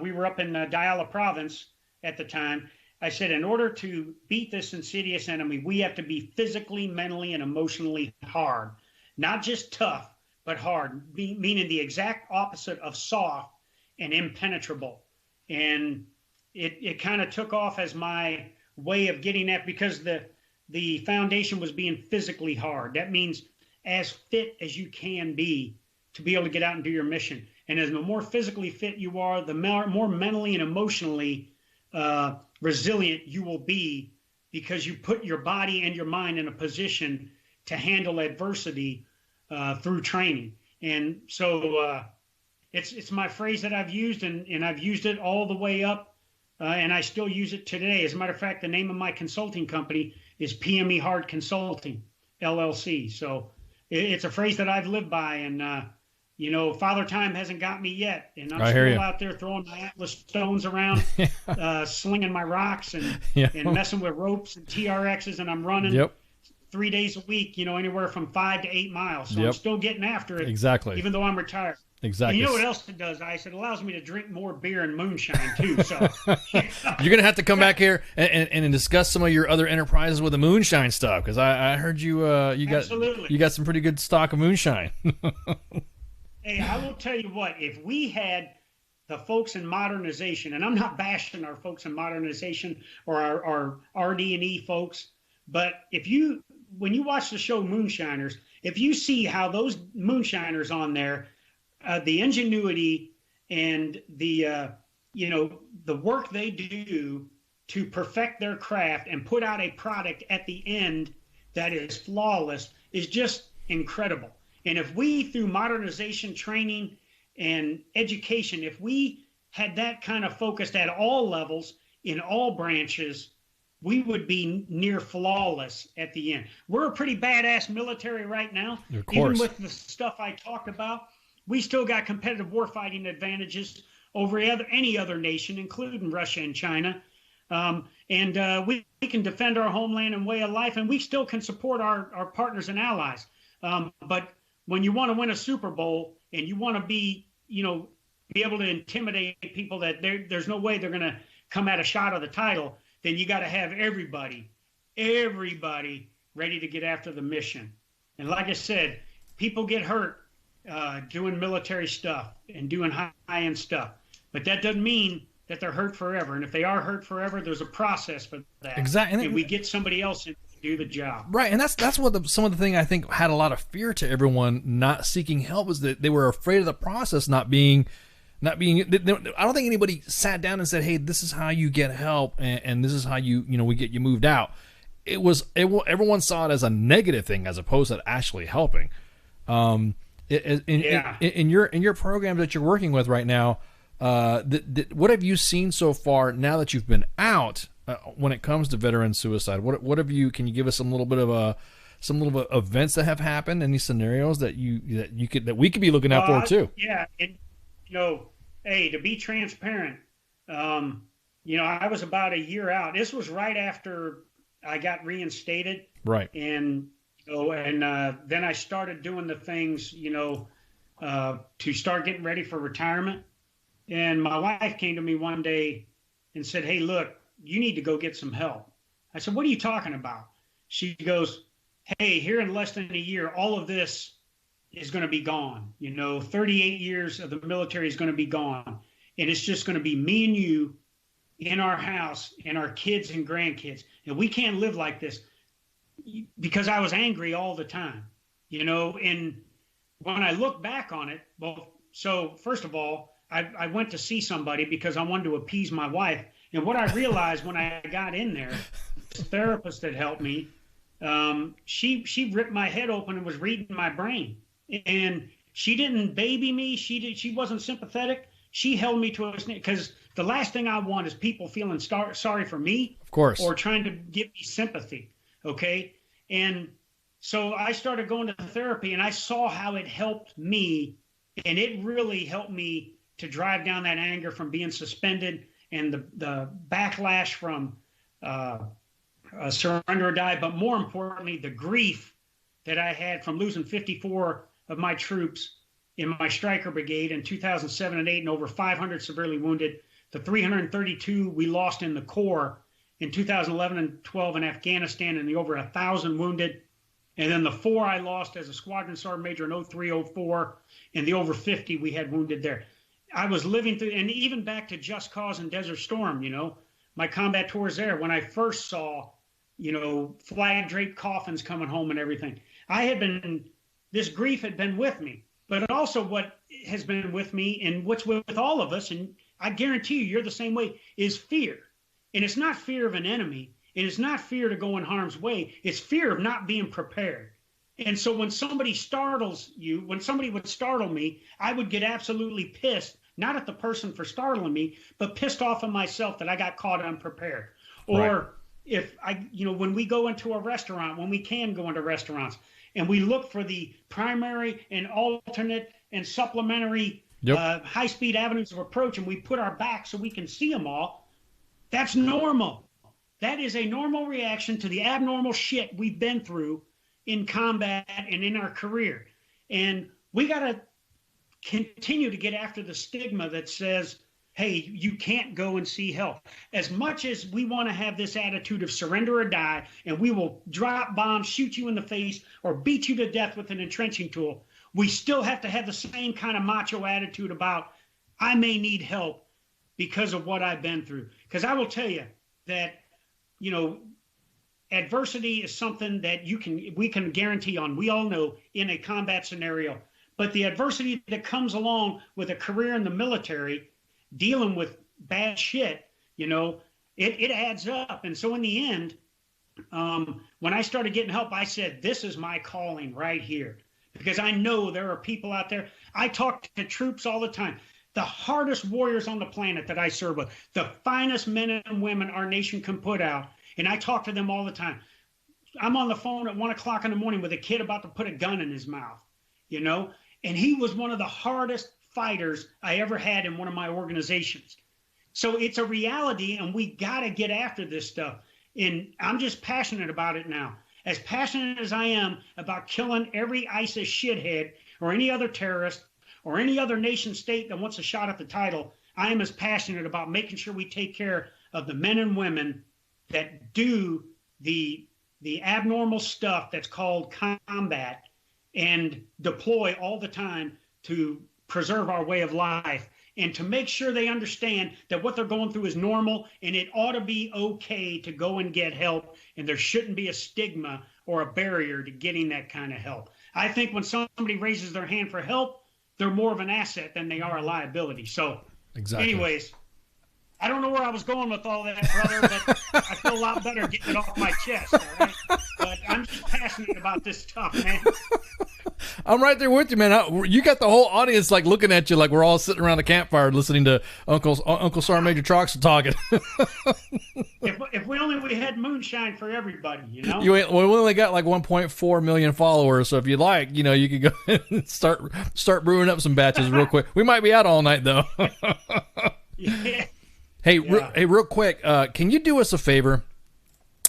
We were up in Diyala province at the time. I said, in order to beat this insidious enemy, we have to be physically, mentally, and emotionally hard. Not just tough, but hard, meaning the exact opposite of soft and impenetrable. And it kind of took off as my way of getting at, because the foundation was being physically hard. That means as fit as you can be to be able to get out and do your mission. And as the more physically fit you are, the more mentally and emotionally resilient you will be, because you put your body and your mind in a position to handle adversity through training. And so it's my phrase that I've used, and I've used it all the way up, and I still use it today. As a matter of fact, the name of my consulting company is PME Hard Consulting, LLC. So it's a phrase that I've lived by, and Father Time hasn't got me yet, and I'm still out there throwing my Atlas stones around, slinging my rocks and messing with ropes and TRXs, and I'm running 3 days a week, anywhere from 5 to 8 miles. So I'm still getting after it, even though I'm retired. Exactly. And you know what else it does, Ice? It allows me to drink more beer and moonshine too. So you're gonna have to come back here and discuss some of your other enterprises with the moonshine stuff, because I heard you got some pretty good stock of moonshine. Hey, I will tell you what, if we had the folks in modernization, and I'm not bashing our folks in modernization or our RD&E folks, but when you watch the show Moonshiners, if you see how those moonshiners on there, the ingenuity and the work they do to perfect their craft and put out a product at the end that is flawless is just incredible. And if we, through modernization, training, and education, if we had that kind of focused at all levels, in all branches, we would be near flawless at the end. We're a pretty badass military right now. Of course. Even with the stuff I talked about, we still got competitive warfighting advantages over any other nation, including Russia and China. We can defend our homeland and way of life, and we still can support our partners and allies. But when you want to win a Super Bowl and you want to be able to intimidate people that there's no way they're going to come at a shot of the title, then you got to have everybody ready to get after the mission. And like I said, people get hurt doing military stuff and doing high-end stuff, but that doesn't mean that they're hurt forever. And if they are hurt forever, there's a process for that. Exactly. And we get somebody else in to do the job. Right, and that's what some of the thing I think had a lot of fear to everyone not seeking help, is that they were afraid of the process not being. I don't think anybody sat down and said, "Hey, this is how you get help, and this is how we get you moved out." Everyone saw it as a negative thing as opposed to actually helping. In your programs that you're working with right now, what have you seen so far now that you've been out when it comes to veteran suicide? What have you? Can you give us some little events that have happened? Any scenarios that we could be looking out for too? Yeah, and hey, to be transparent, I was about a year out. This was right after I got reinstated. Right. And then I started doing the things, to start getting ready for retirement. And my wife came to me one day and said, "Hey, look, you need to go get some help." I said, "What are you talking about?" She goes, "Hey, here in less than a year, all of this is going to be gone. 38 years of the military is going to be gone. And it's just going to be me and you in our house and our kids and grandkids. And we can't live like this." Because I was angry all the time, and when I look back on it, so first of all, I went to see somebody because I wanted to appease my wife. And what I realized when I got in there, the therapist that helped me, she ripped my head open and was reading my brain. And she didn't baby me. She wasn't sympathetic. She held me to a snake, because the last thing I want is people feeling sorry for me, of course, or trying to give me sympathy. Okay. And so I started going to therapy, and I saw how it helped me, and it really helped me to drive down that anger from being suspended and the backlash from surrender or die, but more importantly, the grief that I had from losing 54 of my troops in my Stryker Brigade in 2007 and 8, and over 500 severely wounded, the 332 we lost in the Corps, in 2011 and 12 in Afghanistan, and the over 1,000 wounded. And then the 4 I lost as a squadron sergeant major in 0304, and the over 50 we had wounded there. I was living through, and even back to Just Cause and Desert Storm, my combat tours there, when I first saw, flag draped coffins coming home and everything. This grief had been with me, but also what has been with me and what's with all of us, and I guarantee you're the same way, is fear. And it's not fear of an enemy. And it's not fear to go in harm's way. It's fear of not being prepared. And so when somebody startles you, when somebody would startle me, I would get absolutely pissed, not at the person for startling me, but pissed off at myself that I got caught unprepared. Or if when we go into a restaurant, when we can go into restaurants, and we look for the primary and alternate and supplementary high-speed avenues of approach, and we put our back so we can see them all, that's normal. That is a normal reaction to the abnormal shit we've been through in combat and in our career. And we got to continue to get after the stigma that says, hey, you can't go and see help. As much as we want to have this attitude of surrender or die, and we will drop bombs, shoot you in the face, or beat you to death with an entrenching tool, we still have to have the same kind of macho attitude about, I may need help because of what I've been through. Because I will tell you that adversity is something that we can guarantee on. We all know in a combat scenario, but the adversity that comes along with a career in the military, dealing with bad shit, it adds up. And so in the end, when I started getting help, I said, this is my calling right here, because I know there are people out there. I talk to troops all the time. The hardest warriors on the planet that I serve with, the finest men and women our nation can put out, and I talk to them all the time. I'm on the phone at 1 o'clock in the morning with a kid about to put a gun in his mouth, and he was one of the hardest fighters I ever had in one of my organizations. So it's a reality, and we got to get after this stuff. And I'm just passionate about it now. As passionate as I am about killing every ISIS shithead or any other terrorist or any other nation state that wants a shot at the title, I am as passionate about making sure we take care of the men and women that do the abnormal stuff that's called combat and deploy all the time to preserve our way of life, and to make sure they understand that what they're going through is normal, and it ought to be okay to go and get help, and there shouldn't be a stigma or a barrier to getting that kind of help. I think when somebody raises their hand for help, they're more of an asset than they are a liability. So anyways, I don't know where I was going with all that, brother, but I feel a lot better getting it off my chest, all right? But I'm just passionate about this stuff, man. I'm right there with you, man. You got the whole audience like looking at you like we're all sitting around a campfire listening to Uncle Sergeant Major Troxel talking. If we had moonshine for everybody, we only got like 1.4 million followers, so if you'd like, you could go and start brewing up some batches real quick. We might be out all night though. Yeah. Hey, real quick, can you do us a favor?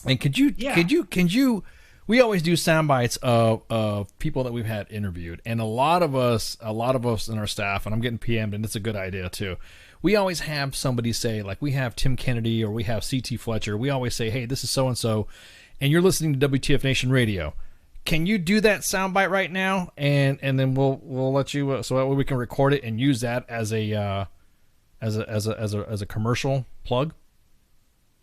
And could you? We always do sound bites of people that we've had interviewed, and a lot of us in our staff, and I'm getting PM'd, and it's a good idea too. We always have somebody say, like we have Tim Kennedy or we have CT Fletcher. We always say, hey, this is so and so, and you're listening to WTF Nation Radio. Can you do that sound bite right now, and then we'll let you so that way we can record it and use that as a commercial plug.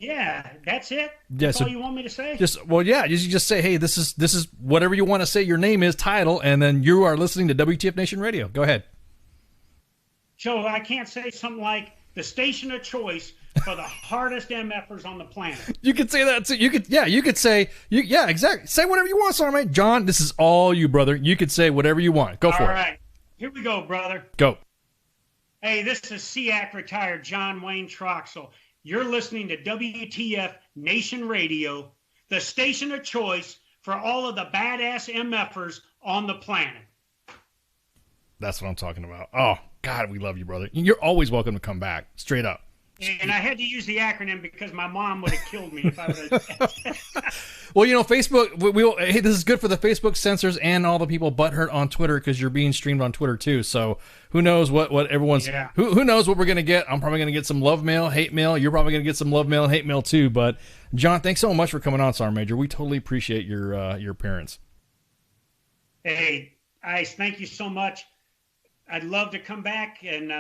Yeah, that's it. That's all you want me to say? You just say, hey, this is whatever you want to say. Your name is, title, and then you are listening to WTF Nation Radio. Go ahead. So I can't say something like the station of choice for the hardest MFers on the planet. You could say that too. You could say, exactly. Say whatever you want, Sergeant. John, this is all you, brother. You could say whatever you want. Go for it. All right, here we go, brother. Go. Hey, this is SEAC retired John Wayne Troxel. You're listening to WTF Nation Radio, the station of choice for all of the badass MFers on the planet. That's what I'm talking about. Oh, God, we love you, brother. You're always welcome to come back. Straight up. And I had to use the acronym because my mom would have killed me if I would have. Well, Facebook, hey, this is good for the Facebook censors and all the people butthurt on Twitter because you're being streamed on Twitter too. So who knows what everyone's, who knows what we're going to get. I'm probably going to get some love mail, hate mail. You're probably going to get some love mail and hate mail too. But John, thanks so much for coming on, Sergeant Major. We totally appreciate your appearance. Hey, Ice, thank you so much. I'd love to come back and,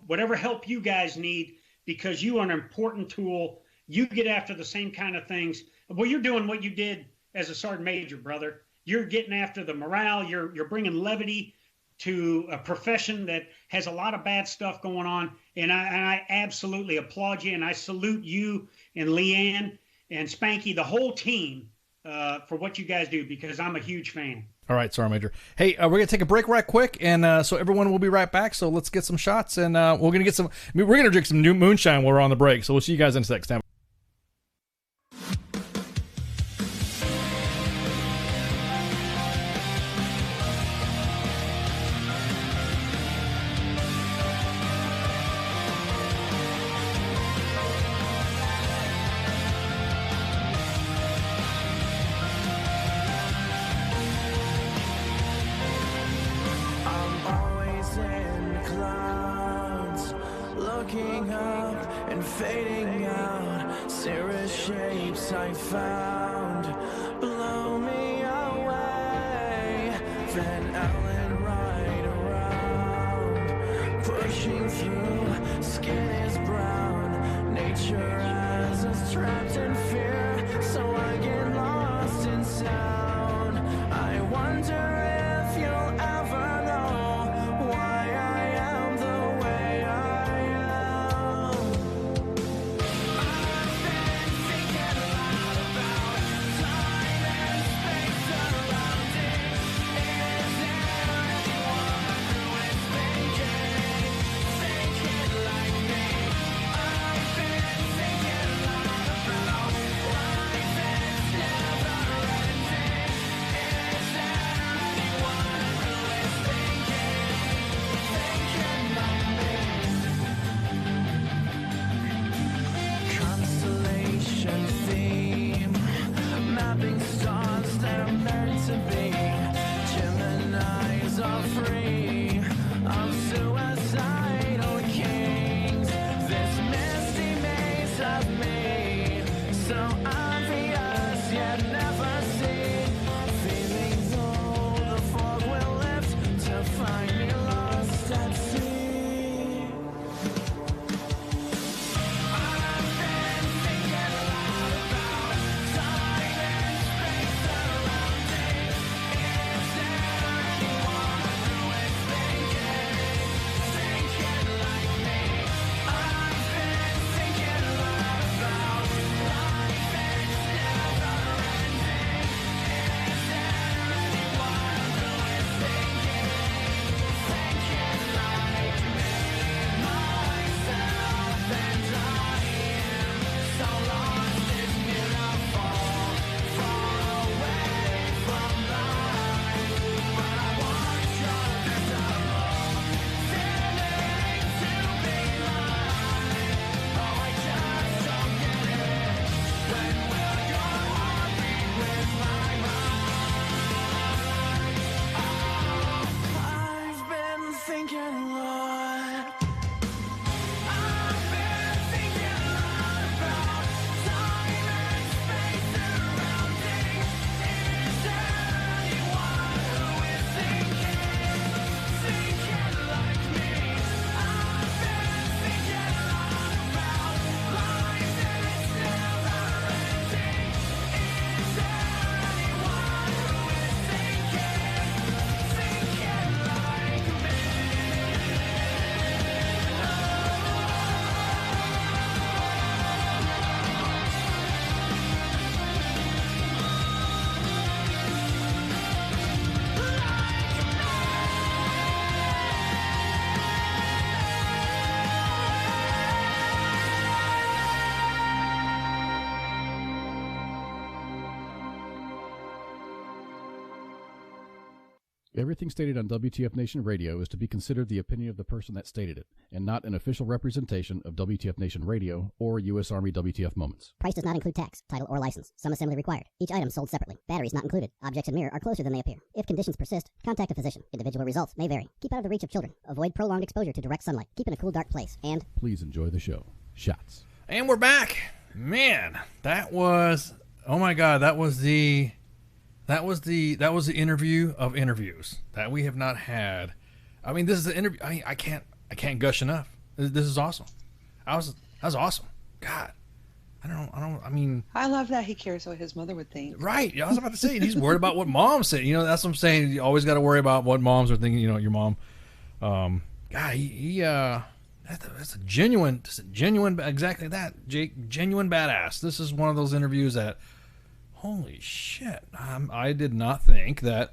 whatever help you guys need, because you are an important tool. You get after the same kind of things. Well, you're doing what you did as a sergeant major, brother. You're getting after the morale. You're bringing levity to a profession that has a lot of bad stuff going on. And I absolutely applaud you. And I salute you and Leanne and Spanky, the whole team, for what you guys do, because I'm a huge fan. All right, Sergeant Major. Hey, we're going to take a break right quick, and so everyone will be right back. So let's get some shots, and we're going to drink some new moonshine while we're on the break. So we'll see you guys in a sec. Stand by. looking up and fading out. Cirrus shapes I found blow me away. Van Allen right around, pushing through. Skin is brown. Nature has us trapped in fear, so I get lost in sound. I wonder if you'll ever know why I am the way I am. I've been thinking a lot about time. Everything stated on WTF Nation Radio is to be considered the opinion of the person that stated it, and not an official representation of WTF Nation Radio or U.S. Army WTF Moments. Price does not include tax, title, or license. Some assembly required. Each item sold separately. Batteries not included. Objects in mirror are closer than they appear. If conditions persist, contact a physician. Individual results may vary. Keep out of the reach of children. Avoid prolonged exposure to direct sunlight. Keep in a cool, dark place. And please enjoy the show. Shots. And we're back. Man, that was, oh my God, that was the interview of interviews that we have not had. I mean, this is the interview. I can't gush enough. This is awesome. That was awesome. God, I mean, I love that he cares what his mother would think. Right. I was about to say, he's worried about what mom said. You know, that's what I'm saying. You always got to worry about what moms are thinking. You know, your mom. God, that's a genuine, exactly that, Jake, genuine badass. This is one of those interviews that, holy shit, I did not think that.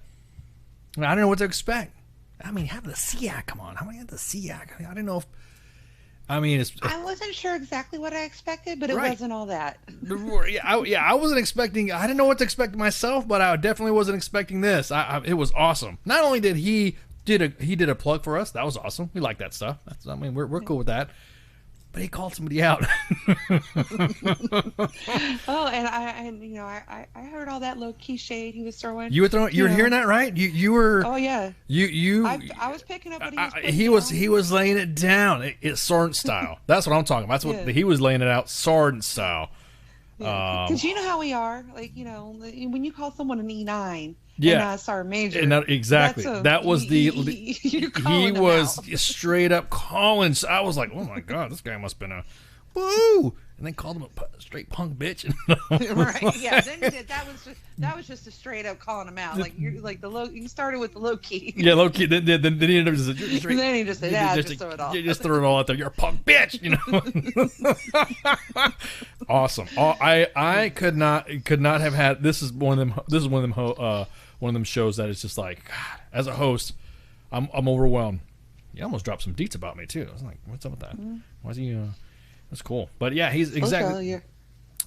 I don't know what to expect. I mean, have the SEAC, come on. How many have the SEAC? I didn't know if, I mean, I wasn't sure exactly what I expected, but it Right. wasn't all that. I wasn't expecting, I didn't know what to expect myself, but I definitely wasn't expecting this. It was awesome. Not only did he did a plug for us, that was awesome. We like that stuff. I mean, we're cool with that. But he called somebody out. Oh, and I heard all that low key shade he was throwing. You were hearing that, right? You were. Oh yeah. I was picking up what he was. He was laying it down. It's Sergeant style. That's what I'm talking about. That's what he was laying it out, Sergeant style. Because you know how we are, like, you know, when you call someone an E9, yeah, and not a sergeant major, and exactly. That was he was straight up calling. So I was like, oh my God, this guy must have been a woo, and then called him a straight punk bitch. Right? Yeah. Then he did. That was just a straight up calling him out. Like you're like the low. You started with the low key. Yeah, low key. Then he ended up just. Then he just said, just throw it all. You just throw it all out there. You're a punk bitch. You know. Awesome. I could not have had. This is one of them shows that is just like, God, as a host, I'm overwhelmed. You almost dropped some deets about me too. I was like, what's up with that? Mm-hmm. Why is he? That's cool. But yeah, he's exactly. You're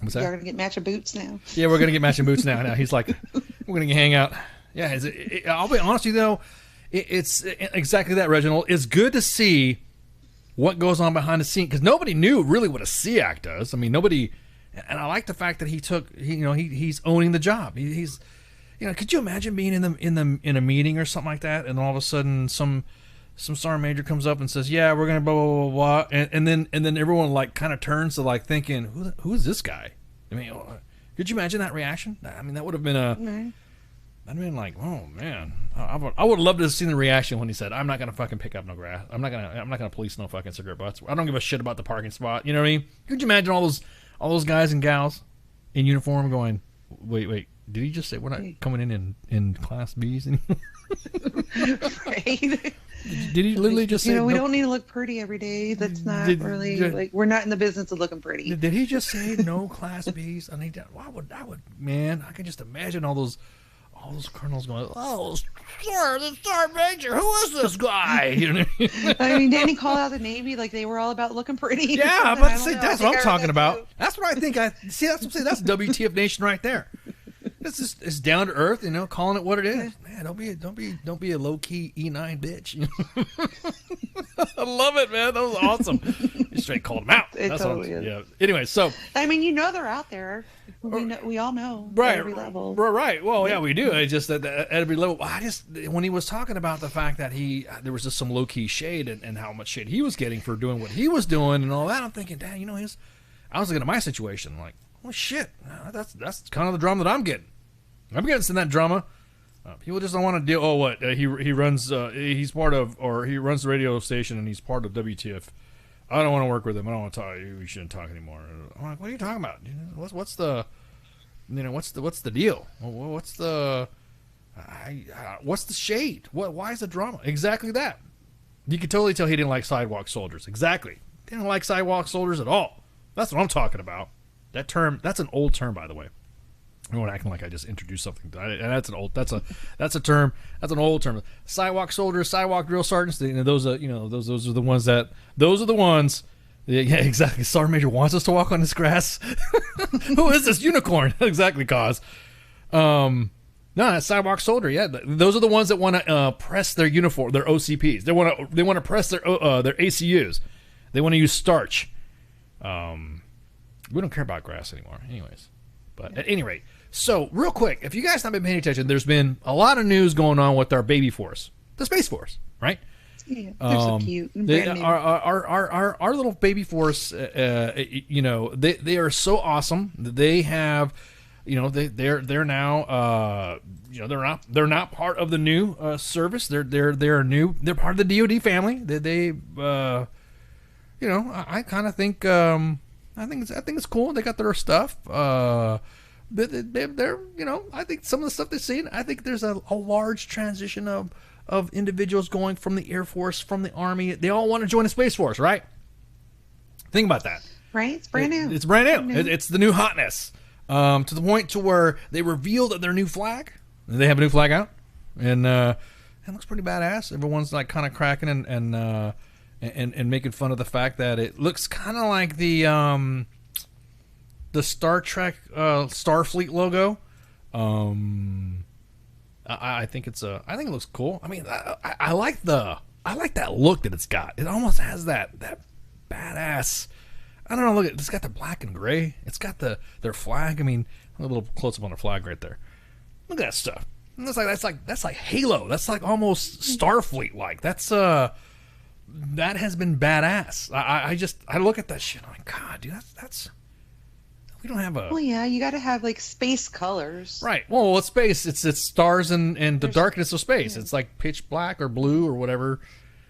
gonna get matching boots now. Yeah, we're gonna get matching boots now. Now he's like, we're gonna hang out. Yeah, I'll be honest with you though, it's exactly that, Reginald. It's good to see what goes on behind the scene because nobody knew really what a SEAC does. I mean, nobody. And I like the fact that he's owning the job. He's, you know, could you imagine being in a meeting or something like that, and all of a sudden some sergeant major comes up and says, "Yeah, we're gonna blah blah blah blah," and then everyone like kind of turns to like thinking, "Who is this guy?" I mean, could you imagine that reaction? I mean, that would have been I'd been like, "Oh man," I would love to have seen the reaction when he said, "I'm not gonna fucking pick up no grass. I'm not gonna police no fucking cigarette butts. I don't give a shit about the parking spot." You know what I mean? Could you imagine all those guys and gals in uniform going, "Wait, did he just say we're not coming in Class B's?" Right. Did he literally just say? You know, we don't need to look pretty every day. That's not really like we're not in the business of looking pretty. Did he just say no Class B's? I mean, I would, man. I can just imagine all those colonels going, "Oh, sir, the sergeant major, who is this guy?" You know? I mean, didn't he call out the Navy like they were all about looking pretty? Yeah, I'm about to say that's what I'm talking about. That's what I think. See. That's what I'm saying. That's WTF Nation right there. It's down to earth, you know, calling it what it is. Man, don't be a low key E9 bitch. You know? I love it, man. That was awesome. You straight called him out. That's totally is. Yeah. Anyway, so I mean, you know, they're out there. We all know. Right. At every level. Right. Well, yeah, we do. It's just that at every level. When he was talking about the fact that there was just some low key shade and how much shade he was getting for doing what he was doing and all that, I'm thinking, dang, you know, I was looking at my situation like, well, shit, that's kind of the drama that I'm getting. I'm getting some of that drama. People just don't want to deal. Oh, what he runs? He's part of, or he runs the radio station, and he's part of WTF. I don't want to work with him. I don't want to talk. We shouldn't talk anymore. I'm like, what are you talking about? What's the deal? What's the shade? Why is the drama? Exactly that. You could totally tell he didn't like sidewalk soldiers. Exactly. Didn't like sidewalk soldiers at all. That's what I'm talking about. That term. That's an old term, by the way. Everyone acting like I just introduced something. That's an term. That's an old term. Sidewalk soldiers, sidewalk drill sergeants. Those are the ones that. Those are the ones. Yeah, exactly. Sergeant Major wants us to walk on this grass. Who is this unicorn? Exactly, cause. No, that's sidewalk soldier. Yeah, those are the ones that want to press their uniform, their OCPs. They want to press their ACUs. They want to use starch. We don't care about grass anymore, anyways. But at any rate, so real quick, if you guys haven't been paying attention, there's been a lot of news going on with our baby force, the Space Force, right? Yeah, they're so cute. And brand new. Our little baby force, they are so awesome. They have. They're now they're not part of the new service. They're new. They're part of the DoD family. I kind of think I think it's cool. They got their stuff. They're I think some of the stuff they've seen. I think there's a large transition of individuals going from the Air Force, from the Army. They all want to join the Space Force, right? Think about that. Right, it's brand new. It's brand new. It's the new hotness. To the point to where they revealed their new flag. They have a new flag out, and it looks pretty badass. Everyone's like kind of cracking and making fun of the fact that it looks kind of like the Star Trek Starfleet logo. I think it looks cool. I mean, I like that look that it's got. It almost has that badass. I don't know. Look, it's got the black and gray. It's got their flag. I mean, a little close up on the flag right there. Look at that stuff. That's like Halo. That's like almost Starfleet like. That has been badass. I look at that shit. I'm like, God, dude, that's. We don't have a. Well, yeah, you got to have like space colors. Right. Well, it's space. It's stars and the darkness of space. Yeah. It's like pitch black or blue or whatever.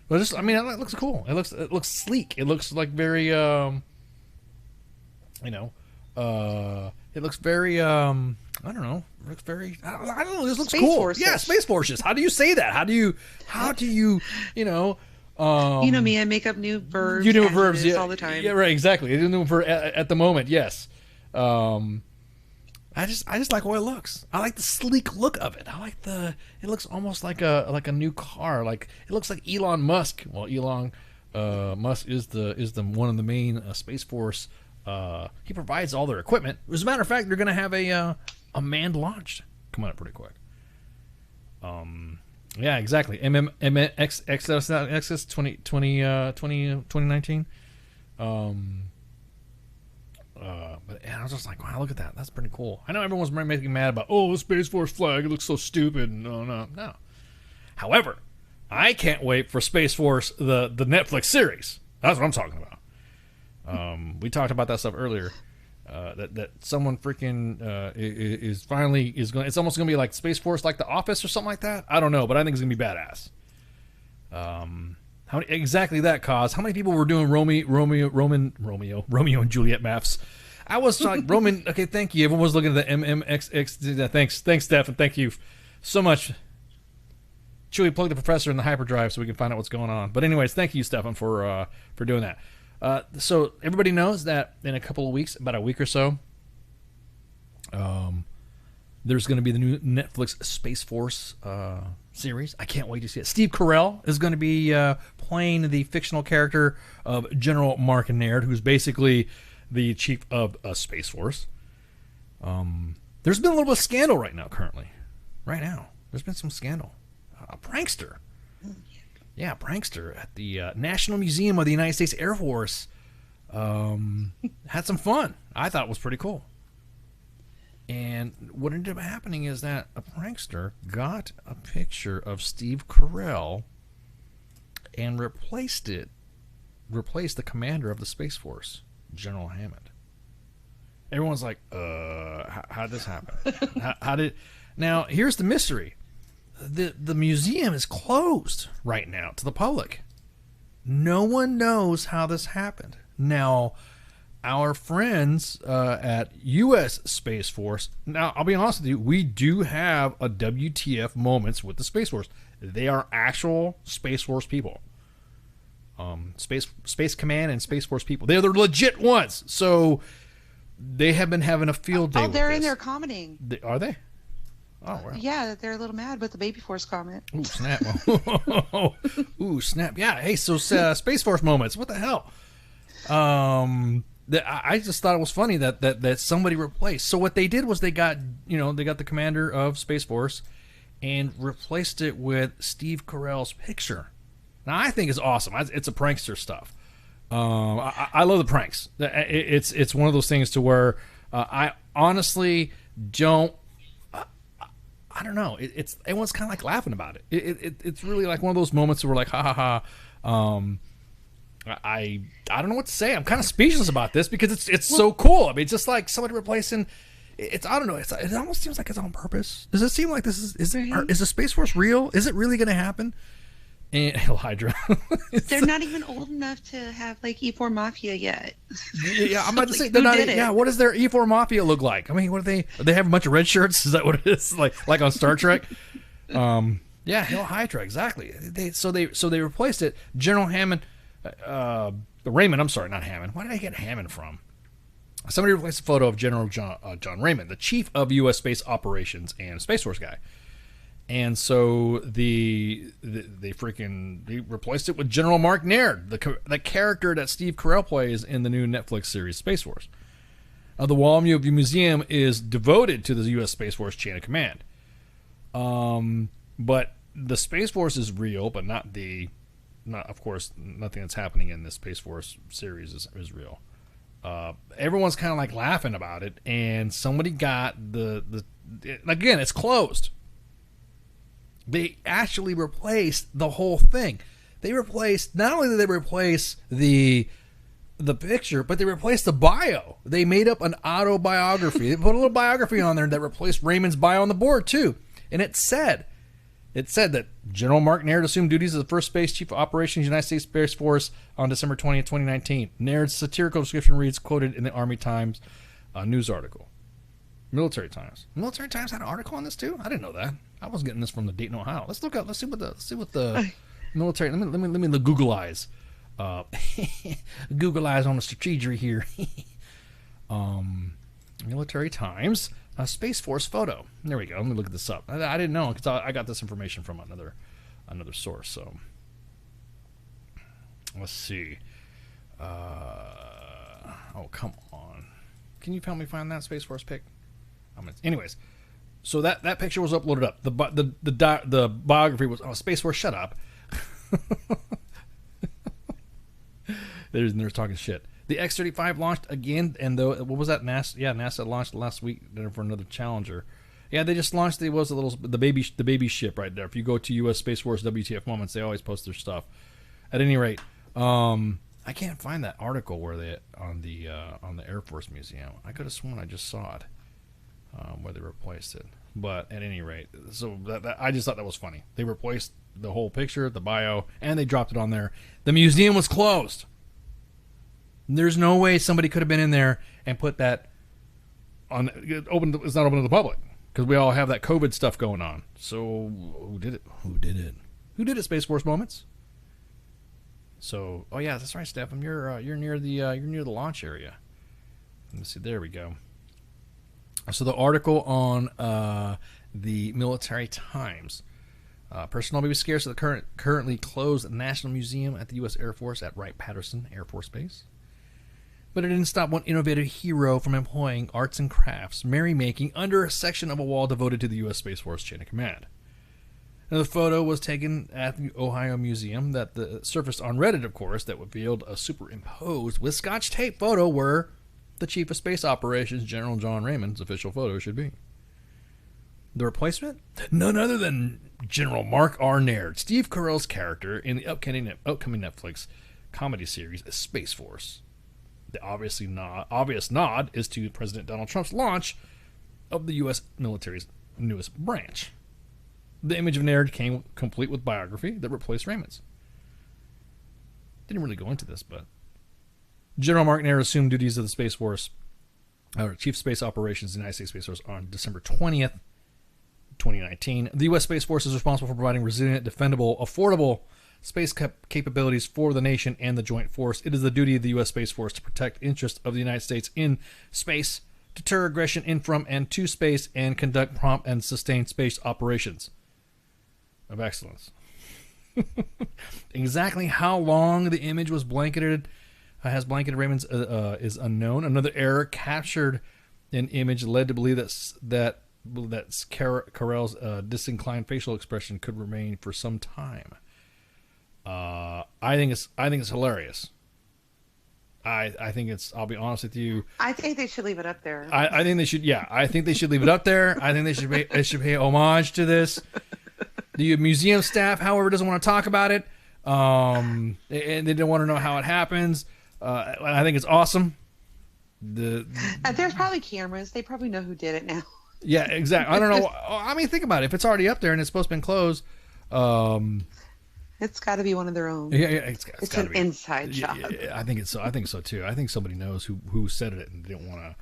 But it looks cool. It looks sleek. It looks like very it looks very I don't know. It looks very I don't know. This looks Space cool. Forces. Yeah, Space Forces. How do you say that? How do you me, I make up new verbs. You do verbs all the time. Yeah, right, exactly. I do new verb at the moment, yes. I just like how it looks. I like the sleek look of it. It looks almost like a new car. Like it looks like Elon Musk. Well, Elon Musk is the one of the main Space Force. He provides all their equipment. As a matter of fact, they're going to have a manned launch coming up pretty quick. Yeah, exactly. XS 2019. But I was just like, wow, look at that. That's pretty cool. I know everyone's making mad about, the Space Force flag. It looks so stupid. No. However, I can't wait for Space Force, the Netflix series. That's what I'm talking about. We talked about that stuff earlier. That someone freaking is finally going. It's almost going to be like Space Force, like The Office or something like that. I don't know, but I think it's going to be badass. How exactly that cause? How many people were doing Romeo and Juliet maps? I was like Roman. Okay, thank you. Everyone was looking at the MMXX. Thanks, Steph, thank you so much. Chewy, plug the professor in the hyperdrive so we can find out what's going on. But anyways, thank you, Stefan, for doing that. So everybody knows that in a couple of weeks, about a week or so, there's going to be the new Netflix Space Force series. I can't wait to see it. Steve Carell is going to be playing the fictional character of General Mark Naird, who's basically the chief of Space Force. There's been a little bit of scandal right now. There's been some scandal. A prankster. Yeah, prankster at the National Museum of the United States Air Force had some fun. I thought it was pretty cool. And what ended up happening is that a prankster got a picture of Steve Carell and replaced the commander of the Space Force, General Hammond. Everyone's like, how did this happen? how did... Now, here's the mystery. The museum is closed right now to the public. No one knows how this happened. Now, our friends at U.S. Space Force, now, I'll be honest with you, we do have a WTF moments with the Space Force. They are actual Space Force people. Space Command and Space Force people. They're the legit ones. So they have been having a field day. Oh, they're in there commenting. Are they? Oh, wow. Yeah, they're a little mad with the Baby Force comment. Ooh, snap. Ooh, snap. Yeah, hey, so Space Force moments. What the hell? I just thought it was funny that somebody replaced. So what they did was they got the commander of Space Force and replaced it with Steve Carell's picture. Now I think it's awesome. It's a prankster stuff. I love the pranks. It's one of those things to where I honestly don't. I don't know. Everyone's kind of like laughing about it. It's really like one of those moments where we're like, ha ha ha. I don't know what to say. I'm kind of speechless about this because it's so cool. I mean, it's just like somebody replacing. It's I don't know. It almost seems like it's on purpose. Does it seem like this is the Space Force real? Is it really going to happen? And Hydra. They're not even old enough to have like E4 Mafia yet. Yeah, I'm about to say they're not. Yeah, what does their E4 Mafia look like? I mean, what are they have a bunch of red shirts? Is that what it is? Like on Star Trek? Yeah, Hail Hydra, exactly. So they replaced it. General Hammond, Raymond. I'm sorry, not Hammond. Why did I get Hammond from? Somebody replaced a photo of General John Raymond, the chief of U.S. Space Operations and Space Force guy. And so they replaced it with General Mark Naird, the character that Steve Carell plays in the new Netflix series Space Force. The Walmview Museum is devoted to the U.S. Space Force chain of command. But the Space Force is real, but not of course, nothing that's happening in the Space Force series is real. Everyone's kind of like laughing about it, and somebody got again, it's closed. They actually replaced the whole thing. They replaced, not only did they replace the picture, but they replaced the bio. They made up an autobiography. They put a little biography on there that replaced Raymond's bio on the board too. And it said that General Mark Naird assumed duties as the first Space Chief of Operations United States Space Force on December 20th, 2019. Naird's satirical description reads, quoted in the Army Times news article. Military Times. Military Times had an article on this too? I didn't know that. I was getting this from the Dayton, Ohio. Let's look up. Let's see what the military. Let me the Google eyes. Google eyes on the strategy here. Military Times, Space Force photo. There we go. Let me look this up. I didn't know because I got this information from another source. So let's see. Oh come on! Can you help me find that Space Force pic? Anyways. So that picture was uploaded up. The biography was Space Force. Shut up. They're talking shit. The X-35 launched again, and what was that? NASA launched last week for another Challenger. Yeah, they just launched. The baby ship right there. If you go to U.S. Space Force WTF Moments, they always post their stuff. At any rate, I can't find that article where they on the Air Force Museum. I could have sworn I just saw it. Where they replaced it, but at any rate, so that I just thought that was funny. They replaced the whole picture, the bio, and they dropped it on there. The museum was closed. There's no way somebody could have been in there and put that on. It's not open to the public because we all have that COVID stuff going on. So who did it? Who did it? Space Force Moments. So yeah, that's right, Stephen. You're near the launch area. Let me see. There we go. So the article on the Military Times. Personnel may be scarce at the currently closed National Museum at the U.S. Air Force at Wright-Patterson Air Force Base. But it didn't stop one innovative hero from employing arts and crafts, merrymaking, under a section of a wall devoted to the U.S. Space Force chain of command. Now, the photo was taken at the Ohio Museum that surfaced on Reddit, of course, that revealed a superimposed with Scotch tape photo where the Chief of Space Operations, General John Raymond's official photo should be. The replacement? None other than General Mark R. Naird, Steve Carell's character in the upcoming Netflix comedy series Space Force. The obvious nod is to President Donald Trump's launch of the U.S. military's newest branch. The image of Naird came complete with biography that replaced Raymond's. Didn't really go into this, but General Mark Naird assumed duties of the Space Force, Chief of Space Operations of the United States Space Force on December 20th, 2019. The U.S. Space Force is responsible for providing resilient, defendable, affordable space capabilities for the nation and the joint force. It is the duty of the U.S. Space Force to protect interests of the United States in space, deter aggression in, from, and to space, and conduct prompt and sustained space operations of excellence. Exactly how long the image was blanketed has blanketed Raymond's is unknown. Another error captured in image led to believe that Carell's disinclined facial expression could remain for some time. I think it's hilarious. I think it's. I'll be honest with you. I think they should leave it up there. I think they should. Yeah, I think they should leave it up there. I think they should pay homage to this. The museum staff, however, doesn't want to talk about it, and they don't want to know how it happens. I think it's awesome. There's probably cameras. They probably know who did it now. Yeah, exactly. I don't know. I mean, think about it. If it's already up there and it's supposed to be closed, it's got to be one of their own. Yeah, it's an inside job. Yeah, I think it's so. I think so too. I think somebody knows who said it and didn't want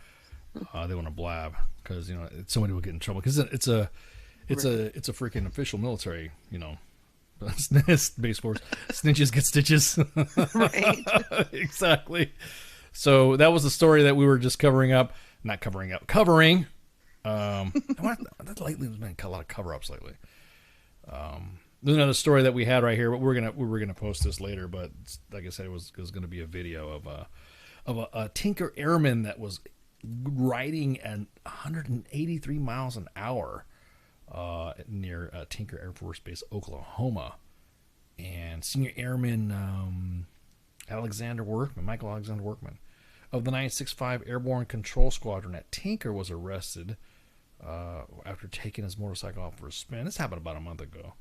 to. They want to blab because somebody will get in trouble because it's a freaking official military. Space Force. Snitches get stitches. Right. Exactly. So that was the story that we were just covering. Lately, there's been a lot of cover-ups lately. There's another story that we had right here, but we were gonna post this later. But like I said, it was going to be a video of a Tinker airman that was riding at 183 miles an hour near Tinker Air Force Base, Oklahoma, and Senior Airman Michael Alexander Workman of the 965 Airborne Control Squadron at Tinker was arrested after taking his motorcycle off for a spin. This happened about a month ago.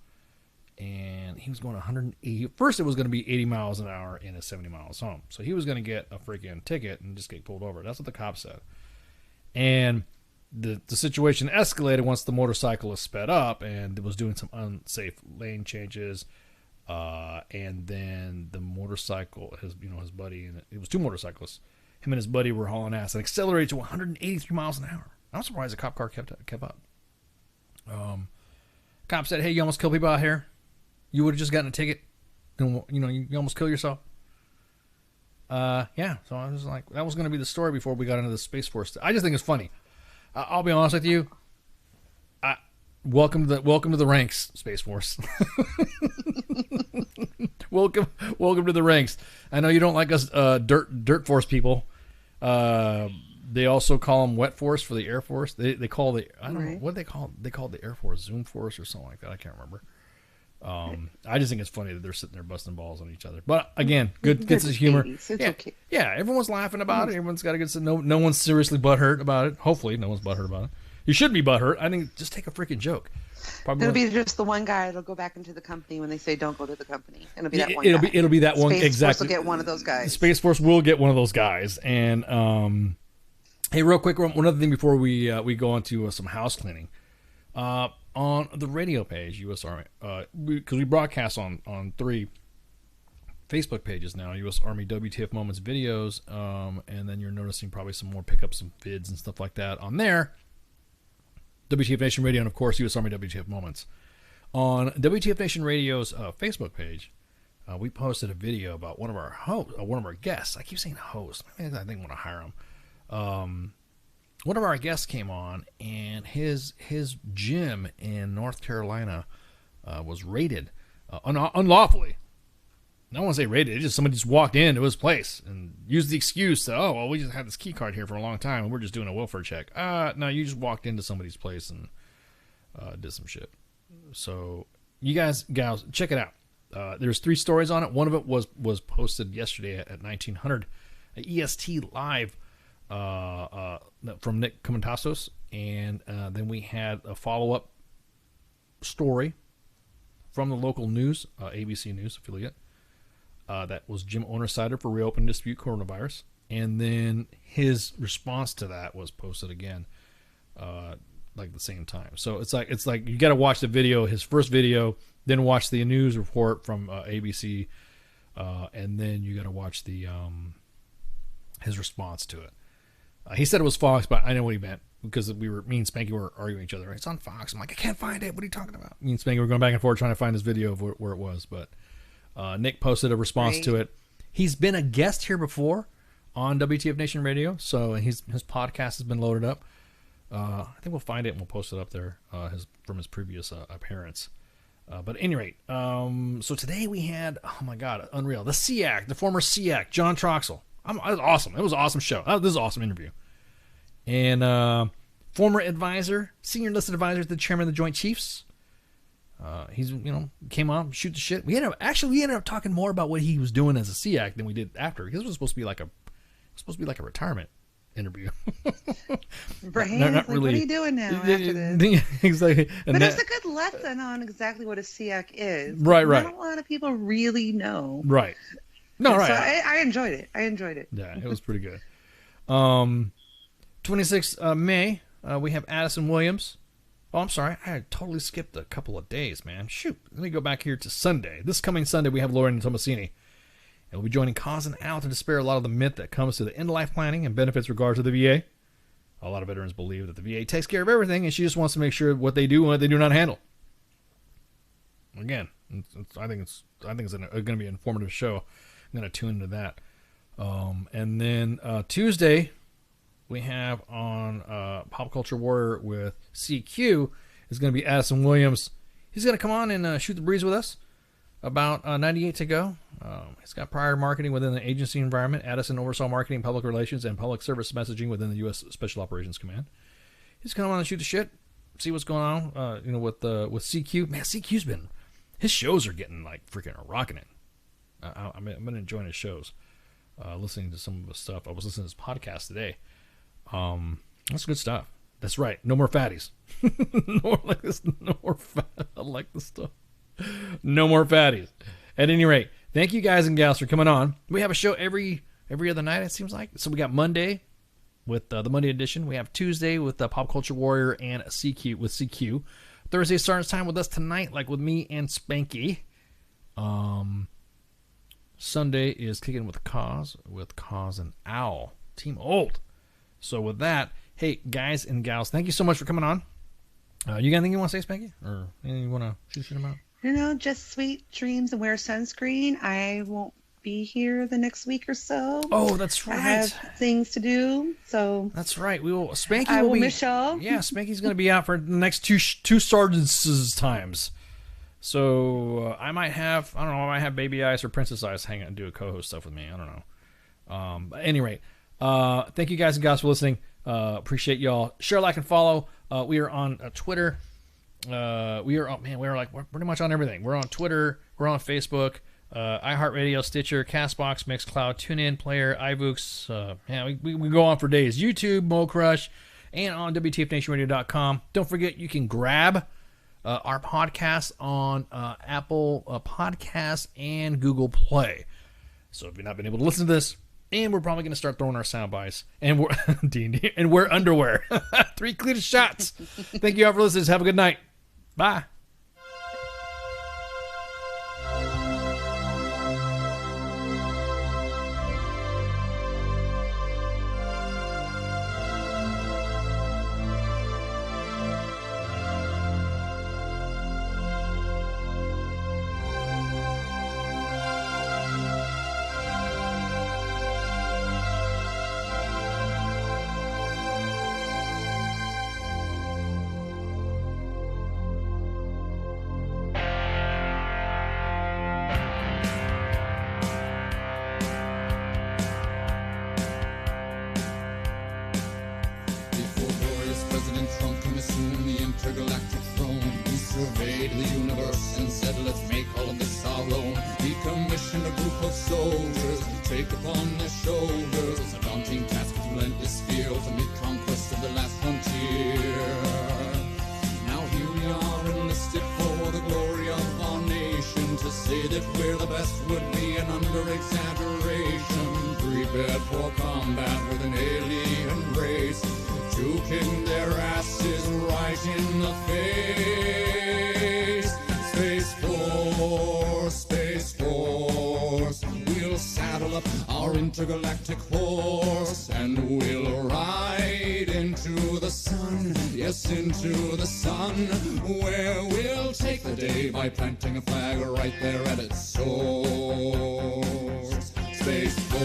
And he was going 180. First, it was going to be 80 miles an hour in a 70 miles home. So he was going to get a freaking ticket and just get pulled over. That's what the cop said. And the situation escalated once the motorcyclist sped up and was doing some unsafe lane changes. And then the motorcycle, his buddy, and it was two motorcyclists. Him and his buddy were hauling ass and accelerated to 183 miles an hour. I'm surprised the cop car kept up. Cop said, "Hey, you almost killed people out here. You would have just gotten a ticket. And, you almost kill yourself." Yeah. So I was like, that was going to be the story before we got into the Space Force. I just think it's funny. I'll be honest with you. Welcome to the ranks, Space Force. welcome to the ranks. I know you don't like us, dirt force people. They also call them wet force for the Air Force. They call the I don't know what they call it. They call it the Air Force Zoom Force or something like that. I can't remember. I just think it's funny that they're sitting there busting balls on each other. But again, good sense of humor. It's okay. Yeah, everyone's laughing about it. Everyone's got a good sense. No one's seriously butthurt about it. Hopefully, no one's butthurt about it. You should be butthurt. I think just take a freaking joke. Probably it'll be just the one guy that'll go back into the company when they say don't go to the company. It'll be that one. It'll be that one. Space exactly. Force will get one of those guys. The Space Force will get one of those guys. And hey, real quick, one other thing before we go on to some house cleaning. On the radio page, U.S. Army, because we broadcast on 3 Facebook pages now, U.S. Army WTF Moments videos, and then you're noticing probably some more pickups, some vids and stuff like that on there. WTF Nation Radio, and of course, U.S. Army WTF Moments. On WTF Nation Radio's Facebook page, we posted a video about one of our guests. I keep saying host. I think I want to hire him. One of our guests came on, and his gym in North Carolina was raided unlawfully. I don't want to say raided. It's just somebody just walked into his place and used the excuse that, we just had this key card here for a long time, and we're just doing a welfare check. No, you just walked into somebody's place and did some shit. So you guys, gals, check it out. There's 3 stories on it. One of it was posted yesterday at 1900 EST live from Nick Comentastos, and then we had a follow-up story from the local news, ABC News affiliate, that was gym owner cited for reopen dispute coronavirus, and then his response to that was posted again, like the same time. So it's like you got to watch the video, his first video, then watch the news report from ABC, and then you got to watch the his response to it. He said it was Fox, but I know what he meant because me and Spanky were arguing each other. It's on Fox. I'm like, I can't find it. What are you talking about? Me and Spanky were going back and forth trying to find this video of where it was. But Nick posted a response to it. He's been a guest here before on WTF Nation Radio, so his podcast has been loaded up. I think we'll find it and we'll post it up there from his previous appearance. But at any rate, so today we had, oh my God, unreal. The SEAC, the former SEAC, John Troxel. It was awesome. It was an awesome show. This is an awesome interview. And former advisor, senior enlisted advisor to the chairman of the Joint Chiefs. He's, came on, shoot the shit. We ended up talking more about what he was doing as a SEAC than we did after, because it was supposed to be like a retirement interview. Right? Not like, really. What are you doing now after this? Exactly. But it's a good lesson on exactly what a SEAC is. Right. Not a lot of people really know. Right. No, right. So I enjoyed it. Yeah, it was pretty good. 26th May, we have Addison Williams. Oh, I'm sorry. I totally skipped a couple of days, man. Shoot. Let me go back here to Sunday. This coming Sunday, we have Lauren Tomasini. And we'll be joining Cause and Al to dispel a lot of the myth that comes to the end-of-life planning and benefits regard to the VA. A lot of veterans believe that the VA takes care of everything, and she just wants to make sure what they do and what they do not handle. Again, I think it's going to be an informative show. I'm going to tune into that. And then Tuesday, we have on Pop Culture Warrior with CQ is going to be Addison Williams. He's going to come on and shoot the breeze with us about 98 to go. He's got prior marketing within the agency environment. Addison oversaw marketing, public relations, and public service messaging within the U.S. Special Operations Command. He's going to come on and shoot the shit, see what's going on with CQ. Man, CQ's his shows are getting like freaking rocking it. I've been enjoying his shows, listening to some of his stuff. I was listening to his podcast today. That's good stuff. That's right. No more fatties. I like this stuff. No more fatties. At any rate, thank you guys and gals for coming on. We have a show every other night, it seems like. So we got Monday with the Monday edition. We have Tuesday with the Pop Culture Warrior and CQ with CQ. Thursday starts time with us tonight, like with me and Spanky. Sunday is kicking with Cause and Owl. Team Old. So with that, hey, guys and gals, thank you so much for coming on. You got anything you want to say, Spanky? Or anything you want to shoot him out? Just sweet dreams and wear sunscreen. I won't be here the next week or so. Oh, that's right. I have things to do, so that's right. Spanky will be, miss y'all. Yeah, Spanky's going to be out for the next two sergeants' times. So I might have Baby Eyes or Princess Eyes hang out and do a co-host stuff with me. I don't know. But at any rate, thank you guys and gals for listening. Appreciate y'all. Share, like, and follow. We are on Twitter. We're pretty much on everything. We're on Twitter. We're on Facebook. iHeartRadio, Stitcher, Castbox, Mixcloud, TuneIn, Player, iVoox. We go on for days. YouTube, Mo Crush, and on WTFNationRadio.com. Don't forget, you can grab our podcast on Apple Podcasts and Google Play. So if you've not been able to listen to this, and we're probably going to start throwing our sound bites, and we're D&D, and wear underwear. 3 clear shots. Thank you all for listening. Have a good night. Bye. Intergalactic horse, and we'll ride into the sun, yes, into the sun, where we'll take the day by planting a flag right there at its source. Space Force.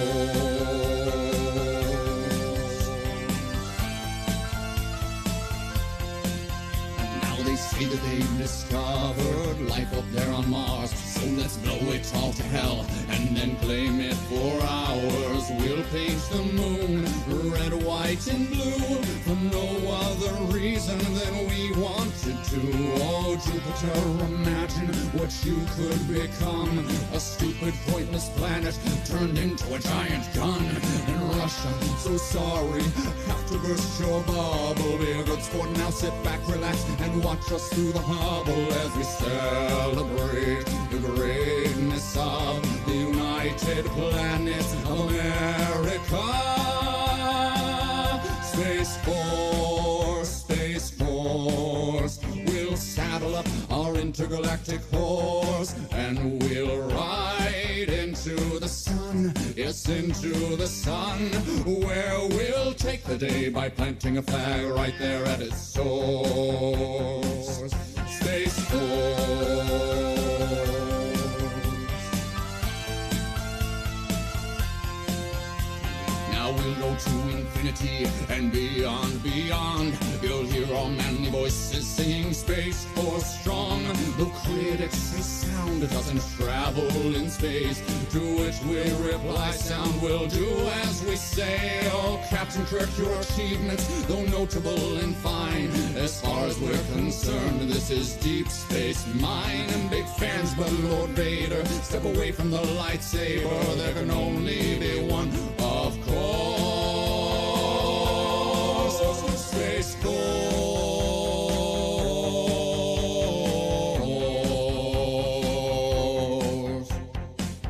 And now they say that they've discovered discovered life up there on Mars. So let's blow it all to hell and then claim it for ours. We'll paint the moon red, white, and blue for no other reason than we wanted to. Oh, Jupiter, imagine what you could become. A stupid, pointless planet turned into a giant gun. And Russia, so sorry, have to burst your bubble. Be a good sport now, sit back, relax, and watch us through the Hubble as we celebrate the greatness of the United Planets of America. Space Force, Space Force, we'll saddle up our intergalactic horse and we'll ride into the sun, yes, into the sun, where we'll take the day by planting a flag right there at its source. Space Force. Now we'll go to infinity and beyond, beyond. You'll hear our manly voices singing Space Force strong. The critics say sound doesn't travel in space, to which we reply sound will do as we say. Oh, Captain Kirk, your achievements, though notable and fine, as far as we're concerned, this is Deep Space Mine. And big fans, but Lord Vader, step away from the lightsaber. There can only be one, of course. Space Force.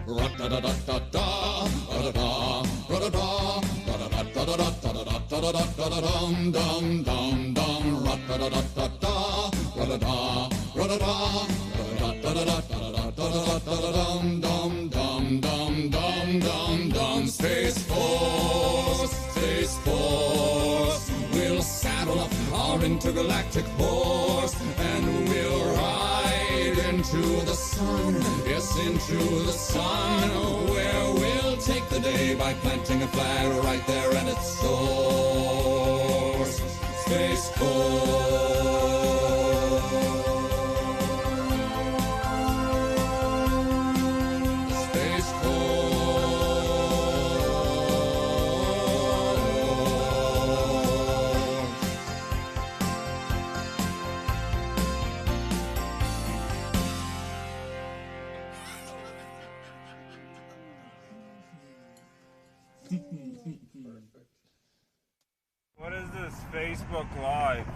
Ra-da-da-da-da-da, ra-da-da, ra-da-da, ra-da-da-da-da-da-da-da-dum-dum-dum-dum, ra-da-da-da-da-da, ra-da-da, ra-da-da, ra-da-da-da-da-da-da-dum-dum-dum-dum-dum-dum. Space Force, Space Force, we'll saddle up our intergalactic horse and we'll ride into the sun, yes, into the sun, where we'll take the day by planting a flag right there at its source. Space Force. Space What is this Facebook Live?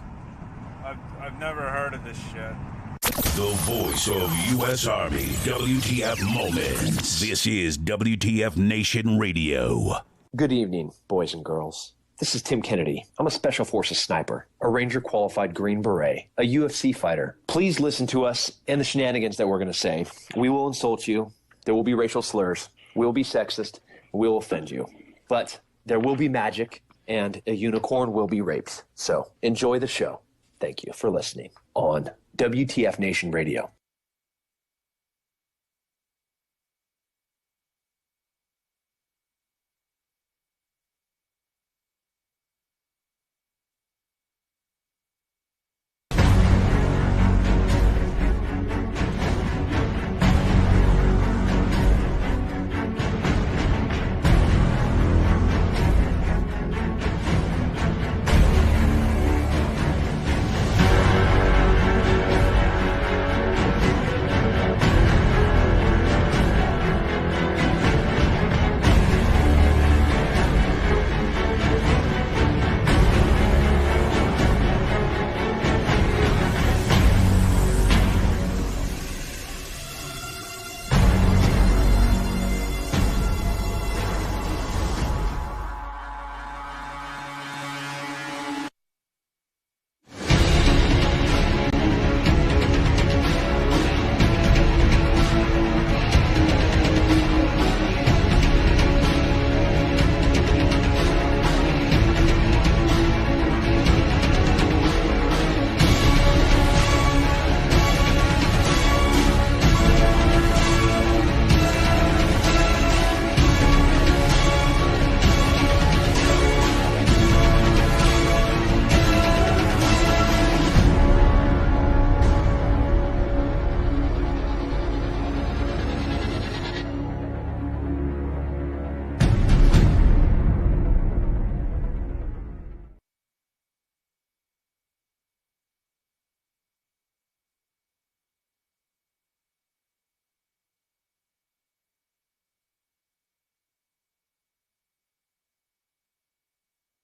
I've never heard of this shit. The voice of U.S. Army, WTF Moments. This is WTF Nation Radio. Good evening, boys and girls. This is Tim Kennedy. I'm a Special Forces sniper, a Ranger qualified Green Beret, a UFC fighter. Please listen to us and the shenanigans that we're going to say. We will insult you. There will be racial slurs. We will be sexist. We will offend you. But there will be magic, and a unicorn will be raped. So enjoy the show. Thank you for listening on WTF Nation Radio.